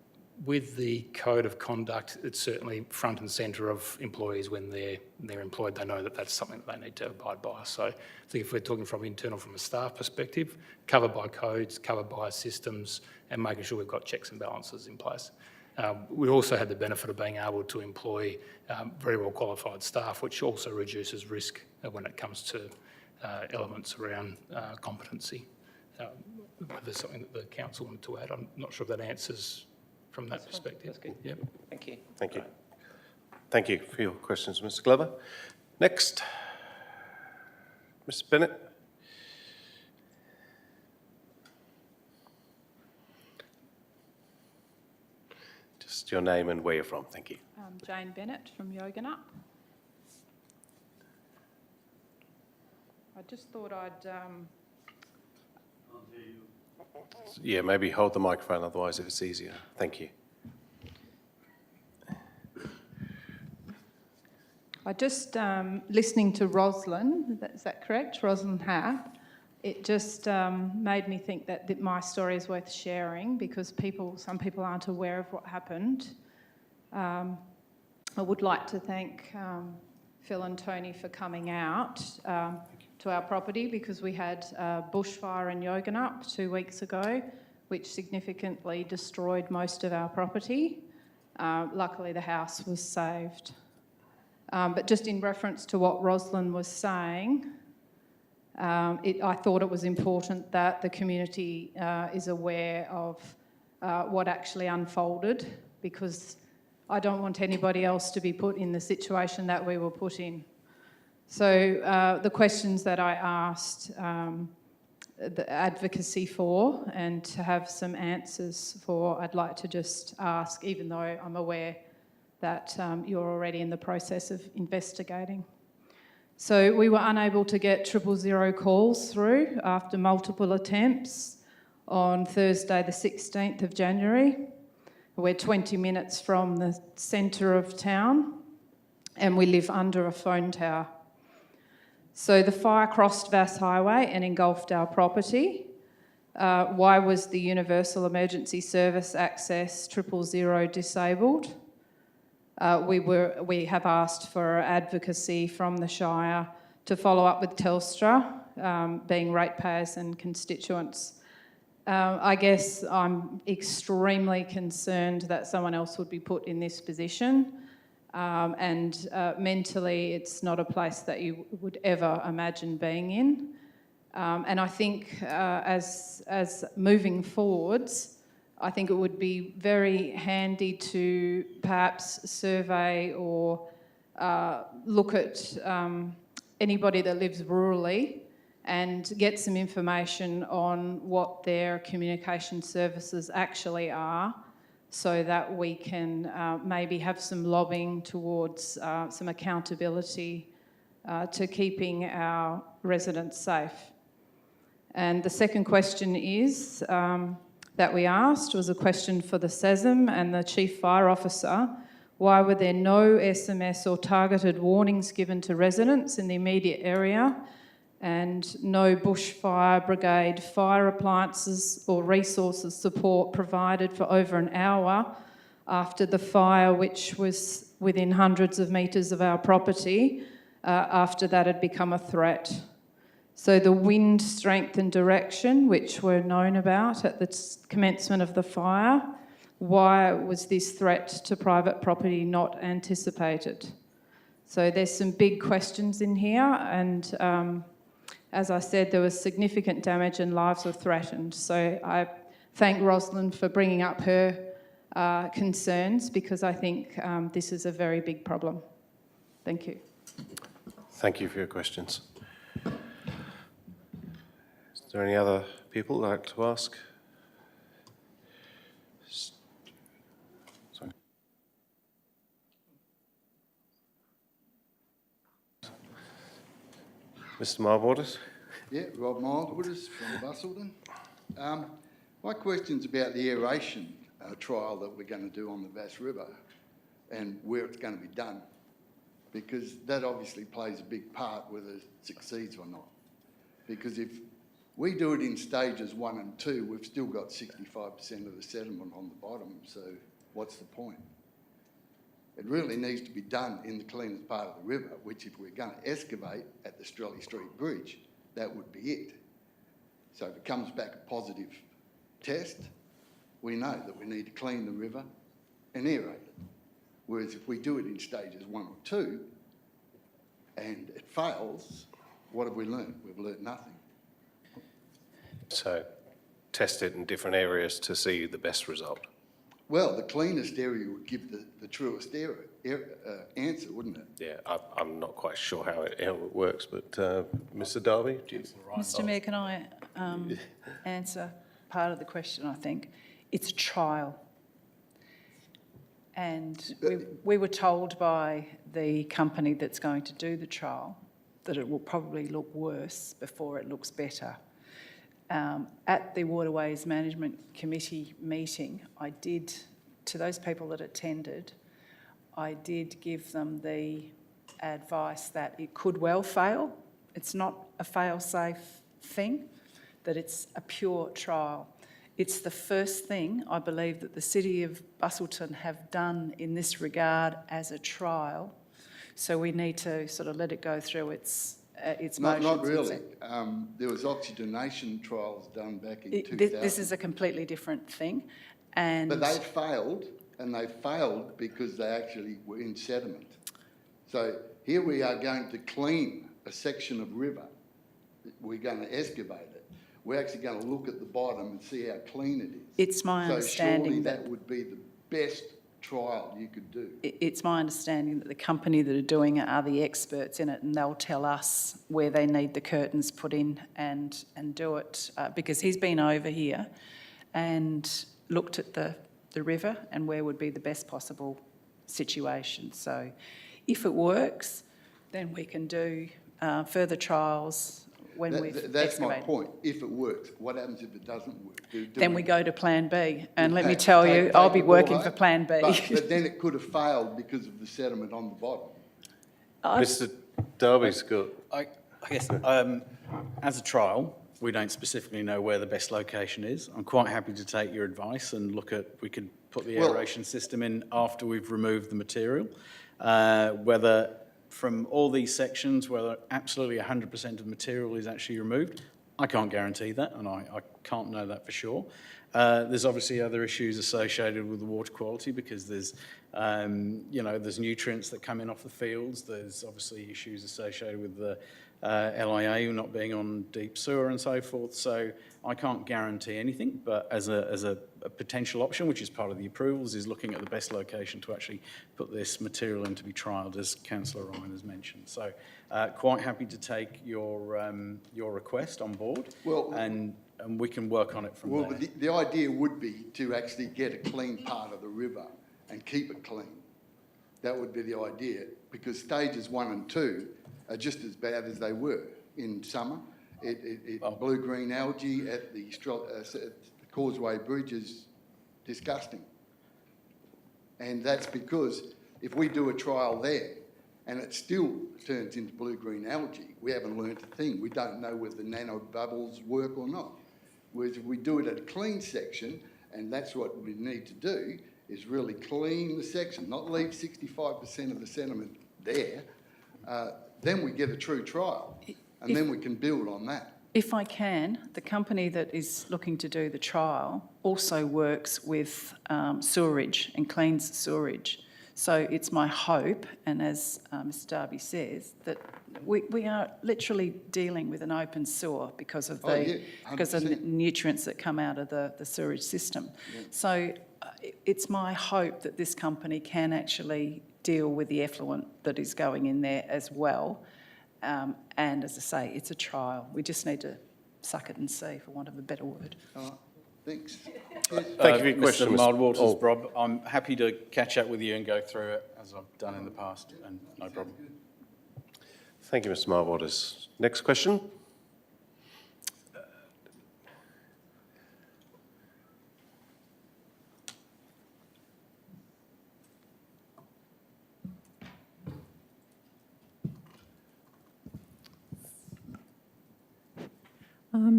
with the code of conduct, it's certainly front and centre of employees when they're employed. They know that that's something that they need to abide by. So I think if we're talking from a staff perspective, covered by codes, covered by systems, and making sure we've got checks and balances in place. We also had the benefit of being able to employ very well qualified staff, which also reduces risk when it comes to elements around competency. There's something that the council wanted to add. I'm not sure if that answers from that perspective. That's good. Yep. Thank you. Thank you. Thank you for your questions, Mr. Glover. Next, Mr. Bennett. Just your name and where you're from. Thank you. Jane Bennett from Yoganup. I just thought I'd... Yeah, maybe hold the microphone, otherwise if it's easier. Thank you. I just, listening to Roslyn, is that correct? Roslyn Happ, it just made me think that my story is worth sharing, because some people aren't aware of what happened. I would like to thank Phil and Tony for coming out to our property, because we had a bushfire in Yoganup 2 weeks ago, which significantly destroyed most of our property. Luckily, the house was saved. But just in reference to what Roslyn was saying, I thought it was important that the community is aware of what actually unfolded, because I don't want anybody else to be put in the situation that we were put in. So the questions that I asked the advocacy for, and to have some answers for, I'd like to just ask, even though I'm aware that you're already in the process of investigating. So we were unable to get 000 calls through after multiple attempts on Thursday the 16th of January. We're 20 minutes from the centre of town, and we live under a phone tower. So the fire crossed Vass Highway and engulfed our property. Why was the Universal Emergency Service access 000 disabled? We have asked for advocacy from the Shire to follow up with Telstra, being ratepayers and constituents. I guess I'm extremely concerned that someone else would be put in this position, and mentally it's not a place that you would ever imagine being in. And I think as moving forwards, I think it would be very handy to perhaps survey or look at anybody that lives rurally and get some information on what their communication services actually are, so that we can maybe have some lobbying towards some accountability to keeping our residents safe. And the second question is, that we asked was a question for the SESM and the Chief Fire Officer. Why were there no SMS or targeted warnings given to residents in the immediate area, and no bushfire brigade fire appliances or resources support provided for over an hour after the fire, which was within hundreds of metres of our property, after that had become a threat? So the wind strength and direction, which were known about at the commencement of the fire, why was this threat to private property not anticipated? So there's some big questions in here, and as I said, there was significant damage and lives were threatened. So I thank Rosalind for bringing up her concerns, because I think this is a very big problem. Thank you. Thank you for your questions. Is there any other people who'd like to ask? Sorry. Mr. Mildwaters? Yeah, Rob Mildwaters from Busselton. My question's about the aeration trial that we're going to do on the Vass River and where it's going to be done, because that obviously plays a big part whether it succeeds or not. Because if we do it in stages 1 and 2, we've still got 65% of the sediment on the bottom, so what's the point? It really needs to be done in the cleanest part of the river, which if we're going to excavate at the Strelly Street Bridge, that would be it. So if it comes back a positive test, we know that we need to clean the river and aerate it. Whereas if we do it in stages 1 or 2 and it fails, what have we learned? We've learnt nothing. So test it in different areas to see the best result. Well, the cleanest area would give the truest answer, wouldn't it? Yeah, I'm not quite sure how it works, but Mr. Darby, do you? Mr. Mayor, can I answer part of the question, I think? It's a trial. And we were told by the company that's going to do the trial that it will probably look worse before it looks better. At the Waterways Management Committee meeting, I did, to those people that attended, I did give them the advice that it could well fail. It's not a fail-safe thing, that it's a pure trial. It's the first thing, I believe, that the City of Busselton have done in this regard as a trial. So we need to sort of let it go through its motions. Not really. There was oxygenation trials done back in 2000. This is a completely different thing. But they failed, and they failed because they actually were in sediment. So here we are going to clean a section of river. We're going to excavate it. We're actually going to look at the bottom and see how clean it is. It's my understanding surely that would be the best trial you could do. It's my understanding that the company that are doing it are the experts in it, and they'll tell us where they need the curtains put in and do it, because he's been over here and looked at the river and where would be the best possible situation. So if it works, then we can do further trials when we've excavated. That's my point. If it works, what happens if it doesn't work? Then we go to Plan B. And let me tell you, I'll be working for Plan B. But then it could have failed because of the sediment on the bottom. Mr. Darby's got... I guess as a trial, we don't specifically know where the best location is. I'm quite happy to take your advice and look at, we could put the aeration system in after we've removed the material. Whether from all these sections, whether absolutely 100% of material is actually removed, I can't guarantee that, and I can't know that for sure. There's obviously other issues associated with the water quality because there's, there's nutrients that come in off the fields. There's obviously issues associated with the LIA not being on deep sewer and so forth. So I can't guarantee anything, but as a potential option, which is part of the approvals, is looking at the best location to actually put this material in to be trialled, as Councillor Ryan has mentioned. So quite happy to take your request on board, and we can work on it from there. Well, the idea would be to actually get a clean part of the river and keep it clean. That would be the idea, because stages 1 and 2 are just as bad as they were in summer. Blue-green algae at the Causeway Bridge is disgusting. And that's because if we do a trial there and it still turns into blue-green algae, we haven't learnt a thing. We don't know whether the nano bubbles work or not. Whereas if we do it at a clean section, and that's what we need to do, is really clean the section, not leave 65% of the sediment there. Then we get a true trial, and then we can build on that. If I can, the company that is looking to do the trial also works with sewerage and cleans sewerage. So it's my hope, and as Mr Darby says, that we are literally dealing with an open sewer because of the nutrients that come out of the sewerage system. Yeah. So it's my hope that this company can actually deal with the effluent that is going in there as well. And as I say, it's a trial. We just need to suck it and see, for want of a better word. Thanks. Thank you, Mr Mildwaters, Rob. I'm happy to catch up with you and go through it as I've done in the past, and no problem. Thank you, Mr Mildwaters. Next question.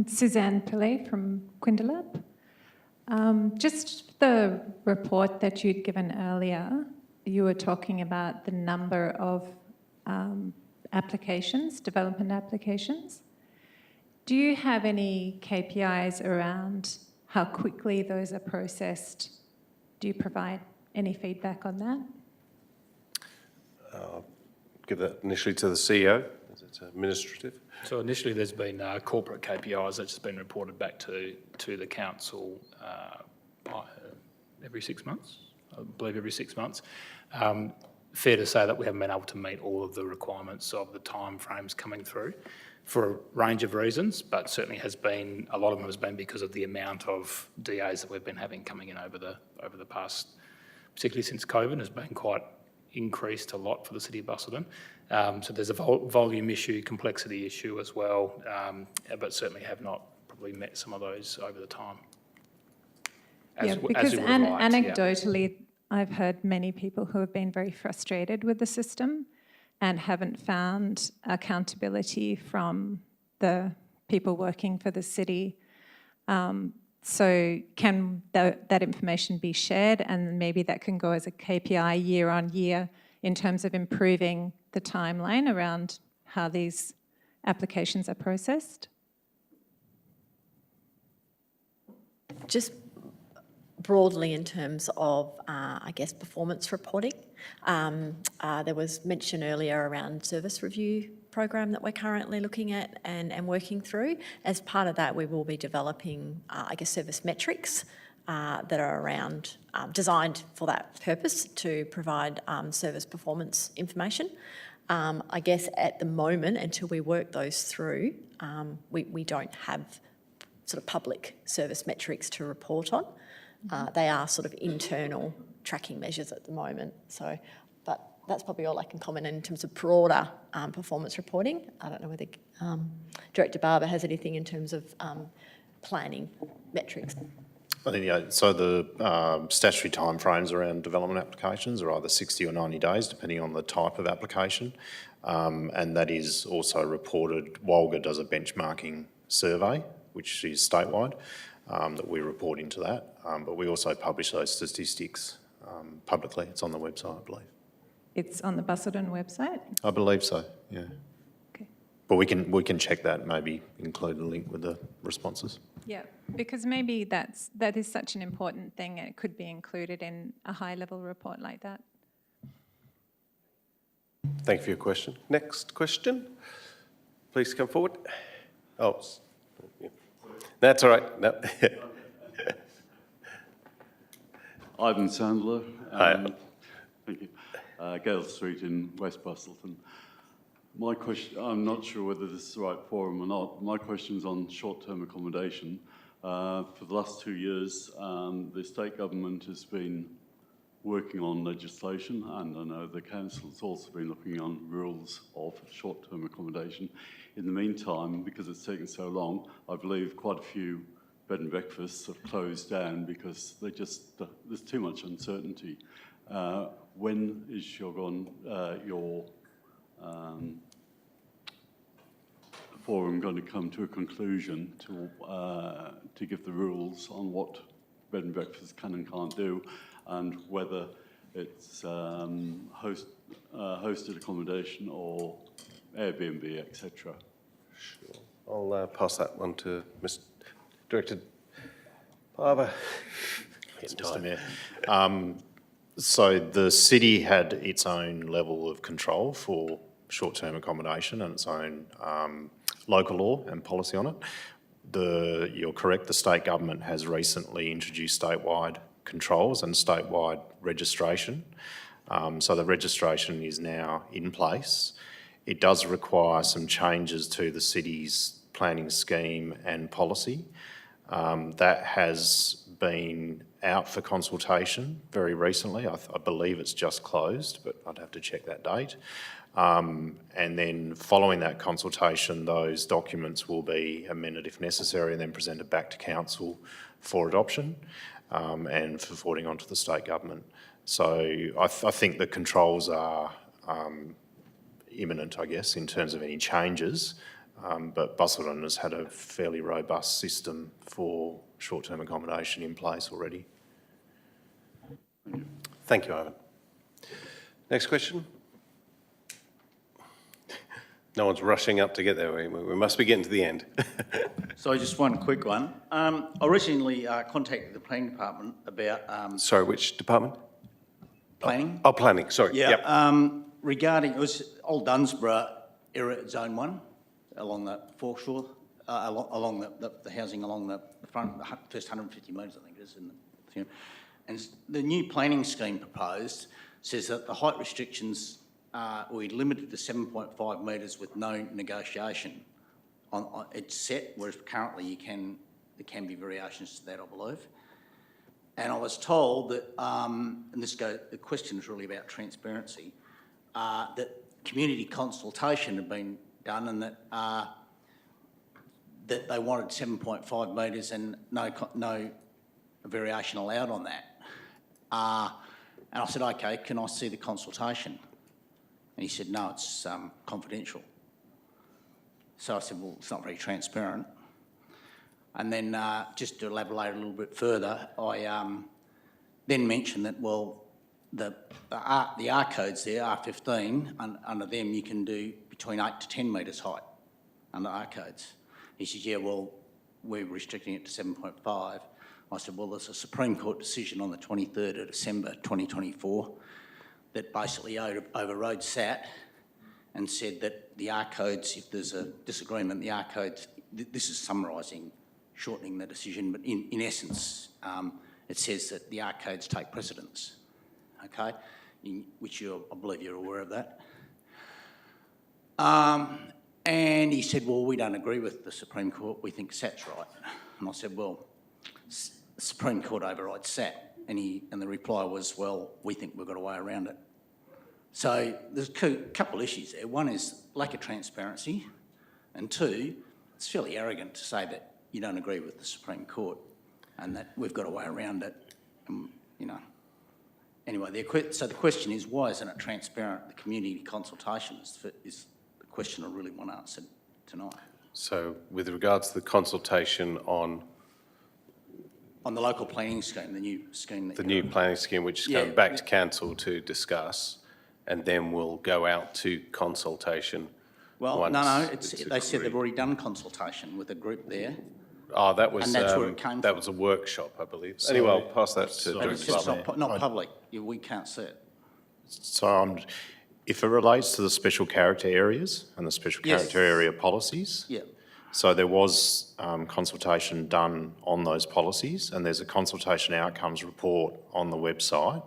Suzanne Pillay from Quindalab. Just the report that you'd given earlier, you were talking about the number of applications, development applications. Do you have any KPIs around how quickly those are processed? Do you provide any feedback on that? I'll give that initially to the CEO, as it's administrative. So initially there's been corporate KPIs that's been reported back to the council every 6 months, I believe every 6 months. Fair to say that we haven't been able to meet all of the requirements of the timeframes coming through for a range of reasons, but certainly has been, a lot of them has been because of the amount of DAs that we've been having coming in over the past, particularly since COVID, has been quite increased a lot for the City of Busselton. So there's a volume issue, complexity issue as well, but certainly have not probably met some of those over the time. Because anecdotally, I've heard many people who have been very frustrated with the system and haven't found accountability from the people working for the city. So can that information be shared, and maybe that can go as a KPI year on year in terms of improving the timeline around how these applications are processed? Just broadly in terms of, I guess, performance reporting. There was mention earlier around service review program that we're currently looking at and working through. As part of that, we will be developing, I guess, service metrics that are around, designed for that purpose to provide service performance information. I guess at the moment, until we work those through, we don't have sort of public service metrics to report on. They are sort of internal tracking measures at the moment. So, but that's probably all I can comment in terms of broader performance reporting. I don't know whether Director Barber has anything in terms of planning metrics. I think, so the statutory timeframes around development applications are either 60 or 90 days, depending on the type of application. And that is also reported. Walga does a benchmarking survey, which is statewide, that we report into that. But we also publish those statistics publicly. It's on the website, I believe. It's on the Busselton website? I believe so, yeah. Okay. But we can check that, maybe include a link with the responses. Yeah, because maybe that is such an important thing and it could be included in a high-level report like that. Thank you for your question. Next question. Please come forward. Oh, yeah. That's all right. No. Ivan Sandler. Hi. Thank you. Gale Street in West Busselton. My question, I'm not sure whether this is the right forum or not. My question is on short-term accommodation. For the last 2 years, the state government has been working on legislation, and I know the council's also been looking on rules of short-term accommodation. In the meantime, because it's taken so long, I believe quite a few bed and breakfasts have closed down because there's too much uncertainty. When is your forum going to come to a conclusion to give the rules on what bed and breakfast can and can't do, and whether it's hosted accommodation or Airbnb, etc.? Sure. I'll pass that one to Mr. Director Barber. Mr. Mayor. So the city had its own level of control for short-term accommodation and its own local law and policy on it. You're correct, the state government has recently introduced statewide controls and statewide registration. So the registration is now in place. It does require some changes to the city's planning scheme and policy. That has been out for consultation very recently. I believe it's just closed, but I'd have to check that date. And then following that consultation, those documents will be amended if necessary and then presented back to council for adoption and for forwarding on to the state government. So I think the controls are imminent, I guess, in terms of any changes. But Busselton has had a fairly robust system for short-term accommodation in place already. Thank you, Ivan. Next question. No one's rushing up to get there. We must be getting to the end. So just one quick one. I recently contacted the planning department about... Sorry, which department? Planning. Oh, planning, sorry. Yeah. Yep. Regarding, it was Old Dunsborough area, Zone 1, along the foreshore, along the housing along the front, the first 150 metres, I think it is. And the new planning scheme proposed says that the height restrictions will be limited to 7.5 metres with no negotiation. It's set, whereas currently there can be variations to that, I believe. And I was told that, the question is really about transparency, that community consultation had been done and that they wanted 7.5 metres and no variation allowed on that. And I said, okay, can I see the consultation? And he said, no, it's confidential. So I said, well, it's not very transparent. And then just to elaborate a little bit further, I then mentioned that, well, the R codes there, R15, under them you can do between 8 to 10 metres height under R codes. He said, yeah, well, we're restricting it to 7.5. I said, well, there's a Supreme Court decision on the 23rd of December 2024 that basically overrode SAT and said that the R codes, if there's a disagreement, the R codes, this is summarising, shortening the decision, but in essence, it says that the R codes take precedence, okay, which I believe you're aware of that. And he said, well, we don't agree with the Supreme Court, we think SAT's right. And I said, well, the Supreme Court overrides SAT. And the reply was, well, we think we've got a way around it. So there's a couple of issues there. One is lack of transparency, and two, it's fairly arrogant to say that you don't agree with the Supreme Court. and that we've got a way around it, you know. Anyway, so the question is, why isn't it transparent? The community consultation is the question I really want answered tonight. So with regards to the consultation on the local planning scheme, the new scheme. The new planning scheme, which is going back to council to discuss, and then we'll go out to consultation. Well, no, they said they've already done consultation with a group there. Oh, that was, and that's where it came that from. was a workshop, I believe. Anyway, I'll pass that to But it's Director. not public. We can't see it. So if it relates to the special character areas and the special character area policies, Yeah. so there was consultation done on those policies, and there's a consultation outcomes report on the website.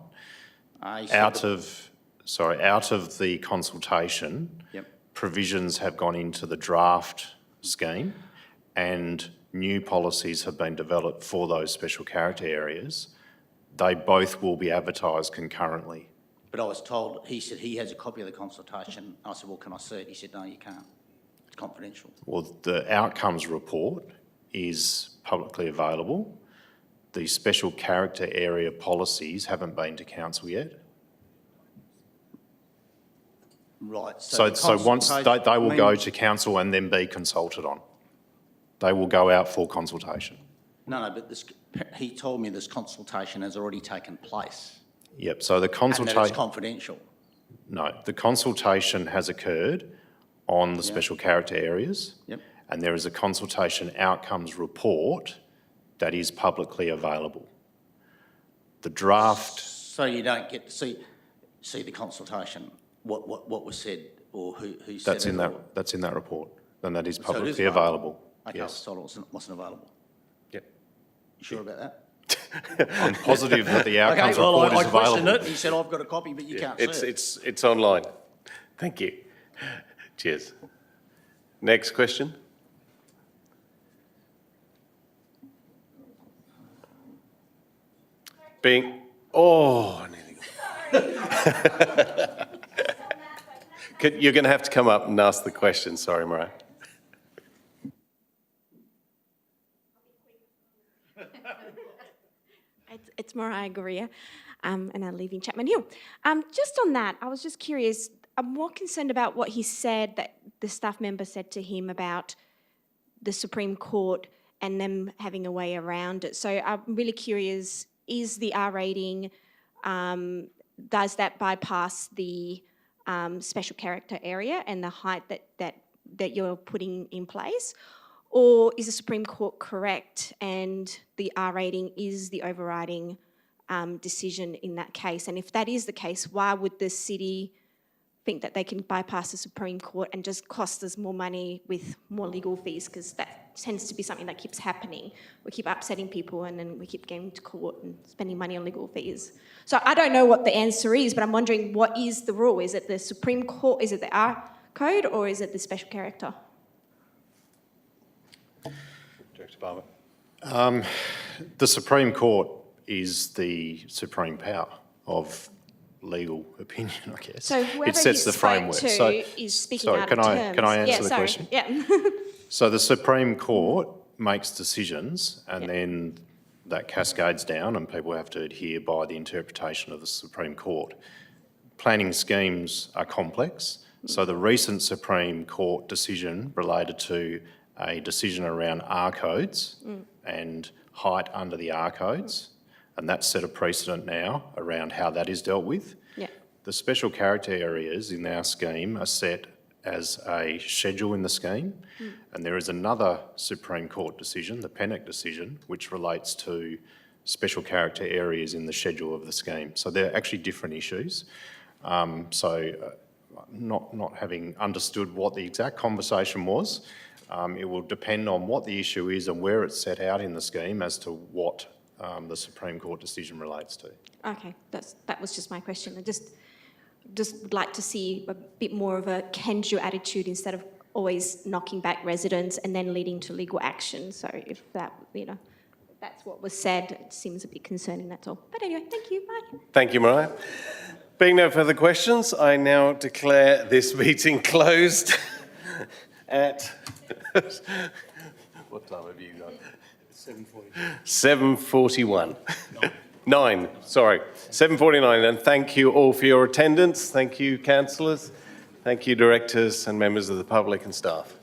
Out of the consultation, provisions have gone into the draft scheme, and new policies have been developed for those special character areas. They both will be advertised concurrently. But I was told, he said he has a copy of the consultation. I said, well, can I see it? He said, no, you can't. It's confidential. Well, the outcomes report is publicly available. The special character area policies haven't been to council yet. Right. So once they will go to council and then be consulted on. They will go out for consultation. No, but he told me this consultation has already taken place. Yep, so the And consultation... that it's confidential. No, the consultation has occurred on the special character areas. Yep. And there is a consultation outcomes report that is publicly available. The draft... So you don't get to see the consultation, what was said or who said it? That's in that report, and that is So it publicly is available. Okay, Yes. so it wasn't available. Yep. You sure about that? I'm positive that the outcomes report is I questioned available. it. He said, I've got a copy, but you can't see it. It's online. Thank you. Cheers. Next question. You're going to have to come up and ask the question. Sorry, Mariah. It's Mariah Goria, and I live in Chapman Hill. Just on that, I was just curious. I'm more concerned about what he said, that the staff member said to him about the Supreme Court and them having a way around it. So I'm really curious, is the R rating, does that bypass the special character area and the height that you're putting in place? Or is the Supreme Court correct and the R rating is the overriding decision in that case? And if that is the case, why would the city think that they can bypass the Supreme Court and just cost us more money with more legal fees? Because that tends to be something that keeps happening. We keep upsetting people and then we keep going to court and spending money on legal fees. So I don't know what the answer is, but I'm wondering, what is the rule? Is it the Supreme Court, is it the R code, or is it the special character? Director Barber. The Supreme Court is the supreme power of legal opinion, I guess. So whoever it sets you the framework. to is speaking out of terms. Can I answer the question? Yeah. So the Supreme Court makes decisions, and then that cascades down, and people have to adhere by the interpretation of the Supreme Court. Planning schemes are complex, so the recent Supreme Court decision related to a decision around R codes and height under the R codes, and that's set a precedent now around how that is dealt with. Yeah. The special character areas in our scheme are set as a schedule in the scheme, and there is another Supreme Court decision, the Pennock decision, which relates to special character areas in the schedule of the scheme. So they're actually different issues. Not having understood what the exact conversation was, it will depend on what the issue is and where it's set out in the scheme as to what the Supreme Court decision relates to. Okay, that was just my question. I just would like to see a bit more of a can-do attitude instead of always knocking back residents and then leading to legal action. So if that, if that's what was said, it seems a bit concerning, that's all. But anyway, thank you, bye. Thank you, Mariah. Being no further questions, I now declare this meeting closed at... What time have you got? 7:41. 9, sorry. 7:49. And thank you all for your attendance. Thank you, councillors. Thank you, directors and members of the public and staff.